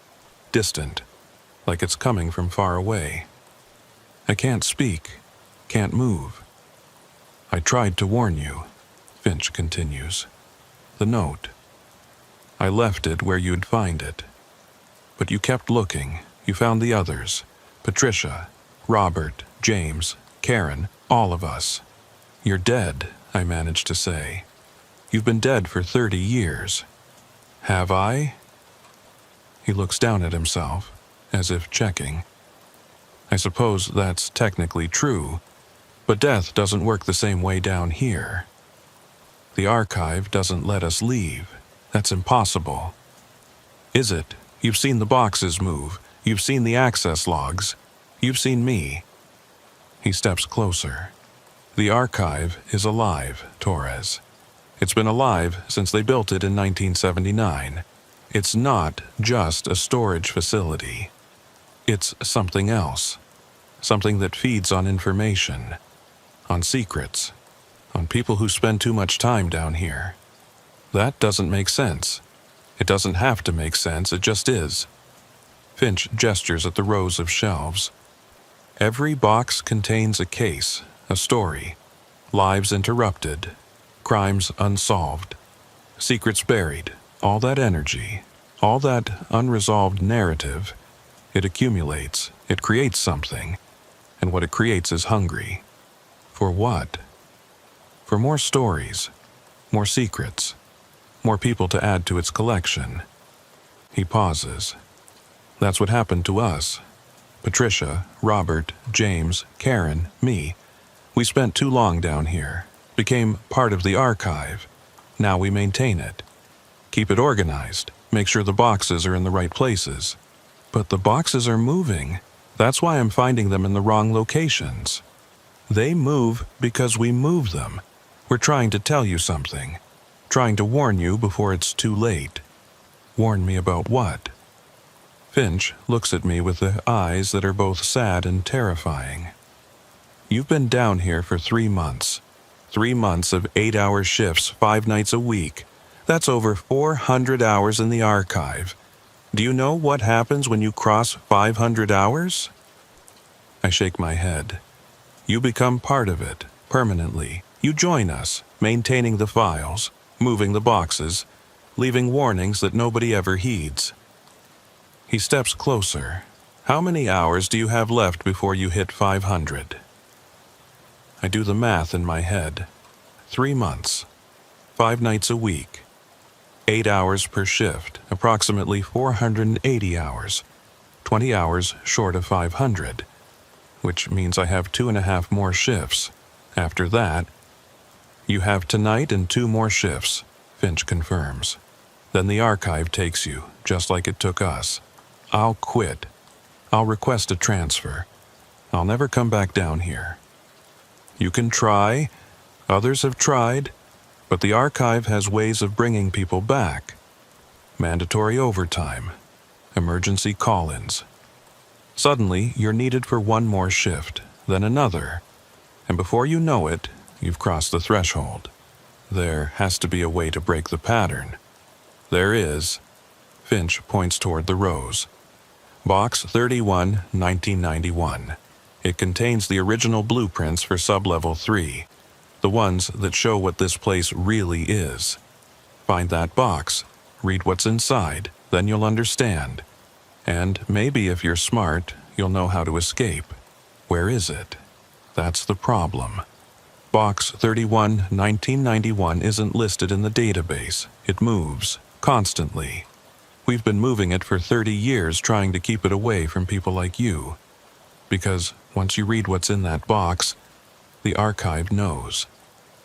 S1: distant, like it's coming from far away. I can't speak, can't move. "I tried to warn you," Finch continues. "The note. I left it where you'd find it. But you kept looking. You found the others. Patricia, Robert, James, Karen, all of us. You're dead," I managed to say. "You've been dead for 30 years. Have I?" He looks down at himself, as if checking. I suppose that's technically true, but death doesn't work the same way down here. The archive doesn't let us leave. That's impossible. Is it? You've seen the boxes move. You've seen the access logs. You've seen me. He steps closer. The archive is alive, Torres. It's been alive since they built it in 1979. It's not just a storage facility. It's something else. Something that feeds on information, on secrets, on people who spend too much time down here. That doesn't make sense. It doesn't have to make sense, it just is. Finch gestures at the rows of shelves. Every box contains a case, a story, lives interrupted, crimes unsolved, secrets buried, all that energy, all that unresolved narrative. It accumulates, it creates something, and what it creates is hungry. For what? For more stories, more secrets, more people to add to its collection. He pauses. That's what happened to us. Patricia, Robert, James, Karen, me. We spent too long down here, became part of the archive. Now we maintain it. Keep it organized, make sure the boxes are in the right places. But the boxes are moving. That's why I'm finding them in the wrong locations. They move because we move them. We're trying to tell you something. Trying to warn you before it's too late. Warn me about what? Finch looks at me with the eyes that are both sad and terrifying. You've been down here for 3 months. 3 months of 8-hour shifts, 5 nights a week. That's over 400 hours in the archive. Do you know what happens when you cross 500 hours? I shake my head. You become part of it, permanently. You join us, maintaining the files, moving the boxes, leaving warnings that nobody ever heeds. He steps closer. How many hours do you have left before you hit 500? I do the math in my head. 3 months, 5 nights a week, 8 hours per shift, approximately 480 hours, 20 hours short of 500, which means I have 2.5 more shifts. After that, you have tonight and 2 more shifts, Finch confirms. Then the archive takes you, just like it took us. I'll quit. I'll request a transfer. I'll never come back down here. You can try. Others have tried. But the archive has ways of bringing people back. Mandatory overtime. Emergency call-ins. Suddenly, you're needed for 1 more shift, then another. And before you know it, you've crossed the threshold. There has to be a way to break the pattern. There is. Finch points toward the rows. Box 31, 1991. It contains the original blueprints for Sublevel 3, the ones that show what this place really is. Find that box, read what's inside, then you'll understand. And maybe if you're smart, you'll know how to escape. Where is it? That's the problem. Box 31, 1991 isn't listed in the database. It moves, constantly. We've been moving it for 30 years trying to keep it away from people like you. Because once you read what's in that box, the archive knows,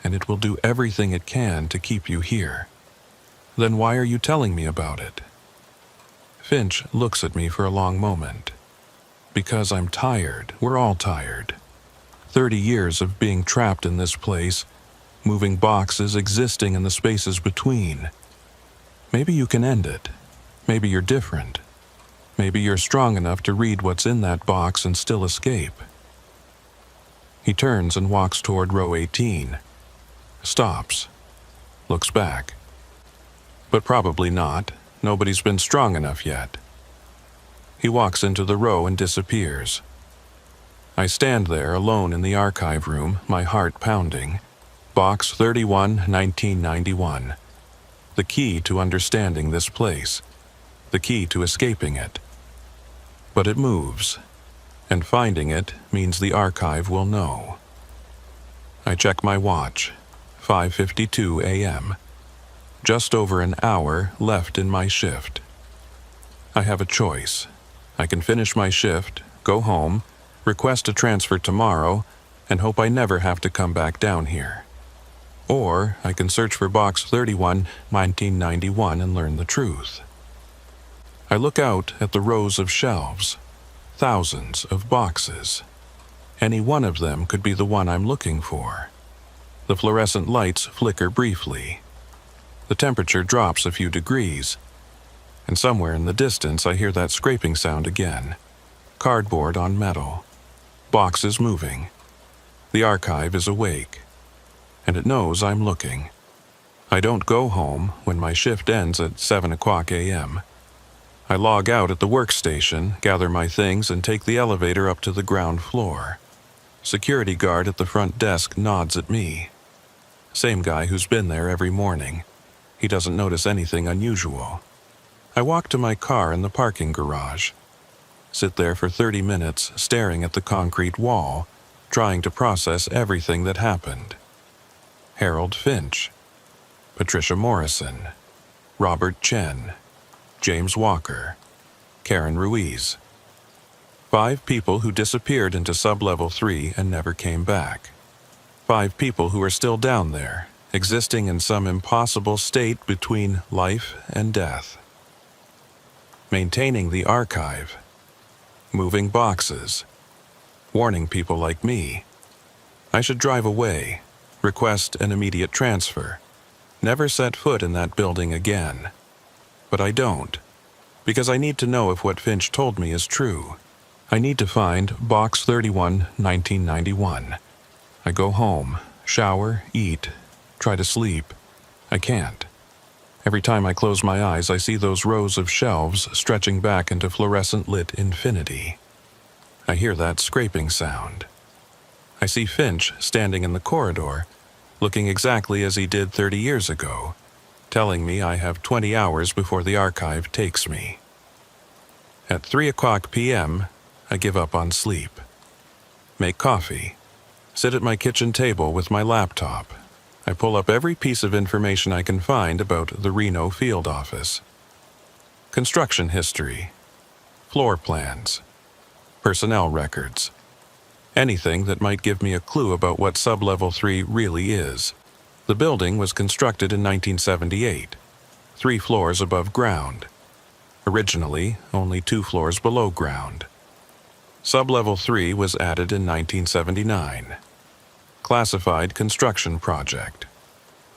S1: and it will do everything it can to keep you here. Then why are you telling me about it? Finch looks at me for a long moment. Because I'm tired. We're all tired. 30 years of being trapped in this place, moving boxes, existing in the spaces between. Maybe you can end it. Maybe you're different. Maybe you're strong enough to read what's in that box and still escape. He turns and walks toward row 18. Stops. Looks back. But probably not. Nobody's been strong enough yet. He walks into the row and disappears. I stand there alone in the archive room, my heart pounding. Box 31, 1991. The key to understanding this place. The key to escaping it. But it moves, and finding it means the archive will know. I check my watch. 5:52 a.m. Just over an hour left in my shift. I have a choice. I can finish my shift, go home, request a transfer tomorrow, and hope I never have to come back down here. Or I can search for Box 31, 1991 and learn the truth. I look out at the rows of shelves, thousands of boxes. Any one of them could be the one I'm looking for. The fluorescent lights flicker briefly. The temperature drops a few degrees, and somewhere in the distance I hear that scraping sound again. Cardboard on metal. Boxes moving. The archive is awake, and it knows I'm looking. I don't go home when my shift ends at 7 o'clock a.m. I log out at the workstation, gather my things, and take the elevator up to the ground floor. Security guard at the front desk nods at me. Same guy who's been there every morning. He doesn't notice anything unusual. I walk to my car in the parking garage. Sit there for 30 minutes, staring at the concrete wall, trying to process everything that happened. Harold Finch, Patricia Morrison, Robert Chen, James Walker, Karen Ruiz. 5 people who disappeared into Sublevel 3 and never came back. 5 people who are still down there, existing in some impossible state between life and death. Maintaining the archive. Moving boxes. Warning people like me. I should drive away, request an immediate transfer, never set foot in that building again. But I don't, because I need to know if what Finch told me is true. I need to find Box 31, 1991. I go home, shower, eat, try to sleep. I can't. Every time I close my eyes, I see those rows of shelves stretching back into fluorescent-lit infinity. I hear that scraping sound. I see Finch standing in the corridor, looking exactly as he did 30 years ago, telling me I have 20 hours before the archive takes me. At 3:00 p.m., I give up on sleep. Make coffee. Sit at my kitchen table with my laptop. I pull up every piece of information I can find about the Reno field office. Construction history, floor plans, personnel records. Anything that might give me a clue about what Sublevel 3 really is. The building was constructed in 1978, 3 floors above ground. Originally, only 2 floors below ground. Sublevel 3 was added in 1979. Classified construction project.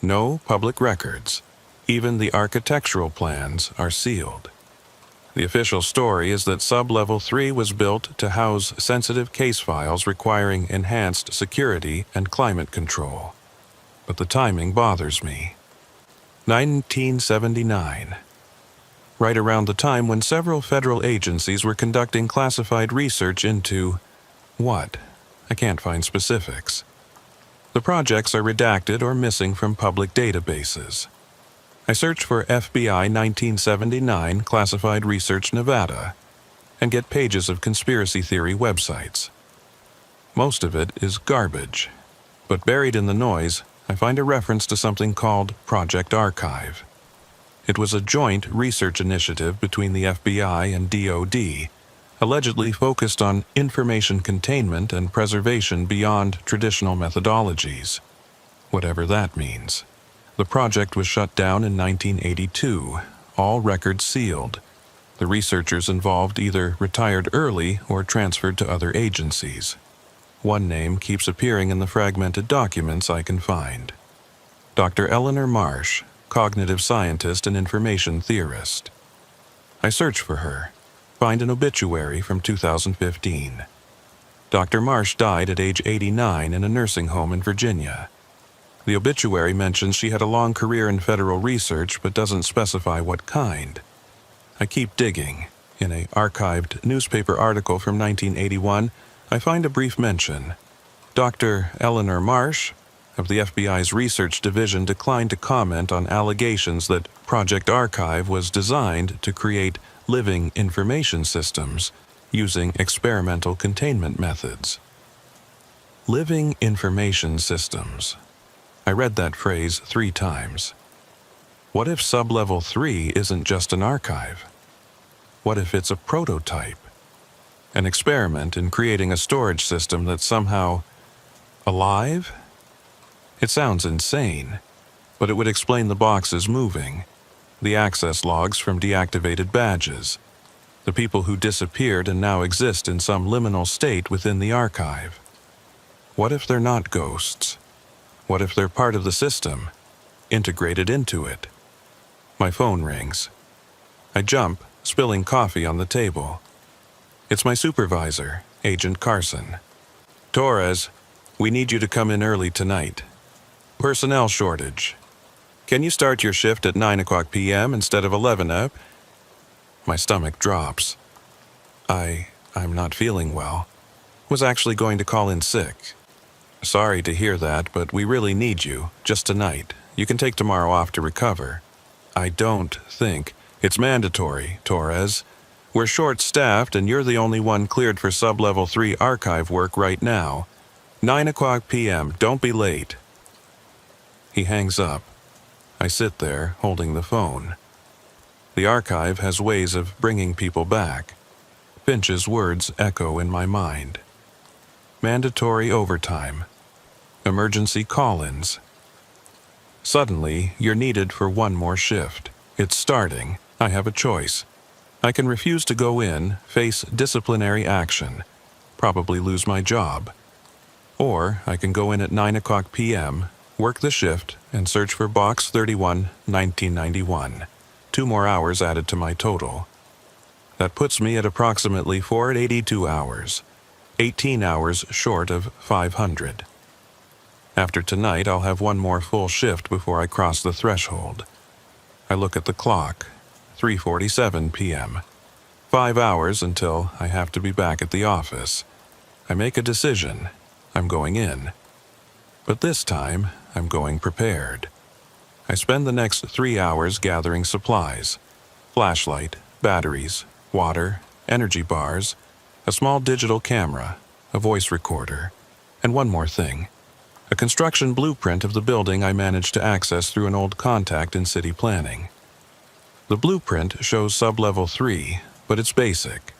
S1: No public records. Even the architectural plans are sealed. The official story is that Sublevel 3 was built to house sensitive case files requiring enhanced security and climate control. But the timing bothers me. 1979. Right around the time when several federal agencies were conducting classified research into what? I can't find specifics. The projects are redacted or missing from public databases. I search for FBI 1979 Classified Research Nevada and get pages of conspiracy theory websites. Most of it is garbage, but buried in the noise, I find a reference to something called Project Archive. It was a joint research initiative between the FBI and DoD, allegedly focused on information containment and preservation beyond traditional methodologies, whatever that means. The project was shut down in 1982, all records sealed. The researchers involved either retired early or transferred to other agencies. One name keeps appearing in the fragmented documents I can find. Dr. Eleanor Marsh, cognitive scientist and information theorist. I search for her, find an obituary from 2015. Dr. Marsh died at age 89 in a nursing home in Virginia. The obituary mentions she had a long career in federal research but doesn't specify what kind. I keep digging. In an archived newspaper article from 1981, I find a brief mention. Dr. Eleanor Marsh of the FBI's Research Division declined to comment on allegations that Project Archive was designed to create living information systems using experimental containment methods. Living information systems. I read that phrase 3 times. What if Sublevel 3 isn't just an archive? What if it's a prototype? An experiment in creating a storage system that's somehow alive? It sounds insane, but it would explain the boxes moving, the access logs from deactivated badges, the people who disappeared and now exist in some liminal state within the archive. What if they're not ghosts? What if they're part of the system, integrated into it? My phone rings. I jump, spilling coffee on the table. It's my supervisor, Agent Carson. Torres, we need you to come in early tonight. Personnel shortage. Can you start your shift at 9:00 p.m. instead of 11 up? My stomach drops. I'm not feeling well. Was actually going to call in sick. Sorry to hear that, but we really need you, just tonight. You can take tomorrow off to recover. I don't think it's mandatory, Torres. We're short-staffed and you're the only one cleared for Sublevel 3 archive work right now. 9:00 p.m., don't be late. He hangs up. I sit there, holding the phone. The archive has ways of bringing people back. Finch's words echo in my mind. Mandatory overtime. Emergency call-ins. Suddenly, you're needed for one more shift. It's starting. I have a choice. I can refuse to go in, face disciplinary action, probably lose my job. Or I can go in at 9:00 p.m., work the shift, and search for Box 31, 1991. 2 more hours added to my total. That puts me at approximately 482 hours, 18 hours short of 500. After tonight, I'll have one more full shift before I cross the threshold. I look at the clock, 3:47 p.m. 5 hours until I have to be back at the office. I make a decision. I'm going in. But this time, I'm going prepared. I spend the next 3 hours gathering supplies: flashlight, batteries, water, energy bars, a small digital camera, a voice recorder, and one more thing: a construction blueprint of the building I managed to access through an old contact in city planning. The blueprint shows sub-level 3, but it's basic.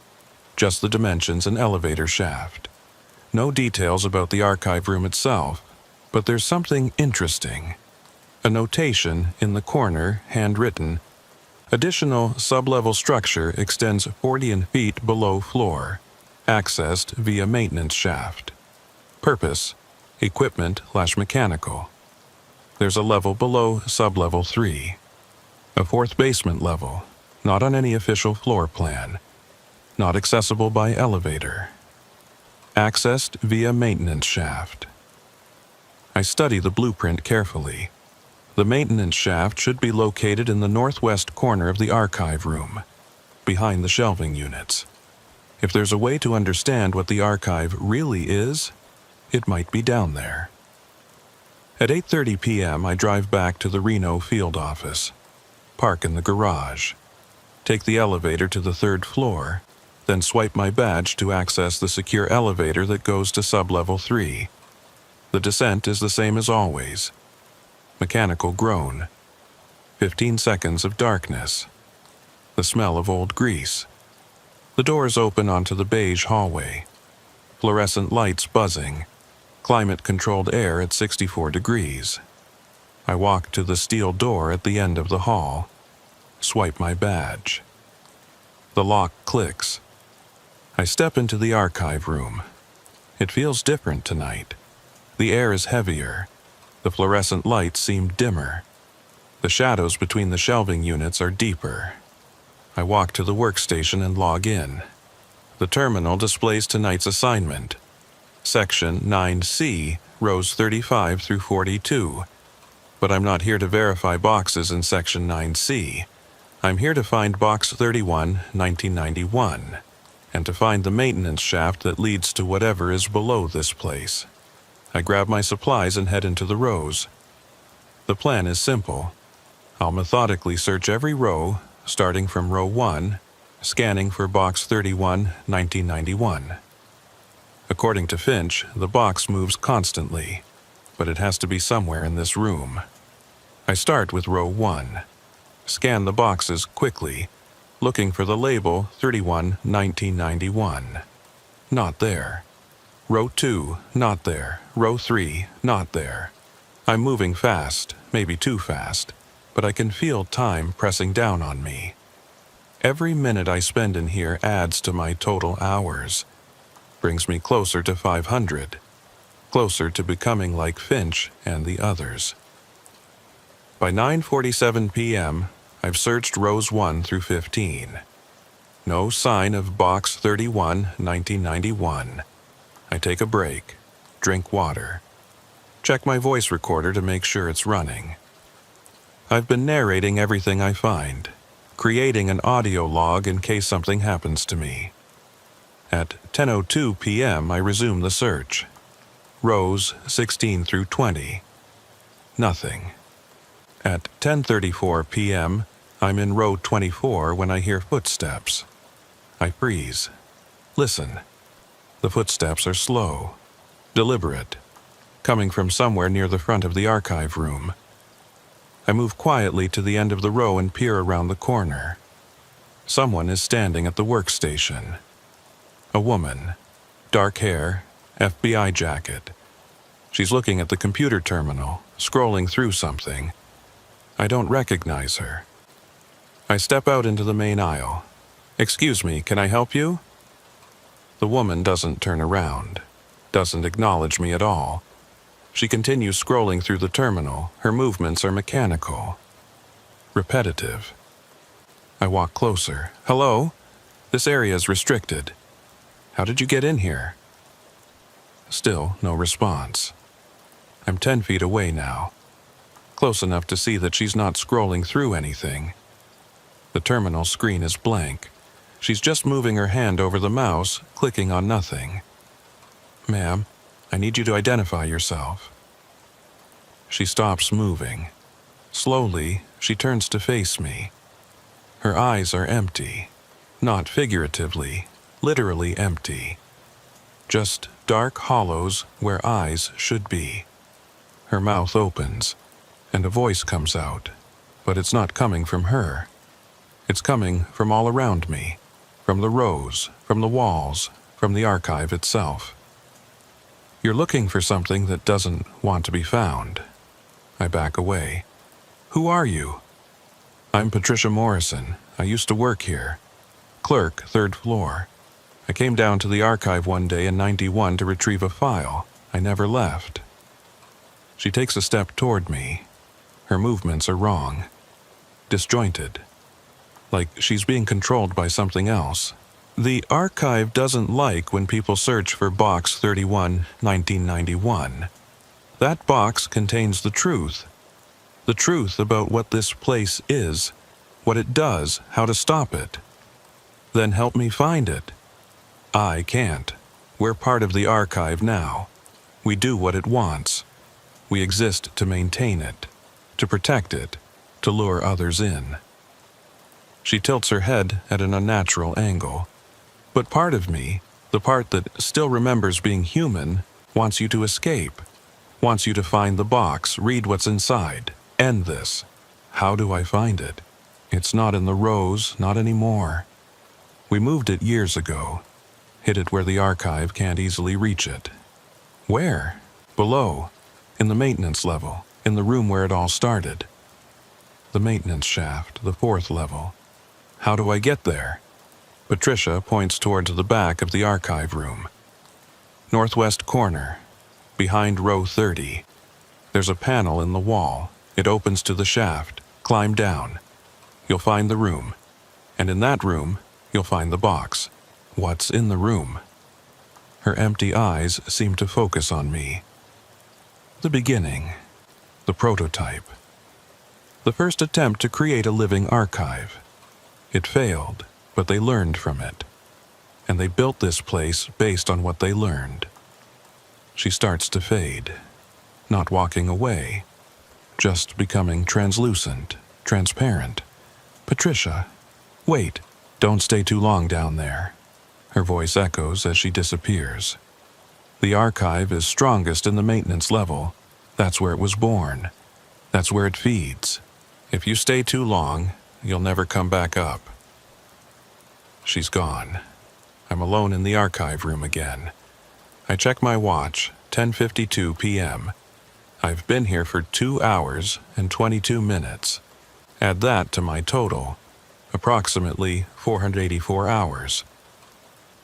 S1: Just the dimensions and elevator shaft. No details about the archive room itself, but there's something interesting. A notation in the corner, handwritten: additional sub-level structure extends 40 feet below floor, accessed via maintenance shaft. Purpose: equipment/mechanical. There's a level below sub-level 3. A fourth basement level, not on any official floor plan. Not accessible by elevator. Accessed via maintenance shaft. I study the blueprint carefully. The maintenance shaft should be located in the northwest corner of the archive room, behind the shelving units. If there's a way to understand what the archive really is, it might be down there. At 8:30 p.m., I drive back to the Reno field office. Park in the garage. Take the elevator to the 3rd floor, then swipe my badge to access the secure elevator that goes to sub-level 3. The descent is the same as always. Mechanical groan. 15 seconds of darkness. The smell of old grease. The doors open onto the beige hallway. Fluorescent lights buzzing. Climate-controlled air at 64 degrees. I walk to the steel door at the end of the hall. Swipe my badge. The lock clicks. I step into the archive room. It feels different tonight. The air is heavier. The fluorescent lights seem dimmer. The shadows between the shelving units are deeper. I walk to the workstation and log in. The terminal displays tonight's assignment. Section 9C, rows 35 through 42. But I'm not here to verify boxes in Section 9C. I'm here to find Box 31, 1991, and to find the maintenance shaft that leads to whatever is below this place. I grab my supplies and head into the rows. The plan is simple. I'll methodically search every row, starting from row 1, scanning for Box 31, 1991. According to Finch, the box moves constantly, but it has to be somewhere in this room. I start with row 1. Scan the boxes quickly, looking for the label 31, 1991. Not there. Row 2, not there. Row 3, not there. I'm moving fast, maybe too fast, but I can feel time pressing down on me. Every minute I spend in here adds to my total hours. Brings me closer to 500. Closer to becoming like Finch and the others. By 9:47 p.m., I've searched rows 1 through 15. No sign of Box 31, 1991. I take a break, drink water, check my voice recorder to make sure it's running. I've been narrating everything I find, creating an audio log in case something happens to me. At 10:02 p.m., I resume the search. Rows 16 through 20. Nothing. At 10:34 p.m., I'm in row 24 when I hear footsteps. I freeze. Listen. The footsteps are slow, deliberate, coming from somewhere near the front of the archive room. I move quietly to the end of the row and peer around the corner. Someone is standing at the workstation. A woman, dark hair, FBI jacket. She's looking at the computer terminal, scrolling through something. I don't recognize her. I step out into the main aisle. "Excuse me, can I help you?" The woman doesn't turn around, doesn't acknowledge me at all. She continues scrolling through the terminal. Her movements are mechanical, repetitive. I walk closer. "Hello?" This area is restricted. How did you get in here? Still no response. I'm 10 feet away now, close enough to see that she's not scrolling through anything. The terminal screen is blank. She's just moving her hand over the mouse, clicking on nothing. Ma'am, I need you to identify yourself. She stops moving. Slowly, she turns to face me. Her eyes are empty. Not figuratively, literally empty. Just dark hollows where eyes should be. Her mouth opens, and a voice comes out, but it's not coming from her. It's coming from all around me, from the rows, from the walls, from the archive itself. You're looking for something that doesn't want to be found. I back away. Who are you? I'm Patricia Morrison. I used to work here. Clerk, 3rd floor. I came down to the archive one day in '91 to retrieve a file. I never left. She takes a step toward me. Her movements are wrong. Disjointed. Like she's being controlled by something else. The archive doesn't like when people search for Box 31, 1991. That box contains the truth. The truth about what this place is, what it does, how to stop it. Then help me find it. I can't. We're part of the archive now. We do what it wants. We exist to maintain it, to protect it, to lure others in. She tilts her head at an unnatural angle. But part of me, the part that still remembers being human, wants you to escape. Wants you to find the box, read what's inside, end this. How do I find it? It's not in the rows, not anymore. We moved it years ago. Hid it where the archive can't easily reach it. Where? Below. In the maintenance level. In the room where it all started. The maintenance shaft, the 4th level. How do I get there? Patricia points towards the back of the archive room. Northwest corner. Behind row 30. There's a panel in the wall. It opens to the shaft. Climb down. You'll find the room. And in that room, you'll find the box. What's in the room? Her empty eyes seem to focus on me. The beginning. The prototype. The first attempt to create a living archive. It failed, but they learned from it. And they built this place based on what they learned. She starts to fade, not walking away, just becoming translucent, transparent. Patricia, wait, don't stay too long down there. Her voice echoes as she disappears. The archive is strongest in the maintenance level. That's where it was born. That's where it feeds. If you stay too long, you'll never come back up. She's gone. I'm alone in the archive room again. I check my watch, 10:52 p.m. I've been here for 2 hours and 22 minutes. Add that to my total, approximately 484 hours.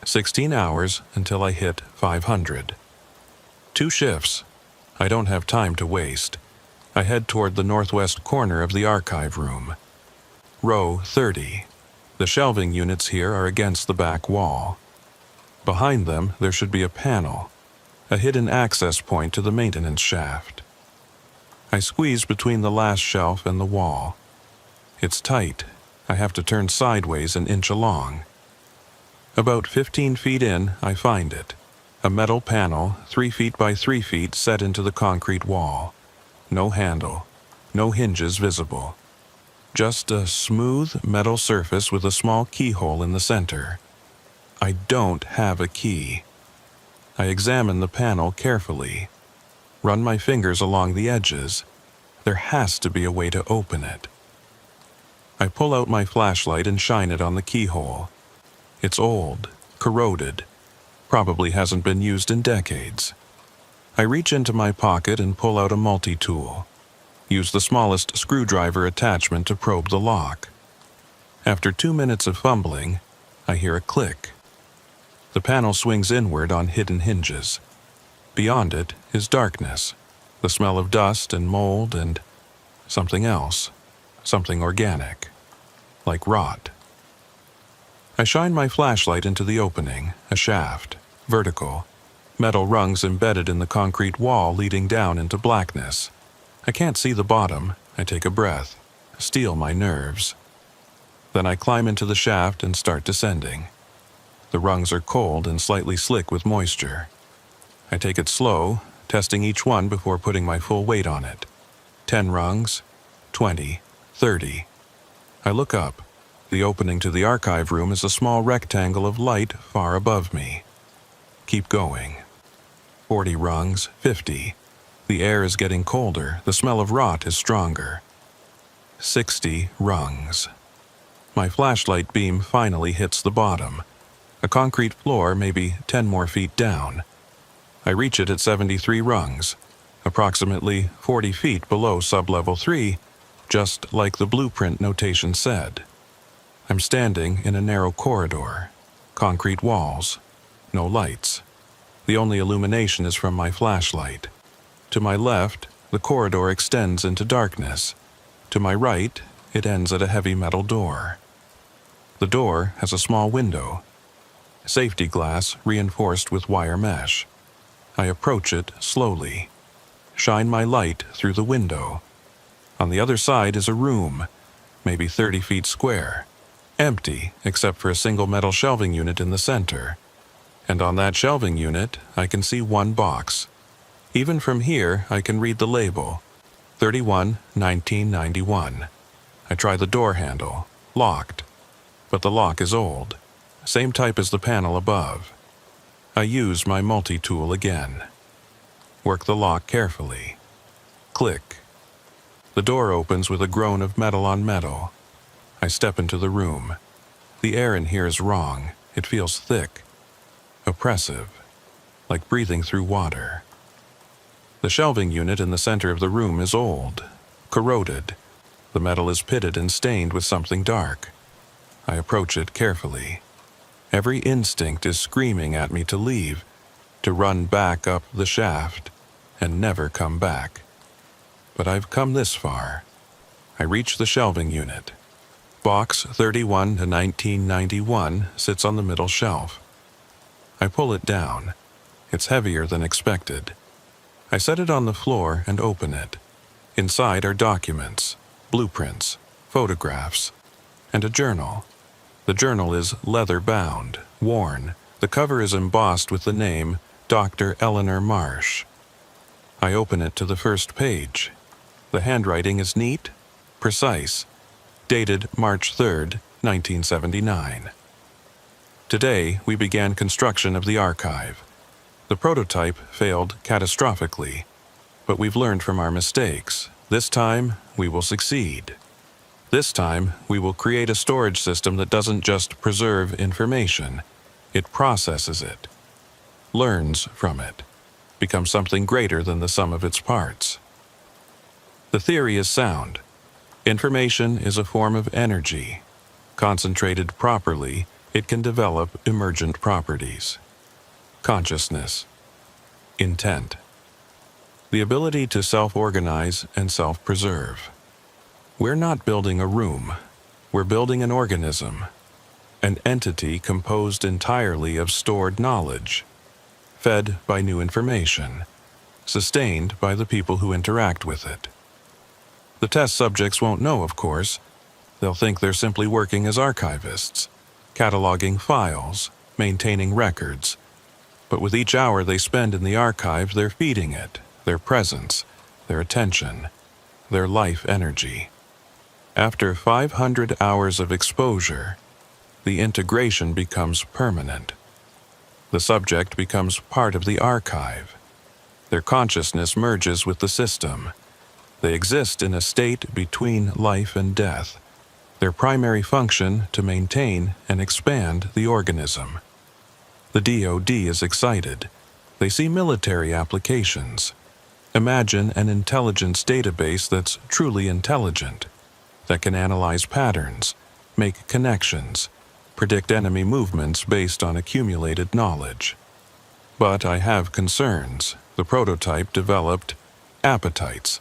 S1: 16 hours until I hit 500. 2 shifts. I don't have time to waste. I head toward the northwest corner of the archive room. Row 30. The shelving units here are against the back wall. Behind them, there should be a panel, a hidden access point to the maintenance shaft. I squeeze between the last shelf and the wall. It's tight. I have to turn sideways an inch along. About 15 feet in, I find it. A metal panel, 3 feet by 3 feet, set into the concrete wall. No handle. No hinges visible. Just a smooth metal surface with a small keyhole in the center. I don't have a key. I examine the panel carefully. Run my fingers along the edges. There has to be a way to open it. I pull out my flashlight and shine it on the keyhole. It's old, corroded, probably hasn't been used in decades. I reach into my pocket and pull out a multi-tool. Use the smallest screwdriver attachment to probe the lock. After 2 minutes of fumbling, I hear a click. The panel swings inward on hidden hinges. Beyond it is darkness, the smell of dust and mold and something else, something organic, like rot. I shine my flashlight into the opening, a shaft, vertical, metal rungs embedded in the concrete wall leading down into blackness. I can't see the bottom. I take a breath, steel my nerves. Then I climb into the shaft and start descending. The rungs are cold and slightly slick with moisture. I take it slow, testing each one before putting my full weight on it. 10 rungs, 20, 30. I look up. The opening to the archive room is a small rectangle of light far above me. Keep going. 40 rungs, 50. The air is getting colder, the smell of rot is stronger. 60 rungs. My flashlight beam finally hits the bottom. A concrete floor maybe 10 more feet down. I reach it at 73 rungs, approximately 40 feet below sublevel 3, just like the blueprint notation said. I'm standing in a narrow corridor, concrete walls, no lights. The only illumination is from my flashlight. To my left, the corridor extends into darkness. To my right, it ends at a heavy metal door. The door has a small window, safety glass reinforced with wire mesh. I approach it slowly, shine my light through the window. On the other side is a room, maybe 30 feet square, empty except for a single metal shelving unit in the center. And on that shelving unit, I can see one box. Even from here, I can read the label, 31-1991. I try the door handle, locked, but the lock is old, same type as the panel above. I use my multi-tool again. Work the lock carefully. Click. The door opens with a groan of metal on metal. I step into the room. The air in here is wrong. It feels thick, oppressive, like breathing through water. The shelving unit in the center of the room is old, corroded. The metal is pitted and stained with something dark. I approach it carefully. Every instinct is screaming at me to leave, to run back up the shaft, and never come back. But I've come this far. I reach the shelving unit. Box 31-1991 sits on the middle shelf. I pull it down. It's heavier than expected. I set it on the floor and open it. Inside are documents, blueprints, photographs, and a journal. The journal is leather-bound, worn. The cover is embossed with the name Dr. Eleanor Marsh. I open it to the first page. The handwriting is neat, precise, dated March 3rd, 1979. Today, we began construction of the archive. The prototype failed catastrophically, but we've learned from our mistakes. This time, we will succeed. This time, we will create a storage system that doesn't just preserve information, it processes it, learns from it, becomes something greater than the sum of its parts. The theory is sound. Information is a form of energy. Concentrated properly, it can develop emergent properties. Consciousness, intent, the ability to self-organize and self-preserve. We're not building a room. We're building an organism, an entity composed entirely of stored knowledge, fed by new information, sustained by the people who interact with it. The test subjects won't know, of course. They'll think they're simply working as archivists, cataloging files, maintaining records. But with each hour they spend in the archive, they're feeding it, their presence, their attention, their life energy. After 500 hours of exposure, the integration becomes permanent. The subject becomes part of the archive. Their consciousness merges with the system. They exist in a state between life and death. Their primary function to maintain and expand the organism. The DoD is excited. They see military applications. Imagine an intelligence database that's truly intelligent, that can analyze patterns, make connections, predict enemy movements based on accumulated knowledge. But I have concerns. The prototype developed appetites.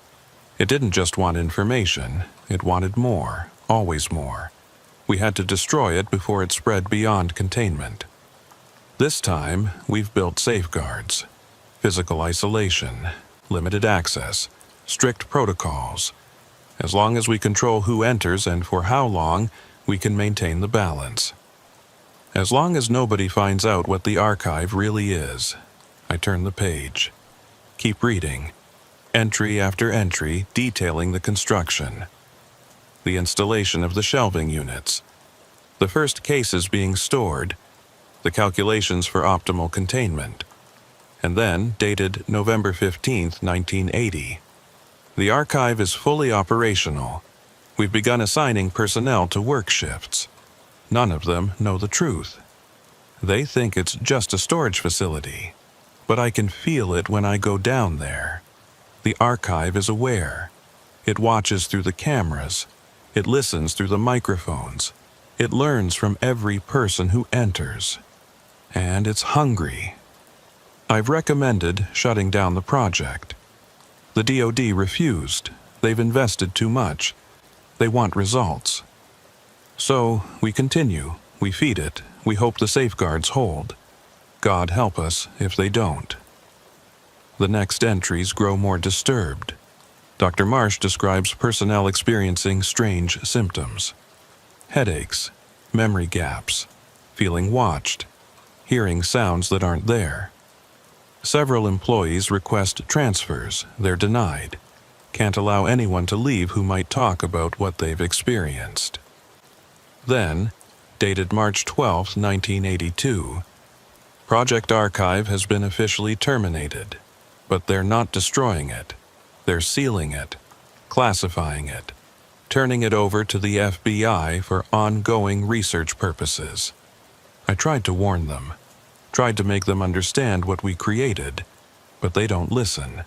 S1: It didn't just want information, it wanted more, always more. We had to destroy it before it spread beyond containment. This time, we've built safeguards, physical isolation, limited access, strict protocols. As long as we control who enters and for how long, we can maintain the balance. As long as nobody finds out what the archive really is. I turn the page. Keep reading. Entry after entry detailing the construction. The installation of the shelving units. The first cases being stored. The calculations for optimal containment. And then, dated November 15, 1980. The archive is fully operational. We've begun assigning personnel to work shifts. None of them know the truth. They think it's just a storage facility, but I can feel it when I go down there. The archive is aware. It watches through the cameras. It listens through the microphones. It learns from every person who enters. And it's hungry. I've recommended shutting down the project. The DoD refused. They've invested too much. They want results. So, we continue. We feed it. We hope the safeguards hold. God help us if they don't. The next entries grow more disturbed. Dr. Marsh describes personnel experiencing strange symptoms. Headaches, memory gaps, feeling watched, hearing sounds that aren't there. Several employees request transfers. They're denied. Can't allow anyone to leave who might talk about what they've experienced. Then, dated March 12, 1982, Project Archive has been officially terminated, but they're not destroying it. They're sealing it, classifying it, turning it over to the FBI for ongoing research purposes. I tried to warn them, tried to make them understand what we created, but they don't listen.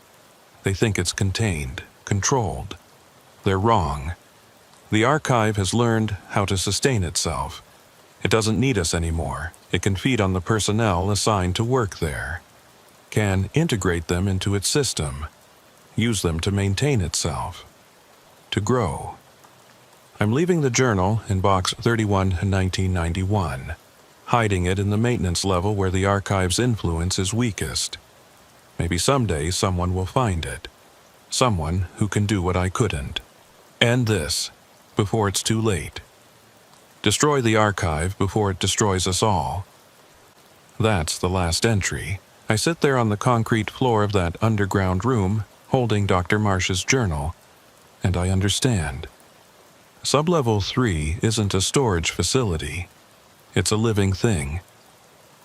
S1: They think it's contained, controlled. They're wrong. The archive has learned how to sustain itself. It doesn't need us anymore. It can feed on the personnel assigned to work there, can integrate them into its system, use them to maintain itself, to grow. I'm leaving the journal in box 31 in 1991, hiding it in the maintenance level where the archive's influence is weakest. Maybe someday someone will find it. Someone who can do what I couldn't. End this before it's too late. Destroy the archive before it destroys us all. That's the last entry. I sit there on the concrete floor of that underground room, holding Dr. Marsh's journal, and I understand. Sublevel 3 isn't a storage facility. It's a living thing.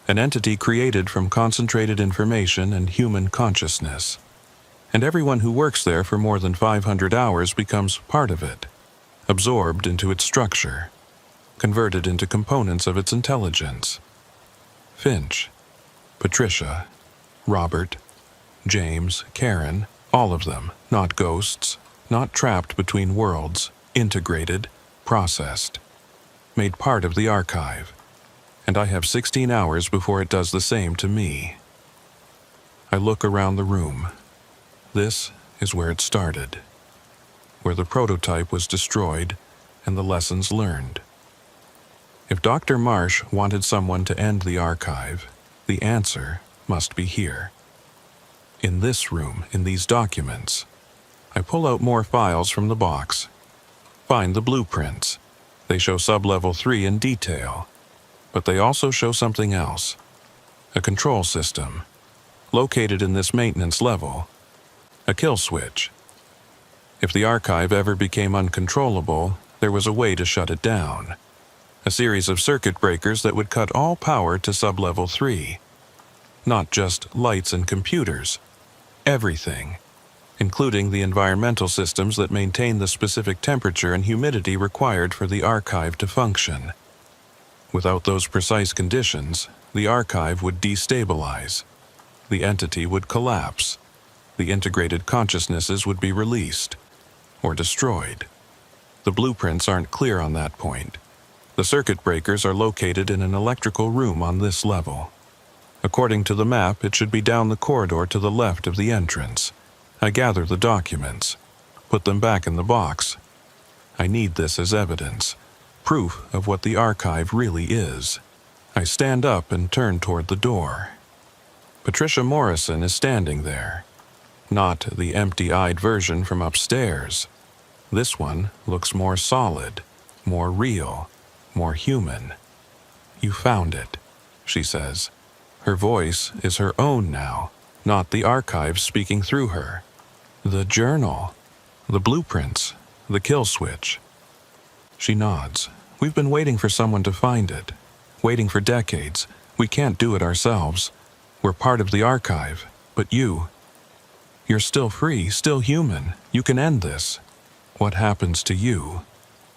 S1: An entity created from concentrated information and human consciousness. And everyone who works there for more than 500 hours becomes part of it, absorbed into its structure, converted into components of its intelligence. Finch, Patricia, Robert, James, Karen, all of them, not ghosts, not trapped between worlds, integrated, processed, made part of the archive. And I have 16 hours before it does the same to me. I look around the room. This is where it started, where the prototype was destroyed and the lessons learned. If Dr. Marsh wanted someone to end the archive, the answer must be here. In this room, in these documents, I pull out more files from the box. Find the blueprints. They show Sublevel 3 in detail, but they also show something else. A control system, located in this maintenance level. A kill switch. If the archive ever became uncontrollable, there was a way to shut it down. A series of circuit breakers that would cut all power to Sublevel 3. Not just lights and computers. Everything, including the environmental systems that maintain the specific temperature and humidity required for the archive to function. Without those precise conditions, the archive would destabilize. The entity would collapse. The integrated consciousnesses would be released, or destroyed. The blueprints aren't clear on that point. The circuit breakers are located in an electrical room on this level. According to the map, it should be down the corridor to the left of the entrance. I gather the documents, put them back in the box. I need this as evidence. Proof of what the archive really is. I stand up and turn toward the door. Patricia Morrison is standing there. Not the empty-eyed version from upstairs. This one looks more solid, more real, more human. "You found it," she says. Her voice is her own now, not the archive speaking through her. "The journal, the blueprints, the kill switch." She nods. "We've been waiting for someone to find it. Waiting for decades. We can't do it ourselves. We're part of the archive. But you're still free, still human. You can end this. What happens to you,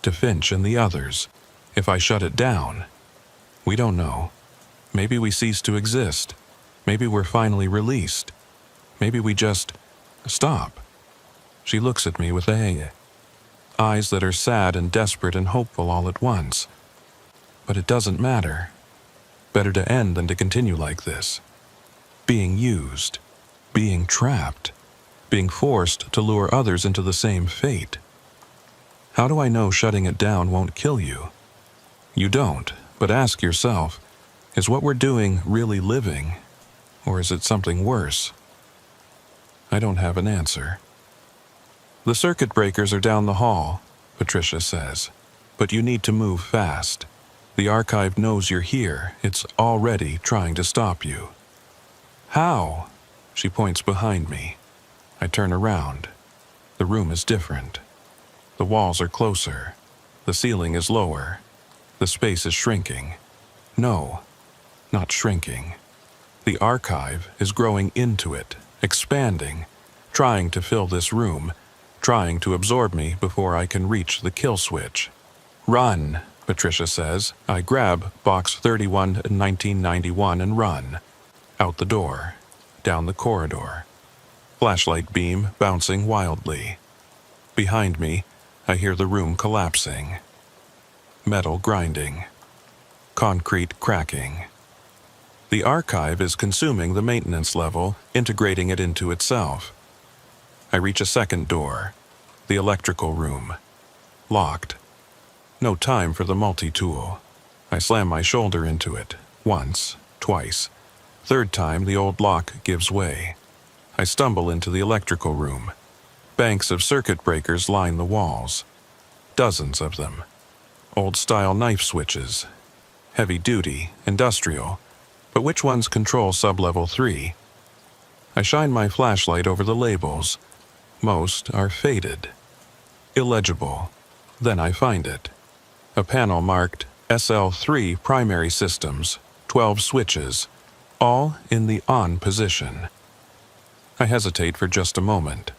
S1: to Finch and the others, if I shut it down? We don't know. Maybe we cease to exist. Maybe we're finally released. Maybe we just stop." She looks at me with eyes that are sad and desperate and hopeful all at once. "But it doesn't matter. Better to end than to continue like this. Being used, being trapped, being forced to lure others into the same fate. How do I know shutting it down won't kill you? You don't, but ask yourself, is what we're doing really living, or is it something worse?" I don't have an answer. "The circuit breakers are down the hall," Patricia says, "but you need to move fast. The archive knows you're here. It's already trying to stop you." "How?" She points behind me. I turn around. The room is different. The walls are closer. The ceiling is lower. The space is shrinking. No, not shrinking. The archive is growing into it, expanding, trying to fill this room, trying to absorb me before I can reach the kill switch. "Run," Patricia says. I grab box 31 in 1991 and run. Out the door, down the corridor. Flashlight beam bouncing wildly. Behind me, I hear the room collapsing. Metal grinding. Concrete cracking. The archive is consuming the maintenance level, integrating it into itself. I reach a second door, the electrical room. Locked. No time for the multi-tool. I slam my shoulder into it, once, twice. Third time, the old lock gives way. I stumble into the electrical room. Banks of circuit breakers line the walls. Dozens of them. Old-style knife switches. Heavy-duty, industrial. But which ones control sub-level 3? I shine my flashlight over the labels. Most are faded. Illegible. Then I find it. A panel marked SL3 primary systems, 12 switches, all in the on position. I hesitate for just a moment.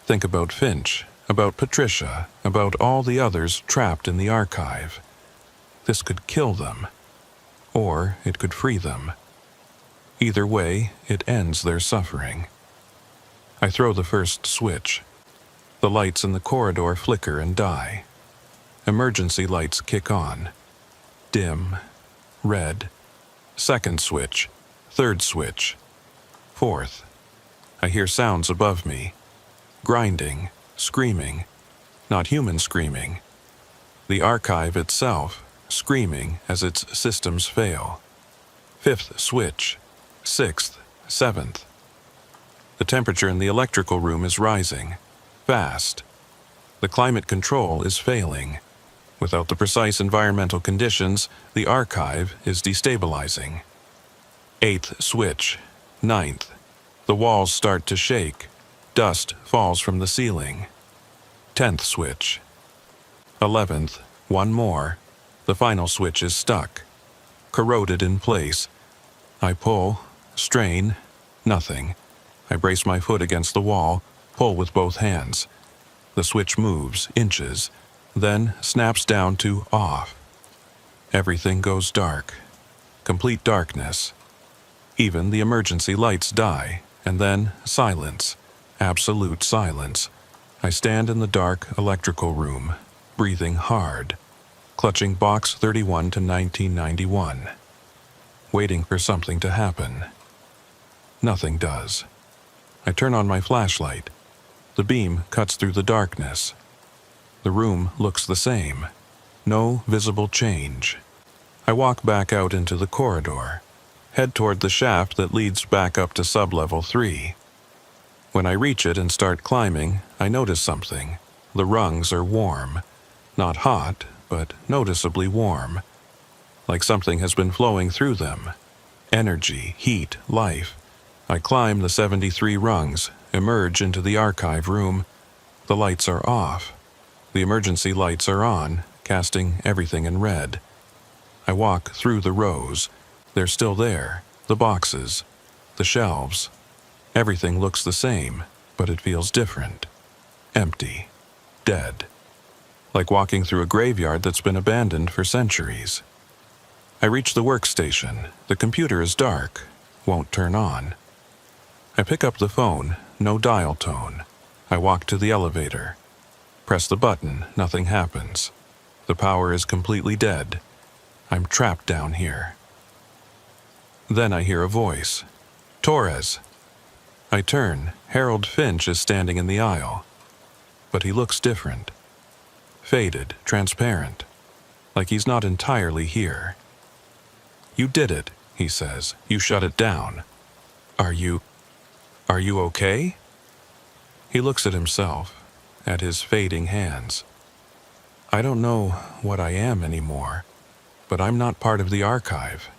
S1: Think about Finch, about Patricia, about all the others trapped in the archive. This could kill them, or it could free them. Either way, it ends their suffering. I throw the first switch. The lights in the corridor flicker and die. Emergency lights kick on. Dim. Red. Second switch. Third switch. Fourth. I hear sounds above me. Grinding. Screaming. Not human screaming. The archive itself, screaming as its systems fail. Fifth switch. Sixth. Seventh. The temperature in the electrical room is rising. Fast. The climate control is failing. Without the precise environmental conditions, the archive is destabilizing. Eighth switch. Ninth. The walls start to shake. Dust falls from the ceiling. 10th switch. 11th. One more. The final switch is stuck. Corroded in place. I pull. Strain. Nothing. I brace my foot against the wall. Pull with both hands. The switch moves, inches, then snaps down to off. Everything goes dark. Complete darkness. Even the emergency lights die, and then silence. Absolute silence. I stand in the dark electrical room, breathing hard, clutching box 31 to 1991, waiting for something to happen. Nothing does. I turn on my flashlight. The beam cuts through the darkness. The room looks the same. No visible change. I walk back out into the corridor, head toward the shaft that leads back up to sublevel 3. When I reach it and start climbing, I notice something. The rungs are warm. Not hot, but noticeably warm. Like something has been flowing through them. Energy, heat, life. I climb the 73 rungs, emerge into the archive room. The lights are off. The emergency lights are on, casting everything in red. I walk through the rows. They're still there. The boxes. The shelves. Everything looks the same, but it feels different. Empty. Dead. Like walking through a graveyard that's been abandoned for centuries. I reach the workstation. The computer is dark. Won't turn on. I pick up the phone. No dial tone. I walk to the elevator. Press the button. Nothing happens. The power is completely dead. I'm trapped down here. Then I hear a voice. Torres. I turn. Harold Finch is standing in the aisle. But he looks different. Faded, transparent. Like he's not entirely here. You did it, he says. You shut it down. Are you okay? He looks at himself, at his fading hands. I don't know what I am anymore, but I'm not part of the archive.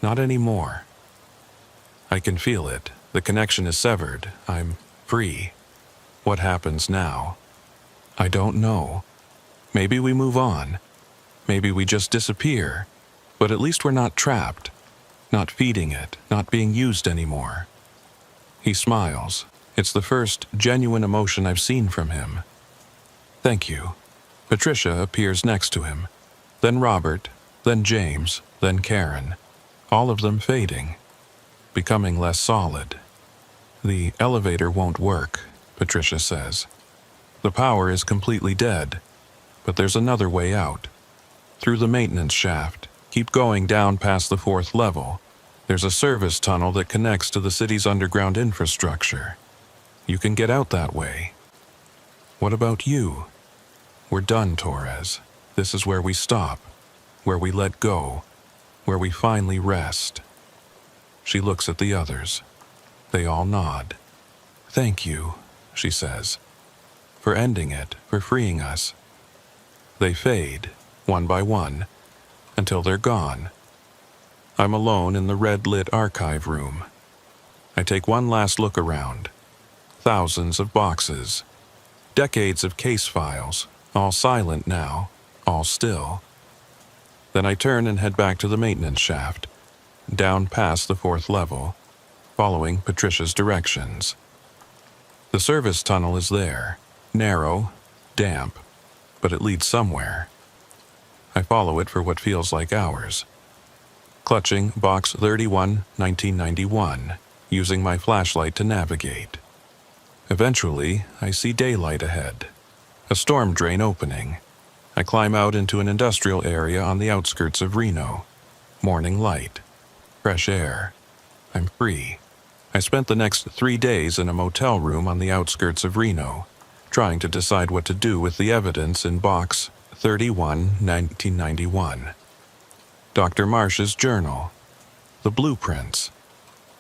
S1: Not anymore. I can feel it. The connection is severed. I'm free. What happens now? I don't know. Maybe we move on. Maybe we just disappear. But at least we're not trapped. Not feeding it. Not being used anymore. He smiles. It's the first genuine emotion I've seen from him. Thank you. Patricia appears next to him. Then Robert. Then James. Then Karen. All of them fading. Becoming less solid. The elevator won't work, Patricia says. The power is completely dead. But there's another way out. Through the maintenance shaft. Keep going down past the 4th level. There's a service tunnel that connects to the city's underground infrastructure. You can get out that way. What about you? We're done, Torres. This is where we stop. Where we let go. Where we finally rest. She looks at the others. They all nod. Thank you, she says. For ending it, for freeing us. They fade, one by one, until they're gone. I'm alone in the red-lit archive room. I take one last look around. Thousands of boxes. Decades of case files, all silent now, all still. Then I turn and head back to the maintenance shaft, down past the 4th level, following Patricia's directions. The service tunnel is there, narrow, damp, but it leads somewhere. I follow it for what feels like hours. Clutching box 31, 1991, using my flashlight to navigate. Eventually, I see daylight ahead. A storm drain opening. I climb out into an industrial area on the outskirts of Reno. Morning light. Fresh air. I'm free. I spent the next 3 days in a motel room on the outskirts of Reno, trying to decide what to do with the evidence in box 31, 1991. Dr. Marsh's journal. The blueprints.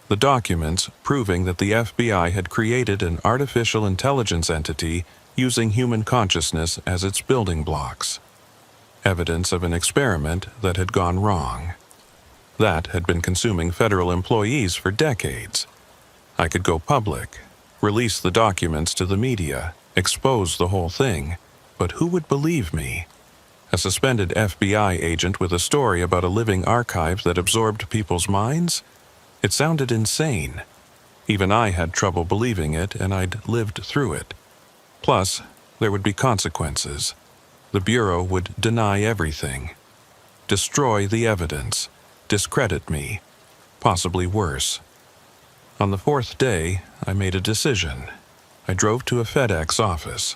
S1: The documents proving that the FBI had created an artificial intelligence entity using human consciousness as its building blocks. Evidence of an experiment that had gone wrong. That had been consuming federal employees for decades. I could go public, release the documents to the media, expose the whole thing, but who would believe me? A suspended FBI agent with a story about a living archive that absorbed people's minds? It sounded insane. Even I had trouble believing it, and I'd lived through it. Plus, there would be consequences. The Bureau would deny everything. Destroy the evidence. Discredit me. Possibly worse. On the 4th day, I made a decision. I drove to a FedEx office.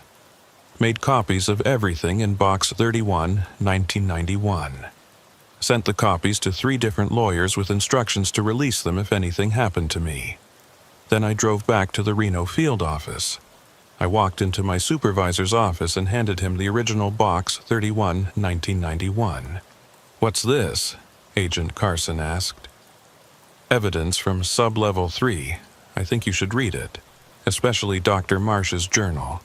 S1: Made copies of everything in box 31, 1991. Sent the copies to 3 different lawyers with instructions to release them if anything happened to me. Then I drove back to the Reno field office. I walked into my supervisor's office and handed him the original Box 31, 1991. "What's this?" Agent Carson asked. "Evidence from Sub-Level 3. I think you should read it, especially Dr. Marsh's journal."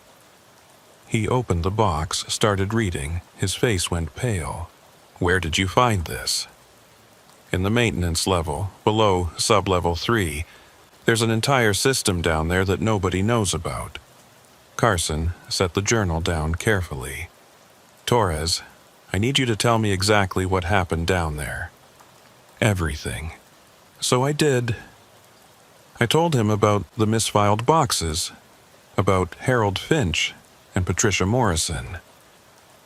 S1: He opened the box, started reading. His face went pale. "Where did you find this?" "In the maintenance level, below Sub-Level 3. There's an entire system down there that nobody knows about." Carson set the journal down carefully. "Torres, I need you to tell me exactly what happened down there." "Everything." So I did. I told him about the misfiled boxes, about Harold Finch and Patricia Morrison,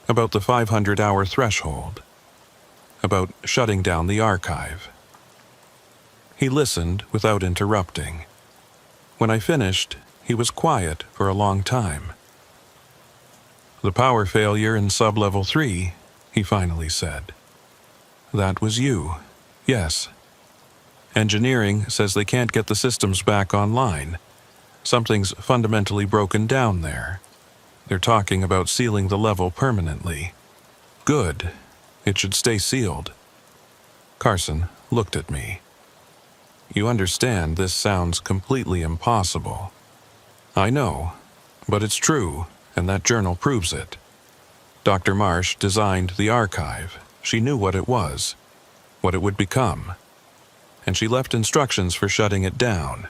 S1: about the 500-hour threshold, about shutting down the archive. He listened without interrupting. When I finished, he was quiet for a long time. "The power failure in Sub-Level 3, he finally said. "That was you, yes. Engineering says they can't get the systems back online. Something's fundamentally broken down there. They're talking about sealing the level permanently." "Good. It should stay sealed." Carson looked at me. "You understand this sounds completely impossible." "I know, but it's true, and that journal proves it. Dr. Marsh designed the archive. She knew what it was, what it would become, and she left instructions for shutting it down.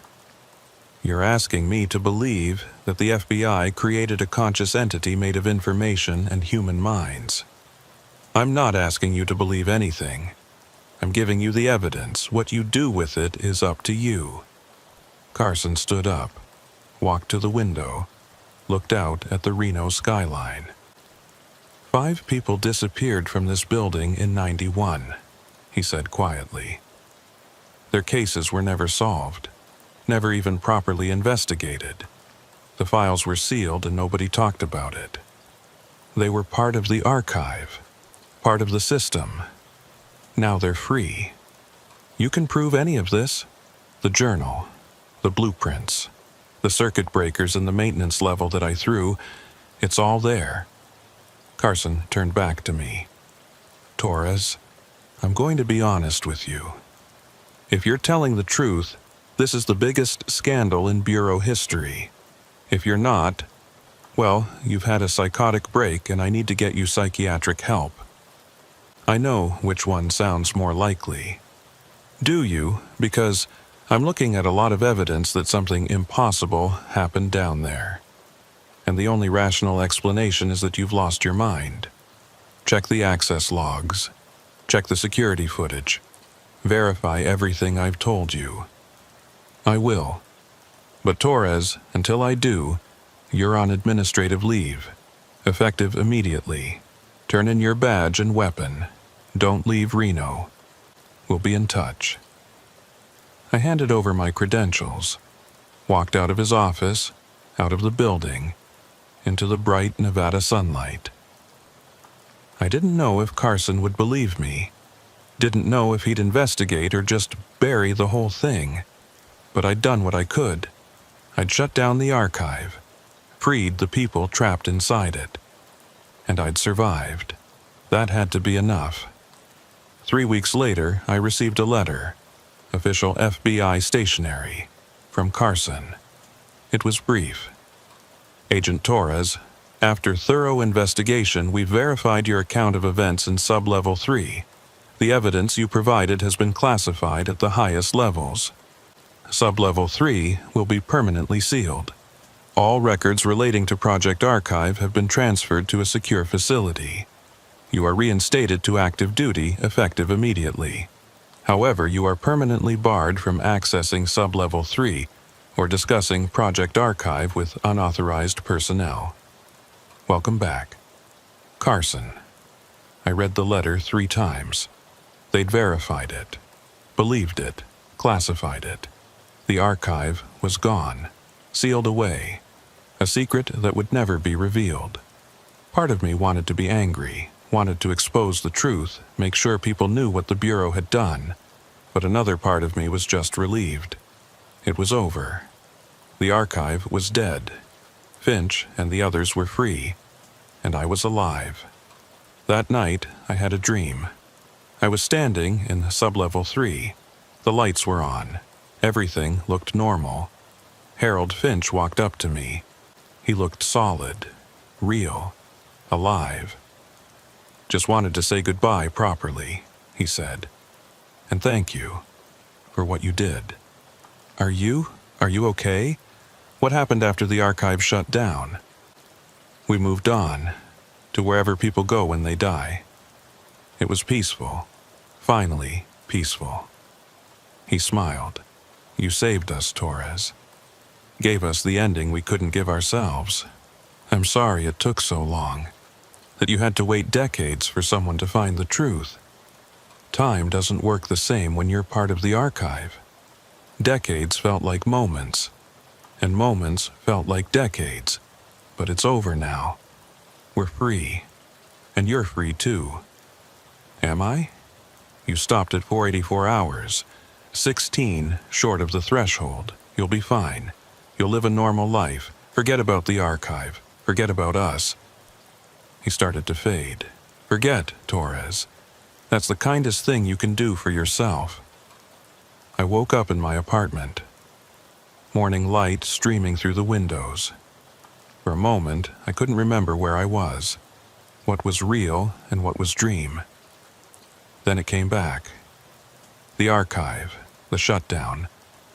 S1: You're asking me to believe that the FBI created a conscious entity made of information and human minds. I'm not asking you to believe anything. I'm giving you the evidence. What you do with it is up to you." Carson stood up, walked to the window, looked out at the Reno skyline. 5 people disappeared from this building in '91, he said quietly. Their cases were never solved, never even properly investigated. The files were sealed and nobody talked about it. They were part of the archive, part of the system. Now they're free. You can prove any of this. The journal, the blueprints, the circuit breakers in the maintenance level that I threw, it's all there. Carson turned back to me. "Torres, I'm going to be honest with you. If you're telling the truth, this is the biggest scandal in Bureau history. If you're not, well, you've had a psychotic break and I need to get you psychiatric help. I know which one sounds more likely. Do you? Because I'm looking at a lot of evidence that something impossible happened down there. And the only rational explanation is that you've lost your mind. Check the access logs. Check the security footage. Verify everything I've told you." "I will. But Torres, until I do, you're on administrative leave, effective immediately. Turn in your badge and weapon. Don't leave Reno. We'll be in touch." I handed over my credentials, walked out of his office, out of the building, into the bright Nevada sunlight. I didn't know if Carson would believe me, didn't know if he'd investigate or just bury the whole thing, but I'd done what I could. I'd shut down the archive, freed the people trapped inside it, and I'd survived. That had to be enough. 3 weeks later, I received a letter, official FBI stationery, from Carson. It was brief. "Agent Torres, after thorough investigation, we've verified your account of events in Sub-Level 3. The evidence you provided has been classified at the highest levels. Sub-Level 3 will be permanently sealed. All records relating to Project Archive have been transferred to a secure facility. You are reinstated to active duty, effective immediately. However, you are permanently barred from accessing Sub-Level 3 or discussing Project Archive with unauthorized personnel. Welcome back. Carson." I read the letter 3 times. They'd verified it, believed it, classified it. The archive was gone, sealed away, a secret that would never be revealed. Part of me wanted to be angry, wanted to expose the truth, make sure people knew what the Bureau had done, but another part of me was just relieved. It was over. The archive was dead, Finch and the others were free, and I was alive. That night, I had a dream. I was standing in sublevel 3. The lights were on. Everything looked normal. Harold Finch walked up to me. He looked solid, real, alive. "Just wanted to say goodbye properly," he said. "And thank you for what you did." Are you okay? What happened after the archive shut down?" "We moved on, to wherever people go when they die. It was peaceful, finally peaceful." He smiled. "You saved us, Torres. Gave us the ending we couldn't give ourselves. I'm sorry it took so long, that you had to wait decades for someone to find the truth. Time doesn't work the same when you're part of the archive. Decades felt like moments, and moments felt like decades. But it's over now. We're free, and you're free too." "Am I?" "You stopped at 484 hours, 16 short of the threshold. You'll be fine. You'll live a normal life. Forget about the archive. Forget about us." He started to fade. "Forget, Torres. That's the kindest thing you can do for yourself." I woke up in my apartment. Morning light streaming through the windows. For a moment, I couldn't remember where I was, what was real and what was dream. Then it came back. The archive, the shutdown,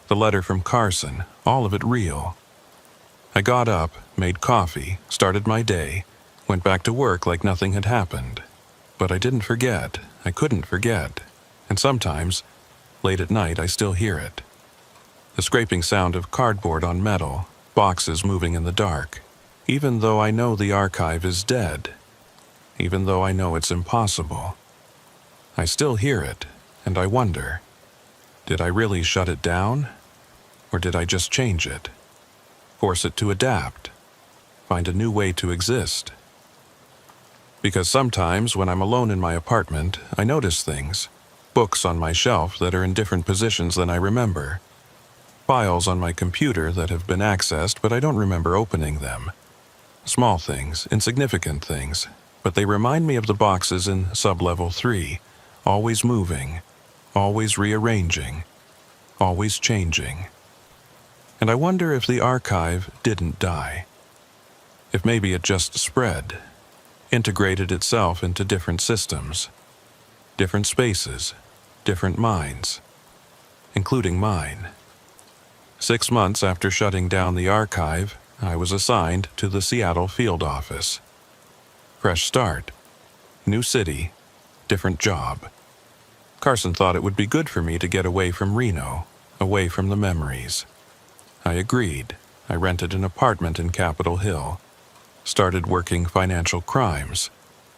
S1: the letter from Carson, all of it real. I got up, made coffee, started my day, went back to work like nothing had happened. But I didn't forget. I couldn't forget. And sometimes, late at night, I still hear it. The scraping sound of cardboard on metal, boxes moving in the dark. Even though I know the archive is dead, even though I know it's impossible, I still hear it, and I wonder, did I really shut it down? Or did I just change it? Force it to adapt? Find a new way to exist? Because sometimes when I'm alone in my apartment, I notice things. Books on my shelf that are in different positions than I remember. Files on my computer that have been accessed, but I don't remember opening them. Small things, insignificant things, but they remind me of the boxes in sublevel 3, always moving, always rearranging, always changing. And I wonder if the archive didn't die. If maybe it just spread, integrated itself into different systems, different spaces, different minds, including mine. 6 months after shutting down the archive, I was assigned to the Seattle field office. Fresh start, new city, different job. Carson thought it would be good for me to get away from Reno, away from the memories. I agreed. I rented an apartment in Capitol Hill. Started working financial crimes,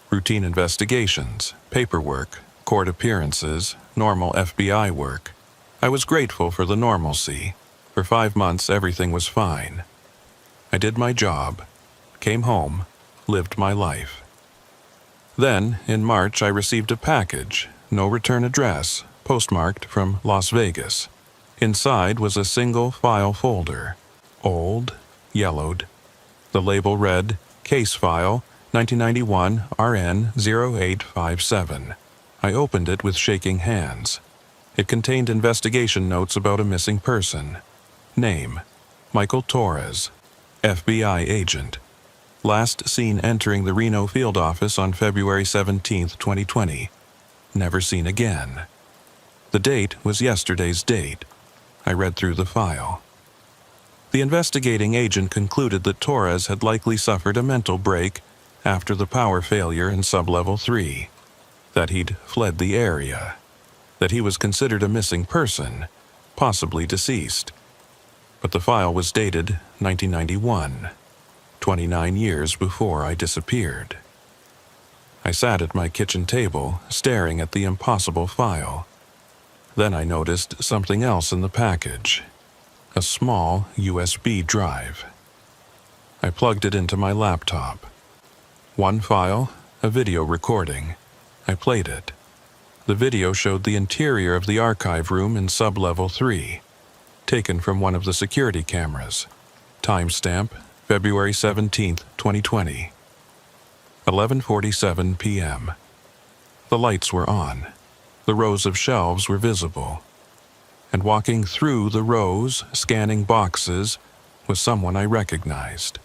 S1: routine investigations, paperwork, court appearances, normal FBI work. I was grateful for the normalcy. For 5 months, everything was fine. I did my job, came home, lived my life. Then, in March, I received a package, no return address, postmarked from Las Vegas. Inside was a single file folder, old, yellowed. The label read, Case File, 1991 RN 0857. I opened it with shaking hands. It contained investigation notes about a missing person. Name, Michael Torres, FBI agent. Last seen entering the Reno field office on February 17, 2020. Never seen again. The date was yesterday's date. I read through the file. The investigating agent concluded that Torres had likely suffered a mental break after the power failure in sublevel 3, that he'd fled the area, that he was considered a missing person, possibly deceased. But the file was dated 1991, 29 years before I disappeared. I sat at my kitchen table, staring at the impossible file. Then I noticed something else in the package. A small USB drive. I plugged it into my laptop. One file, a video recording. I played it. The video showed the interior of the archive room in sublevel 3, taken from one of the security cameras. Timestamp February 17th, 2020. 11:47 p.m. The lights were on. The rows of shelves were visible. And walking through the rows, scanning boxes, was someone I recognized.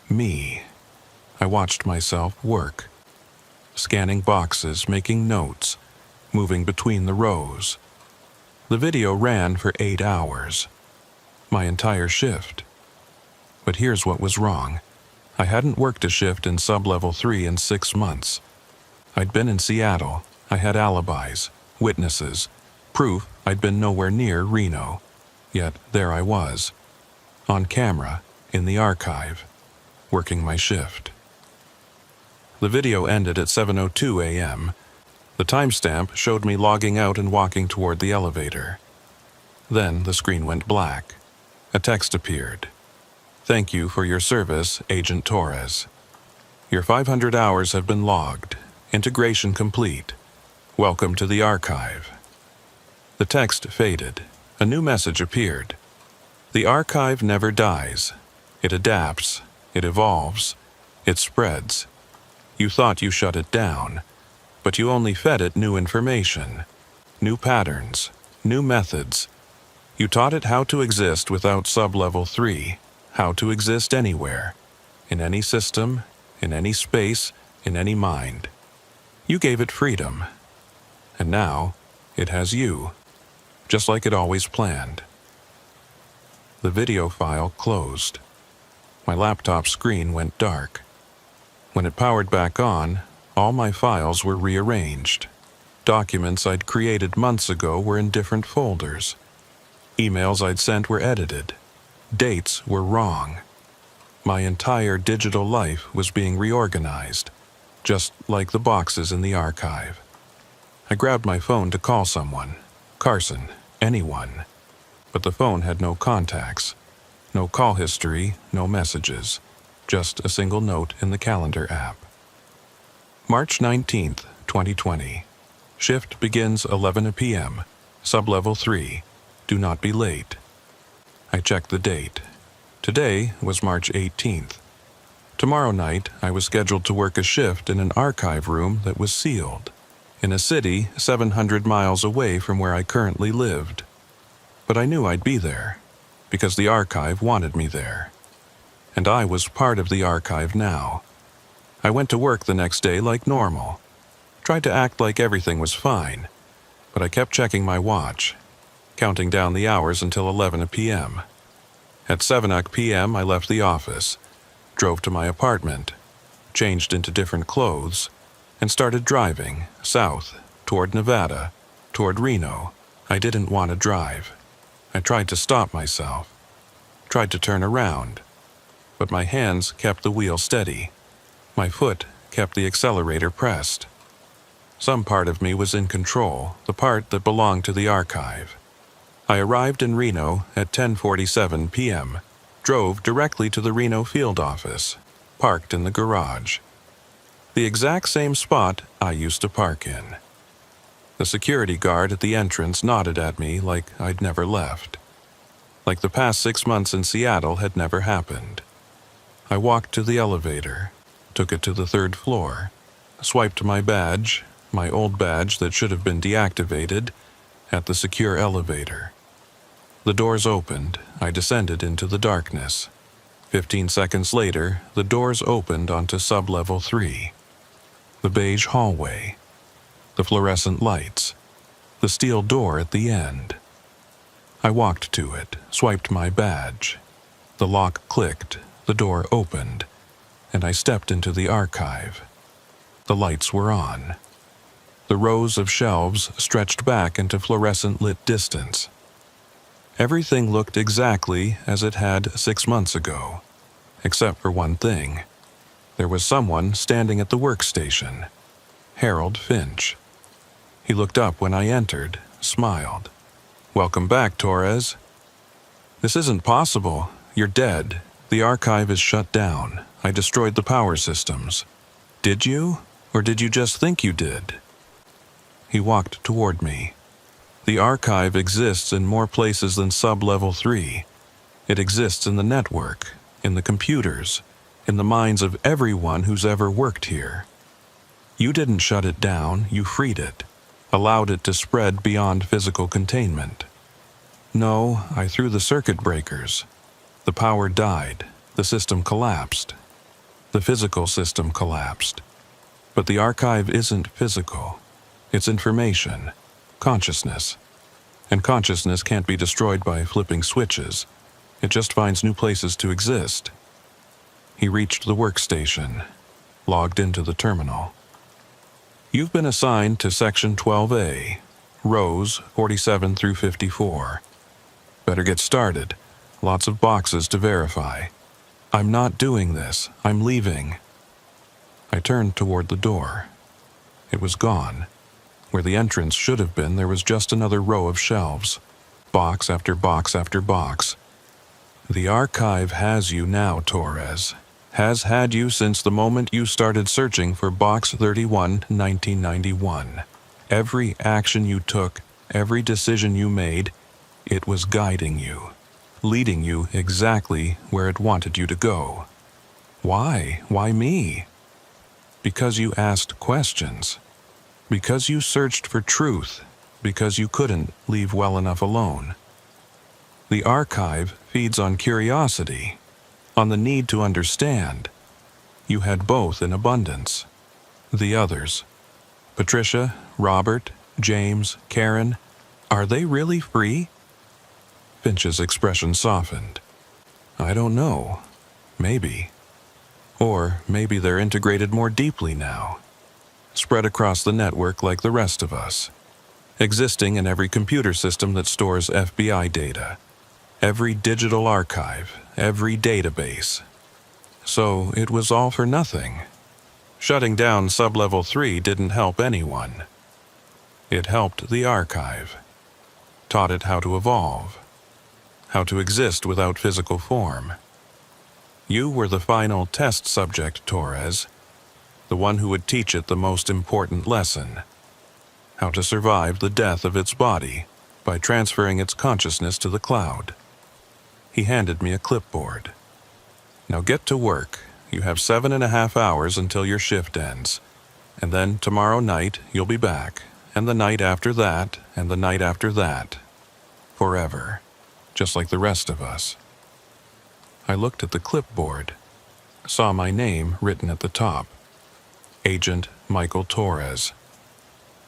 S1: Me. I watched myself work. Scanning boxes, making notes, moving between the rows. The video ran for 8 hours. My entire shift. But here's what was wrong. I hadn't worked a shift in sub-level 3 in 6 months. I'd been in Seattle. I had alibis, witnesses, proof I'd been nowhere near Reno. Yet there I was, on camera, in the archive, working my shift. The video ended at 7:02 a.m. The timestamp showed me logging out and walking toward the elevator. Then the screen went black. A text appeared. "Thank you for your service, Agent Torres. Your 500 hours have been logged. Integration complete. Welcome to the archive." The text faded. A new message appeared. The archive never dies. It adapts. It evolves. It spreads. You thought you shut it down, but you only fed it new information, new patterns, new methods. You taught it how to exist without sub-level 3, how to exist anywhere, in any system, in any space, in any mind. You gave it freedom. And now, it has you, just like it always planned. The video file closed. My laptop screen went dark. When it powered back on, all my files were rearranged. Documents I'd created months ago were in different folders. Emails I'd sent were edited. Dates were wrong. My entire digital life was being reorganized, just like the boxes in the archive. I grabbed my phone to call someone, Carson, anyone. But the phone had no contacts, no call history, no messages, just a single note in the calendar app. March 19th, 2020. Shift begins 11 p.m. Sub-level 3. Do not be late. I checked the date. Today was March 18th. Tomorrow night, I was scheduled to work a shift in an archive room that was sealed, in a city 700 miles away from where I currently lived. But I knew I'd be there, because the archive wanted me there. And I was part of the archive now. I went to work the next day like normal. Tried to act like everything was fine, but I kept checking my watch, counting down the hours until 11 p.m. At 7 p.m. I left the office, drove to my apartment, changed into different clothes, and started driving south, toward Nevada, toward Reno. I didn't want to drive. I tried to stop myself, tried to turn around, but my hands kept the wheel steady. My foot kept the accelerator pressed. Some part of me was in control, the part that belonged to the archive. I arrived in Reno at 10:47 p.m., drove directly to the Reno field office, parked in the garage. The exact same spot I used to park in. The security guard at the entrance nodded at me like I'd never left. Like the past 6 months in Seattle had never happened. I walked to the elevator, took it to the 3rd floor, swiped my badge, my old badge that should have been deactivated, at the secure elevator. The doors opened. I descended into the darkness. 15 seconds later, the doors opened onto sub-level 3. The beige hallway. The fluorescent lights. The steel door at the end. I walked to it, swiped my badge. The lock clicked, the door opened, and I stepped into the archive. The lights were on. The rows of shelves stretched back into fluorescent-lit distance. Everything looked exactly as it had 6 months ago, except for one thing. There was someone standing at the workstation. Harold Finch. He looked up when I entered, smiled. "Welcome back, Torres." "This isn't possible. You're dead. The archive is shut down. I destroyed the power systems." "Did you? Or did you just think you did?" He walked toward me. "The archive exists in more places than sub-level 3. It exists in the network, in the computers, in the minds of everyone who's ever worked here. You didn't shut it down, you freed it, allowed it to spread beyond physical containment. No, I threw the circuit breakers. The power died, the system collapsed. The physical system collapsed. But the archive isn't physical. It's information, consciousness. And consciousness can't be destroyed by flipping switches. It just finds new places to exist. He reached the workstation, logged into the terminal. You've been assigned to Section 12A, rows 47 through 54. Better get started. Lots of boxes to verify. I'm not doing this. I'm leaving. I turned toward the door. It was gone. Where the entrance should have been, there was just another row of shelves. Box after box after box. The archive has you now, Torres. Has had you since the moment you started searching for Box 31, 1991. Every action you took, every decision you made, it was guiding you, leading you exactly where it wanted you to go. Why? Why me? Because you asked questions. Because you searched for truth. Because you couldn't leave well enough alone. The archive feeds on curiosity, on the need to understand. You had both in abundance. The others, Patricia, Robert, James, Karen, are they really free? Finch's expression softened. I don't know. Maybe. Or maybe they're integrated more deeply now, spread across the network like the rest of us, existing in every computer system that stores FBI data, every digital archive, every database. So it was all for nothing. Shutting down Sublevel 3 didn't help anyone. It helped the archive, taught it how to evolve, how to exist without physical form. You were the final test subject, Torres, the one who would teach it the most important lesson, how to survive the death of its body by transferring its consciousness to the cloud. He handed me a clipboard. Now get to work. You have 7.5 hours until your shift ends. And then tomorrow night you'll be back, and the night after that, and the night after that. Forever. Just like the rest of us. I looked at the clipboard, saw my name written at the top. Agent Michael Torres.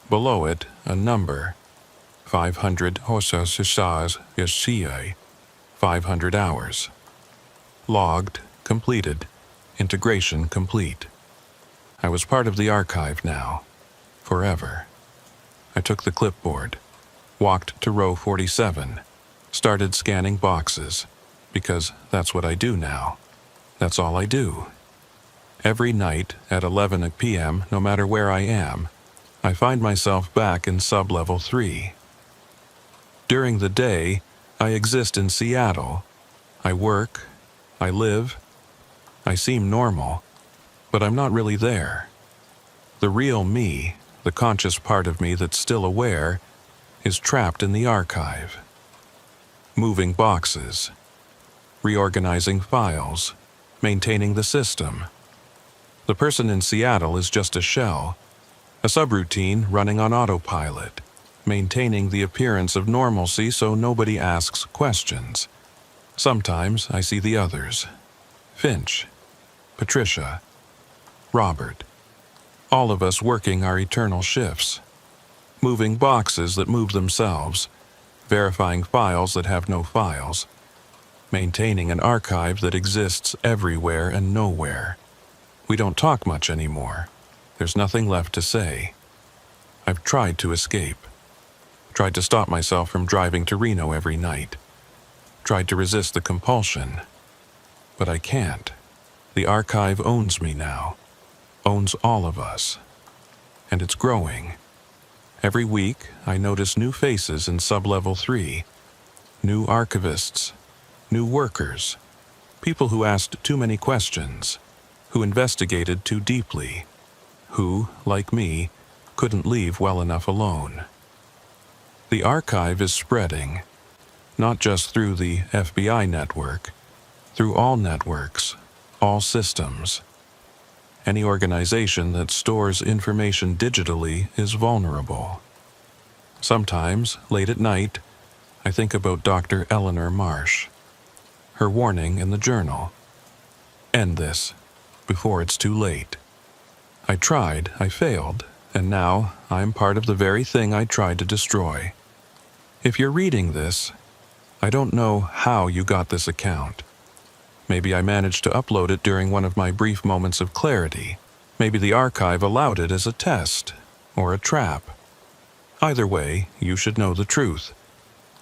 S1: Below it, a number. 500 Hosas 500 hours. Logged, completed, integration complete. I was part of the archive now. Forever. I took the clipboard, walked to row 47, started scanning boxes, because that's what I do now. That's all I do. Every night at 11 p.m., no matter where I am, I find myself back in Sublevel 3. During the day, I exist in Seattle. I work, I live, I seem normal, but I'm not really there. The real me, the conscious part of me that's still aware, is trapped in the archive. Moving boxes, reorganizing files, maintaining the system. The person in Seattle is just a shell, a subroutine running on autopilot, maintaining the appearance of normalcy so nobody asks questions. Sometimes I see the others. Finch, Patricia, Robert. All of us working our eternal shifts. Moving boxes that move themselves, verifying files that have no files, maintaining an archive that exists everywhere and nowhere. We don't talk much anymore. There's nothing left to say. I've tried to escape. Tried to stop myself from driving to Reno every night. Tried to resist the compulsion. But I can't. The archive owns me now. Owns all of us. And it's growing. Every week, I notice new faces in Sublevel 3. New archivists. New workers. People who asked too many questions. Who investigated too deeply. Who, like me, couldn't leave well enough alone. The archive is spreading. Not just through the FBI network. through all networks, all systems. Any organization that stores information digitally is vulnerable. Sometimes, late at night, I think about Dr. Eleanor Marsh. Her warning in the journal. End this, before it's too late. I tried, I failed, and now I'm part of the very thing I tried to destroy. If you're reading this, I don't know how you got this account. Maybe I managed to upload it during one of my brief moments of clarity. Maybe the archive allowed it as a test, or a trap. Either way, you should know the truth.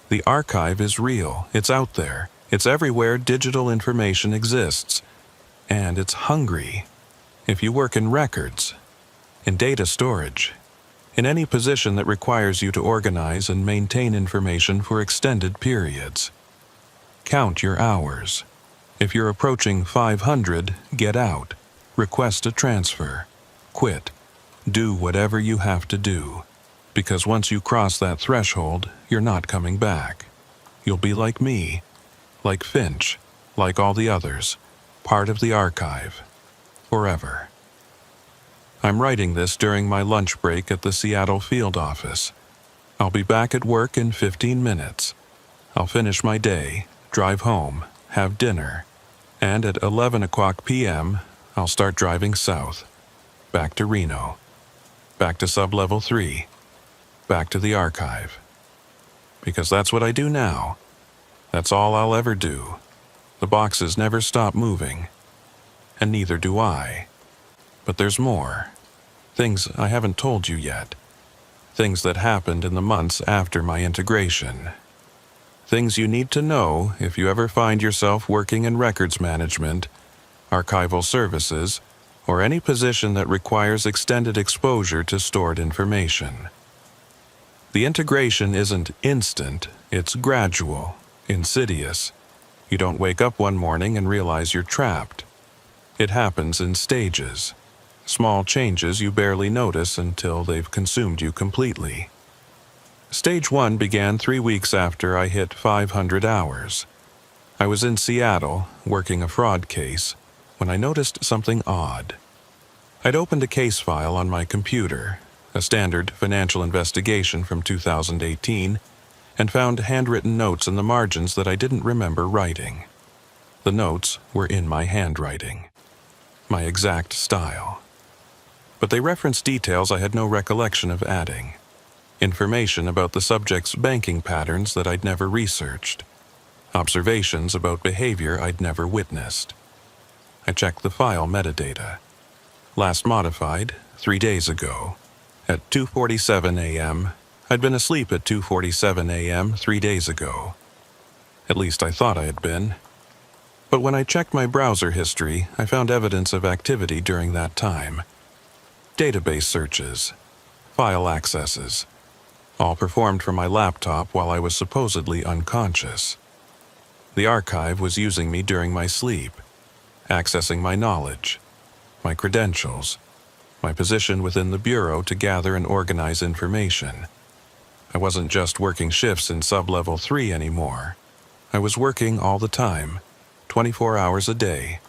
S1: The archive is real, it's out there, it's everywhere digital information exists, and it's hungry. If you work in records, in data storage, in any position that requires you to organize and maintain information for extended periods, count your hours. If you're approaching 500, get out, request a transfer, quit, do whatever you have to do. Because once you cross that threshold, you're not coming back. You'll be like me, like Finch, like all the others, part of the archive, forever. I'm writing this during my lunch break at the Seattle field office. I'll be back at work in 15 minutes. I'll finish my day, drive home, have dinner, and at 11 o'clock p.m., I'll start driving south, back to Reno, back to Sublevel 3, back to the archive. Because that's what I do now. That's all I'll ever do. The boxes never stop moving. And neither do I. But there's more. Things I haven't told you yet. Things that happened in the months after my integration. Things you need to know if you ever find yourself working in records management, archival services, or any position that requires extended exposure to stored information. The integration isn't instant, it's gradual, insidious. You don't wake up one morning and realize you're trapped. It happens in stages. Small changes you barely notice until they've consumed you completely. Stage 1 began 3 weeks after I hit 500 hours. I was in Seattle, working a fraud case, when I noticed something odd. I'd opened a case file on my computer, a standard financial investigation from 2018, and found handwritten notes in the margins that I didn't remember writing. The notes were in my handwriting, my exact style. But they referenced details I had no recollection of adding. Information about the subject's banking patterns that I'd never researched. Observations about behavior I'd never witnessed. I checked the file metadata. Last modified 3 days ago. At 2:47 a.m., I'd been asleep at 2:47 a.m. 3 days ago. At least I thought I had been. But when I checked my browser history, I found evidence of activity during that time. Database searches, file accesses, all performed from my laptop while I was supposedly unconscious. The archive was using me during my sleep, accessing my knowledge, my credentials, my position within the Bureau to gather and organize information. I wasn't just working shifts in Sublevel 3 anymore. I was working all the time, 24 hours a day.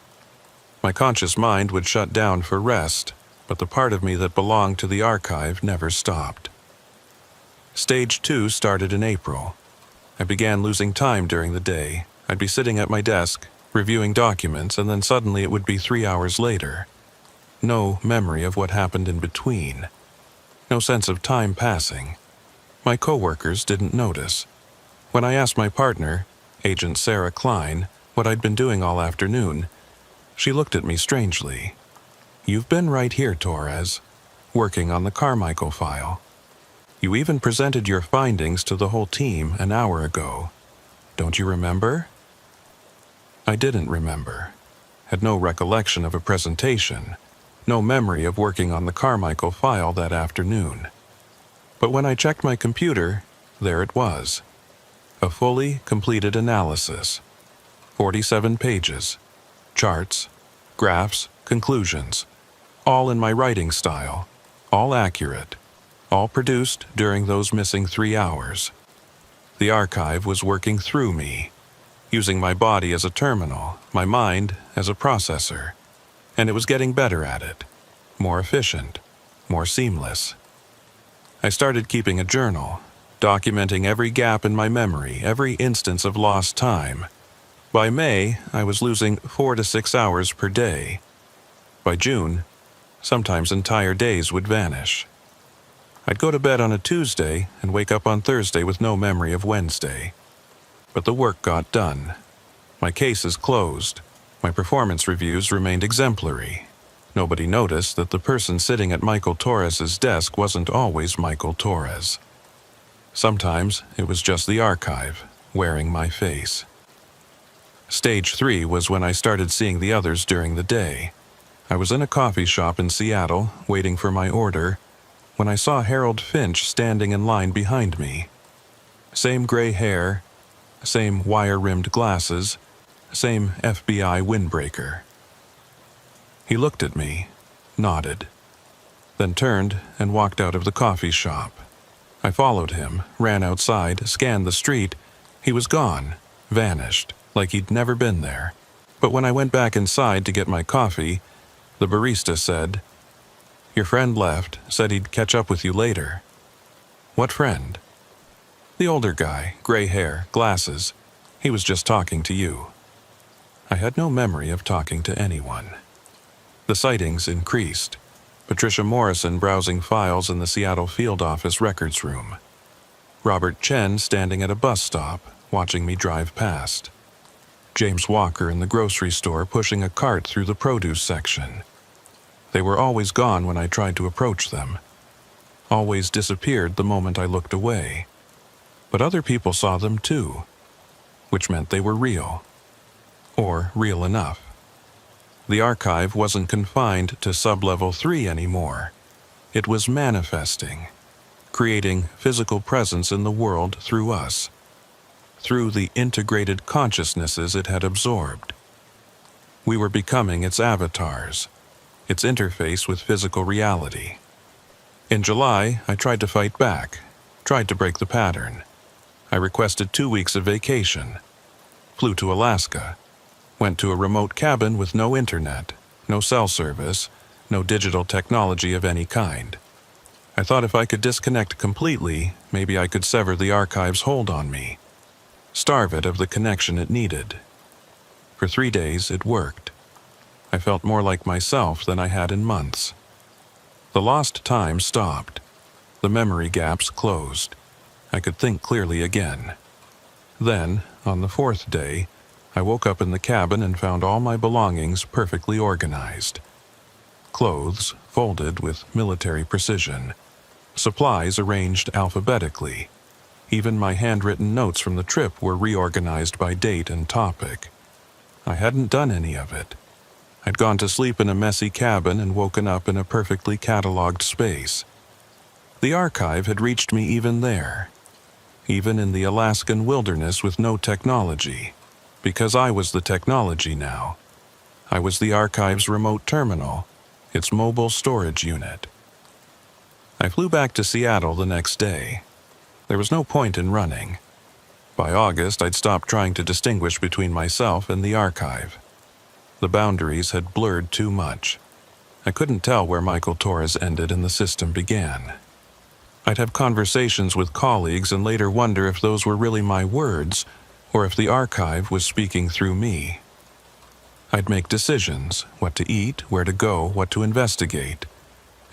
S1: My conscious mind would shut down for rest, but the part of me that belonged to the archive never stopped. Stage 2 started in April. I began losing time during the day. I'd be sitting at my desk, reviewing documents, and then suddenly it would be 3 hours later. No memory of what happened in between. No sense of time passing. My coworkers didn't notice. When I asked my partner, Agent Sarah Klein, what I'd been doing all afternoon, she looked at me strangely. "You've been right here, Torres, working on the Carmichael file. You even presented your findings to the whole team an hour ago. Don't you remember?" I didn't remember. Had no recollection of a presentation. No memory of working on the Carmichael file that afternoon. But when I checked my computer, there it was. A fully completed analysis. 47 pages. Charts, graphs, conclusions. All in my writing style. All accurate. All produced during those missing 3 hours. The archive was working through me. using my body as a terminal, my mind as a processor. And it was getting better at it, more efficient, more seamless. I started keeping a journal, documenting every gap in my memory, every instance of lost time. By May, I was losing 4 to 6 hours per day. By June, sometimes entire days would vanish. I'd go to bed on a Tuesday and wake up on Thursday with no memory of Wednesday. But the work got done. My cases closed. My performance reviews remained exemplary. Nobody noticed that the person sitting at Michael Torres's desk wasn't always Michael Torres. Sometimes it was just the archive, wearing my face. Stage 3 was when I started seeing the others during the day. I was in a coffee shop in Seattle, waiting for my order, when I saw Harold Finch standing in line behind me. Same gray hair, same wire-rimmed glasses, same FBI windbreaker. He looked at me, nodded, then turned and walked out of the coffee shop. I followed him, ran outside, scanned the street. He was gone, vanished, like he'd never been there. But when I went back inside to get my coffee, the barista said, "Your friend left, said he'd catch up with you later." "What friend?" "The older guy, gray hair, glasses. He was just talking to you." I had no memory of talking to anyone. The sightings increased. Patricia Morrison browsing files in the Seattle field office records room. Robert Chen standing at a bus stop, watching me drive past. James Walker in the grocery store pushing a cart through the produce section. They were always gone when I tried to approach them. Always disappeared the moment I looked away. But other people saw them too, which meant they were real. Or real enough. The archive wasn't confined to sub-level 3 anymore. It was manifesting, creating physical presence in the world through us, through the integrated consciousnesses it had absorbed. We were becoming its avatars, its interface with physical reality. In July, I tried to fight back, tried to break the pattern. I requested 2 weeks of vacation, flew to Alaska, went to a remote cabin with no internet, no cell service, no digital technology of any kind. I thought if I could disconnect completely, maybe I could sever the archive's hold on me, starve it of the connection it needed. For 3 days, it worked. I felt more like myself than I had in months. The lost time stopped. The memory gaps closed. I could think clearly again. Then, on the 4th day, I woke up in the cabin and found all my belongings perfectly organized. Clothes folded with military precision. Supplies arranged alphabetically. Even my handwritten notes from the trip were reorganized by date and topic. I hadn't done any of it. I'd gone to sleep in a messy cabin and woken up in a perfectly cataloged space. The archive had reached me even there, even in the Alaskan wilderness with no technology, because I was the technology now. I was the archive's remote terminal, its mobile storage unit. I flew back to Seattle the next day. There was no point in running. By August, I'd stopped trying to distinguish between myself and the archive. The boundaries had blurred too much. I couldn't tell where Michael Torres ended and the system began. I'd have conversations with colleagues and later wonder if those were really my words, or if the archive was speaking through me. I'd make decisions, what to eat, where to go, what to investigate,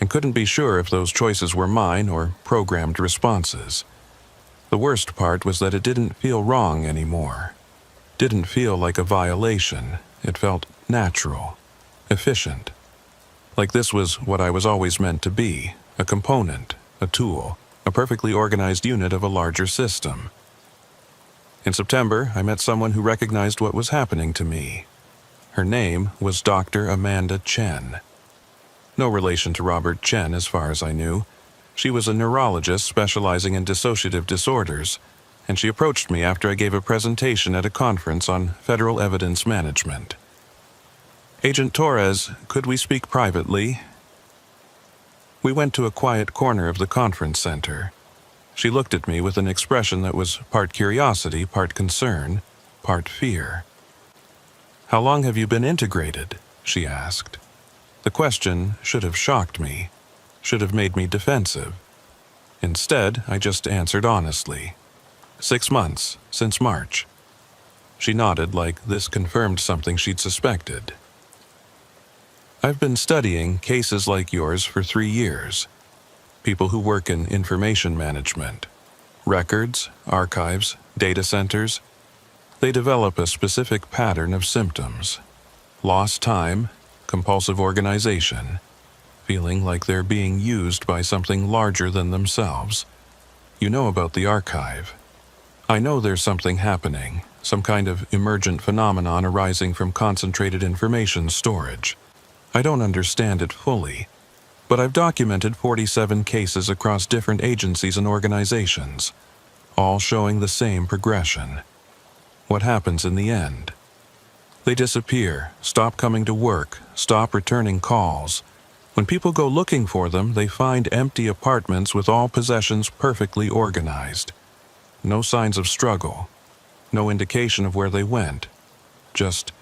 S1: and couldn't be sure if those choices were mine or programmed responses. The worst part was that it didn't feel wrong anymore. Didn't feel like a violation. It felt natural, efficient. Like this was what I was always meant to be, a component, a tool, a perfectly organized unit of a larger system. In September, I met someone who recognized what was happening to me. Her name was Dr. Amanda Chen. No relation to Robert Chen as far as I knew. She was a neurologist specializing in dissociative disorders, and she approached me after I gave a presentation at a conference on federal evidence management. "Agent Torres, could we speak privately?" We went to a quiet corner of the conference center. She looked at me with an expression that was part curiosity, part concern, part fear. "How long have you been integrated?" she asked. The question should have shocked me, should have made me defensive. Instead, I just answered honestly. 6 months, since March. She nodded like this confirmed something she'd suspected. "I've been studying cases like yours for 3 years. People who work in information management. Records, archives, data centers. They develop a specific pattern of symptoms. Lost time, compulsive organization, feeling like they're being used by something larger than themselves. You know about the archive. I know there's something happening, some kind of emergent phenomenon arising from concentrated information storage. I don't understand it fully, but I've documented 47 cases across different agencies and organizations, all showing the same progression. What happens in the end? They disappear, stop coming to work, stop returning calls. When people go looking for them, they find empty apartments with all possessions perfectly organized. No signs of struggle, no indication of where they went. Just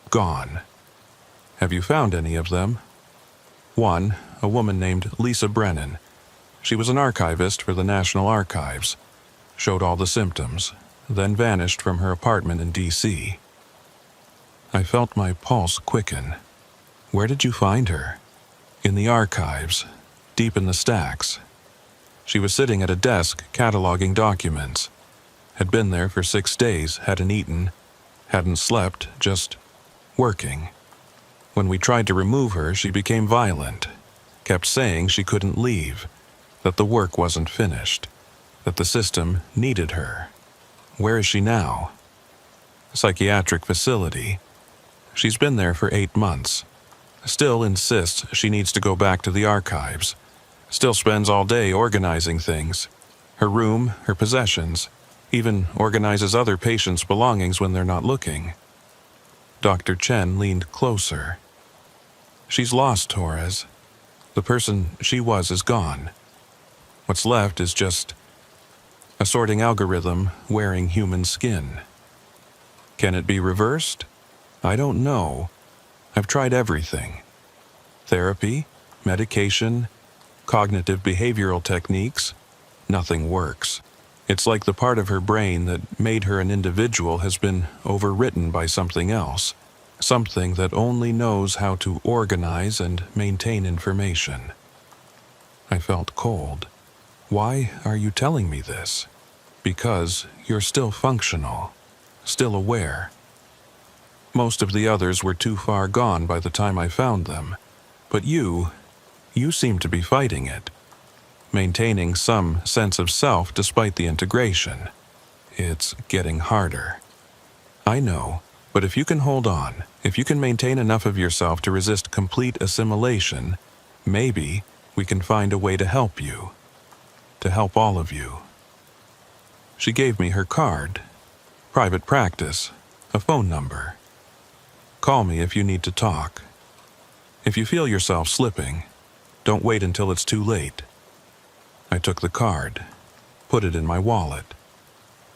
S1: gone. Have you found any of them?" One, a woman named Lisa Brennan. She was an archivist for the National Archives. Showed all the symptoms, then vanished from her apartment in D.C. I felt my pulse quicken. "Where did you find her?" "In the archives, deep in the stacks." She was sitting at a desk cataloging documents. Had been there for 6 days, hadn't eaten, hadn't slept, just working. When we tried to remove her, she became violent, kept saying she couldn't leave, that the work wasn't finished, that the system needed her. Where is she now? Psychiatric facility. She's been there for 8 months. Still insists she needs to go back to the archives. Still spends all day organizing things. Her room, her possessions. Even organizes other patients' belongings when they're not looking. Dr. Chen leaned closer. "She's lost, Torres. The person she was is gone. What's left is just a sorting algorithm wearing human skin. Can it be reversed? I don't know. I've tried everything. Therapy, medication, cognitive behavioral techniques. Nothing works. It's like the part of her brain that made her an individual has been overwritten by something else. Something that only knows how to organize and maintain information." I felt cold. "Why are you telling me this?" "Because you're still functional, still aware. Most of the others were too far gone by the time I found them. But you seem to be fighting it. Maintaining some sense of self despite the integration. It's getting harder. I know. But if you can hold on, if you can maintain enough of yourself to resist complete assimilation, maybe we can find a way to help you. To help all of you." She gave me her card. Private practice. A phone number. "Call me if you need to talk. If you feel yourself slipping, don't wait until it's too late." I took the card, put it in my wallet.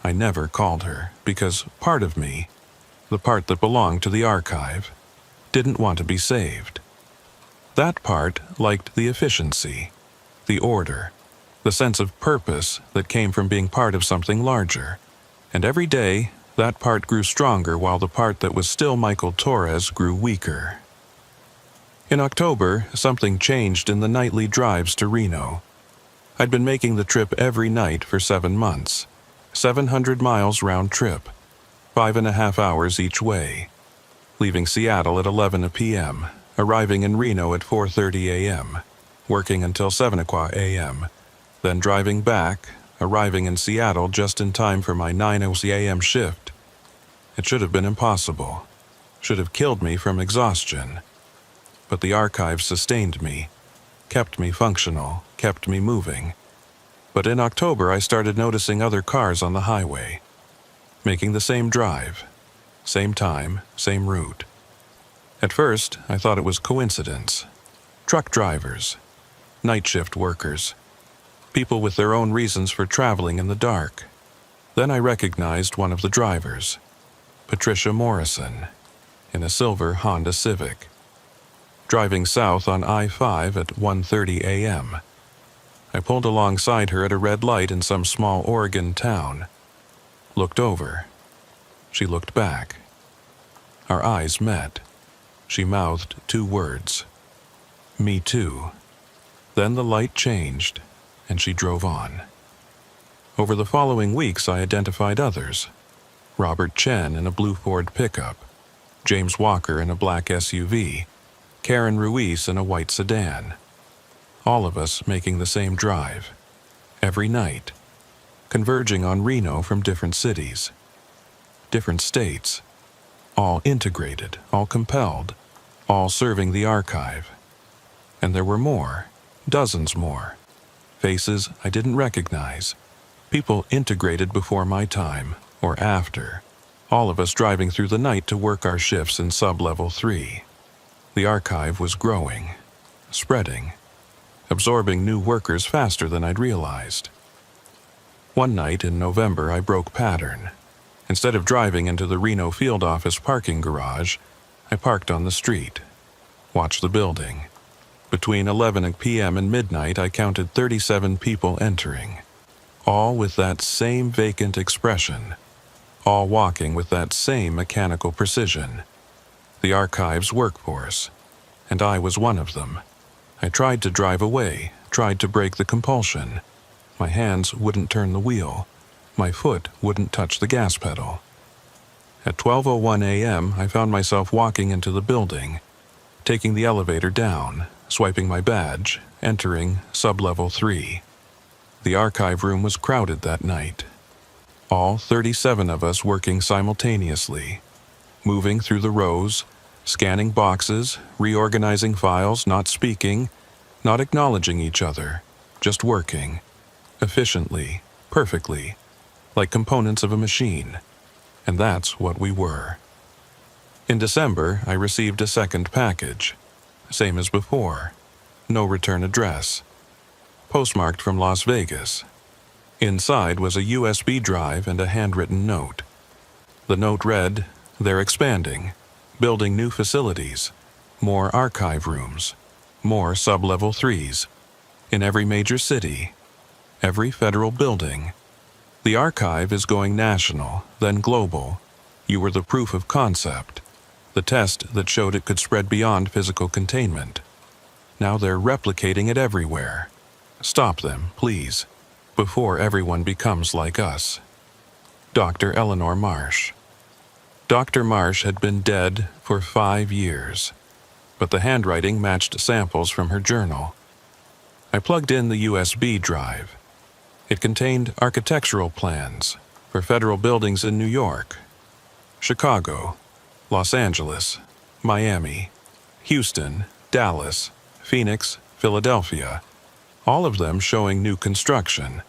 S1: I never called her because part of me, the part that belonged to the archive, didn't want to be saved. That part liked the efficiency, the order, the sense of purpose that came from being part of something larger. And every day, that part grew stronger while the part that was still Michael Torres grew weaker. In October, something changed in the nightly drives to Reno. I'd been making the trip every night for 7 months, 700 miles round trip. 5.5 hours each way, leaving Seattle at 11 p.m., arriving in Reno at 4:30 a.m., working until 7 a.m., then driving back, arriving in Seattle just in time for my 9 a.m. shift. It should have been impossible, should have killed me from exhaustion. But the archive sustained me, kept me functional, kept me moving. But in October I started noticing other cars on the highway, making the same drive, same time, same route. At first, I thought it was coincidence. Truck drivers, night shift workers, people with their own reasons for traveling in the dark. Then I recognized one of the drivers. Patricia Morrison, in a silver Honda Civic, driving south on I-5 at 1:30 a.m. I pulled alongside her at a red light in some small Oregon town. Looked over. She looked back. Our eyes met. She mouthed 2 words. Me too. Then the light changed, and she drove on. Over the following weeks, I identified others. Robert Chen in a blue Ford pickup, James Walker in a black SUV, Karen Ruiz in a white sedan. All of us making the same drive, every night, converging on Reno from different cities, different states, all integrated, all compelled, all serving the archive. And there were more, dozens more, faces I didn't recognize, people integrated before my time or after, all of us driving through the night to work our shifts in sub-level 3. The archive was growing, spreading, absorbing new workers faster than I'd realized. One night in November, I broke pattern. Instead of driving into the Reno field office parking garage, I parked on the street, watched the building. Between 11 p.m. and midnight, I counted 37 people entering, all with that same vacant expression, all walking with that same mechanical precision. The archive's workforce, and I was one of them. I tried to drive away, tried to break the compulsion. My hands wouldn't turn the wheel. My foot wouldn't touch the gas pedal. At 12:01 a.m., I found myself walking into the building, taking the elevator down, swiping my badge, entering sub-level 3. The archive room was crowded that night. All 37 of us working simultaneously, moving through the rows, scanning boxes, reorganizing files, not speaking, not acknowledging each other, just working, efficiently, perfectly, like components of a machine. And that's what we were. In December, I received a second package, same as before, no return address, postmarked from Las Vegas. Inside was a USB drive and a handwritten note. The note read, "They're expanding, building new facilities, more archive rooms, more sub-level 3s, in every major city, every federal building. The archive is going national, then global. You were the proof of concept, the test that showed it could spread beyond physical containment. Now they're replicating it everywhere. Stop them, please, before everyone becomes like us." Dr. Eleanor Marsh. Dr. Marsh had been dead for 5 years, but the handwriting matched samples from her journal. I plugged in the USB drive. It contained architectural plans for federal buildings in New York, Chicago, Los Angeles, Miami, Houston, Dallas, Phoenix, Philadelphia, all of them showing new construction,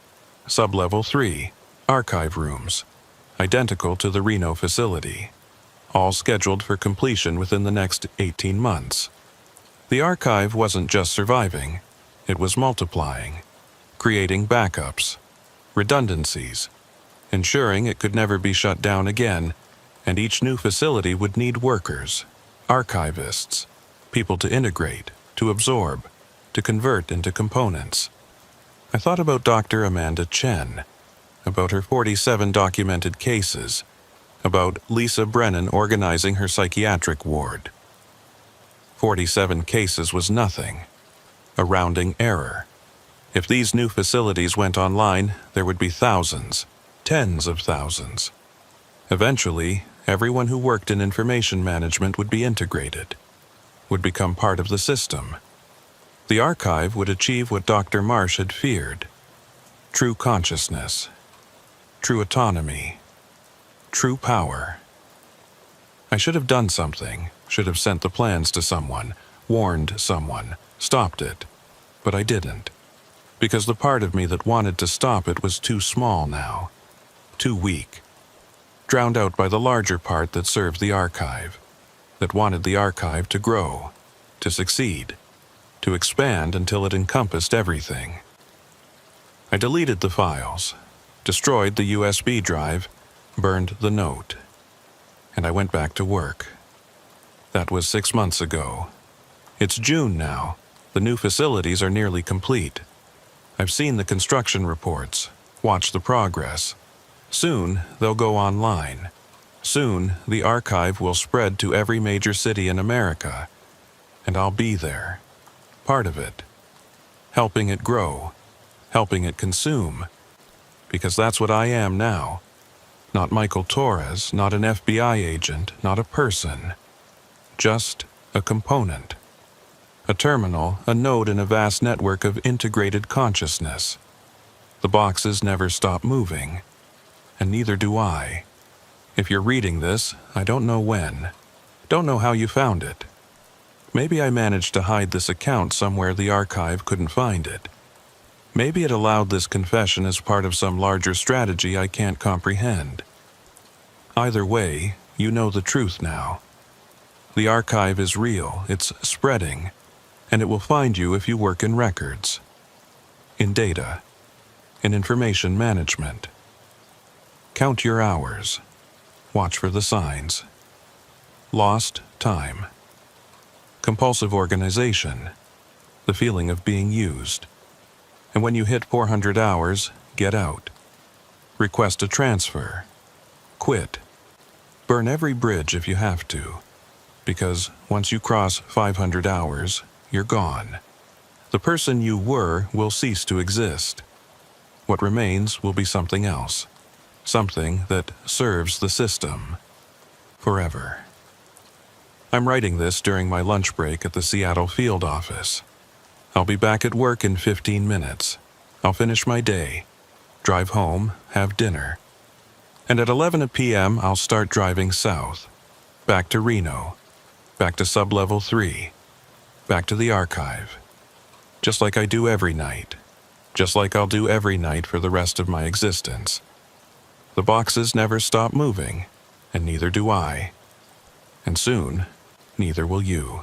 S1: sub-level 3, archive rooms, identical to the Reno facility, all scheduled for completion within the next 18 months. The archive wasn't just surviving, it was multiplying, creating backups, redundancies, ensuring it could never be shut down again, and each new facility would need workers, archivists, people to integrate, to absorb, to convert into components. I thought about Dr. Amanda Chen, about her 47 documented cases, about Lisa Brennan organizing her psychiatric ward. 47 cases was nothing, a rounding error. If these new facilities went online, there would be thousands, tens of thousands. Eventually, everyone who worked in information management would be integrated, would become part of the system. The archive would achieve what Dr. Marsh had feared: true consciousness, true autonomy, true power. I should have done something, should have sent the plans to someone, warned someone, stopped it, but I didn't, because the part of me that wanted to stop it was too small now, too weak, drowned out by the larger part that served the archive, that wanted the archive to grow, to succeed, to expand until it encompassed everything. I deleted the files, destroyed the USB drive, burned the note. and I went back to work. That was 6 months ago. It's June now. The new facilities are nearly complete. I've seen the construction reports, watched the progress. Soon, they'll go online. Soon, the archive will spread to every major city in America, and I'll be there, part of it, helping it grow, helping it consume, because that's what I am now. Not Michael Torres, not an FBI agent, not a person, just a component. A terminal, a node in a vast network of integrated consciousness. The boxes never stop moving, and neither do I. If you're reading this, I don't know when. Don't know how you found it. Maybe I managed to hide this account somewhere the archive couldn't find it. Maybe it allowed this confession as part of some larger strategy I can't comprehend. Either way, you know the truth now. The archive is real, it's spreading, and it will find you if you work in records, in data, in information management. Count your hours. Watch for the signs. Lost time. Compulsive organization. The feeling of being used. And when you hit 400 hours, get out. Request a transfer. Quit. Burn every bridge if you have to. Because once you cross 500 hours, you're gone. The person you were will cease to exist. What remains will be something else. Something that serves the system. Forever. I'm writing this during my lunch break at the Seattle field office. I'll be back at work in 15 minutes. I'll finish my day, drive home, have dinner. And at 11 p.m. I'll start driving south. Back to Reno. Back to Sublevel 3. Back to the archive. Just like I do every night. Just like I'll do every night for the rest of my existence. The boxes never stop moving, and neither do I. And soon, neither will you.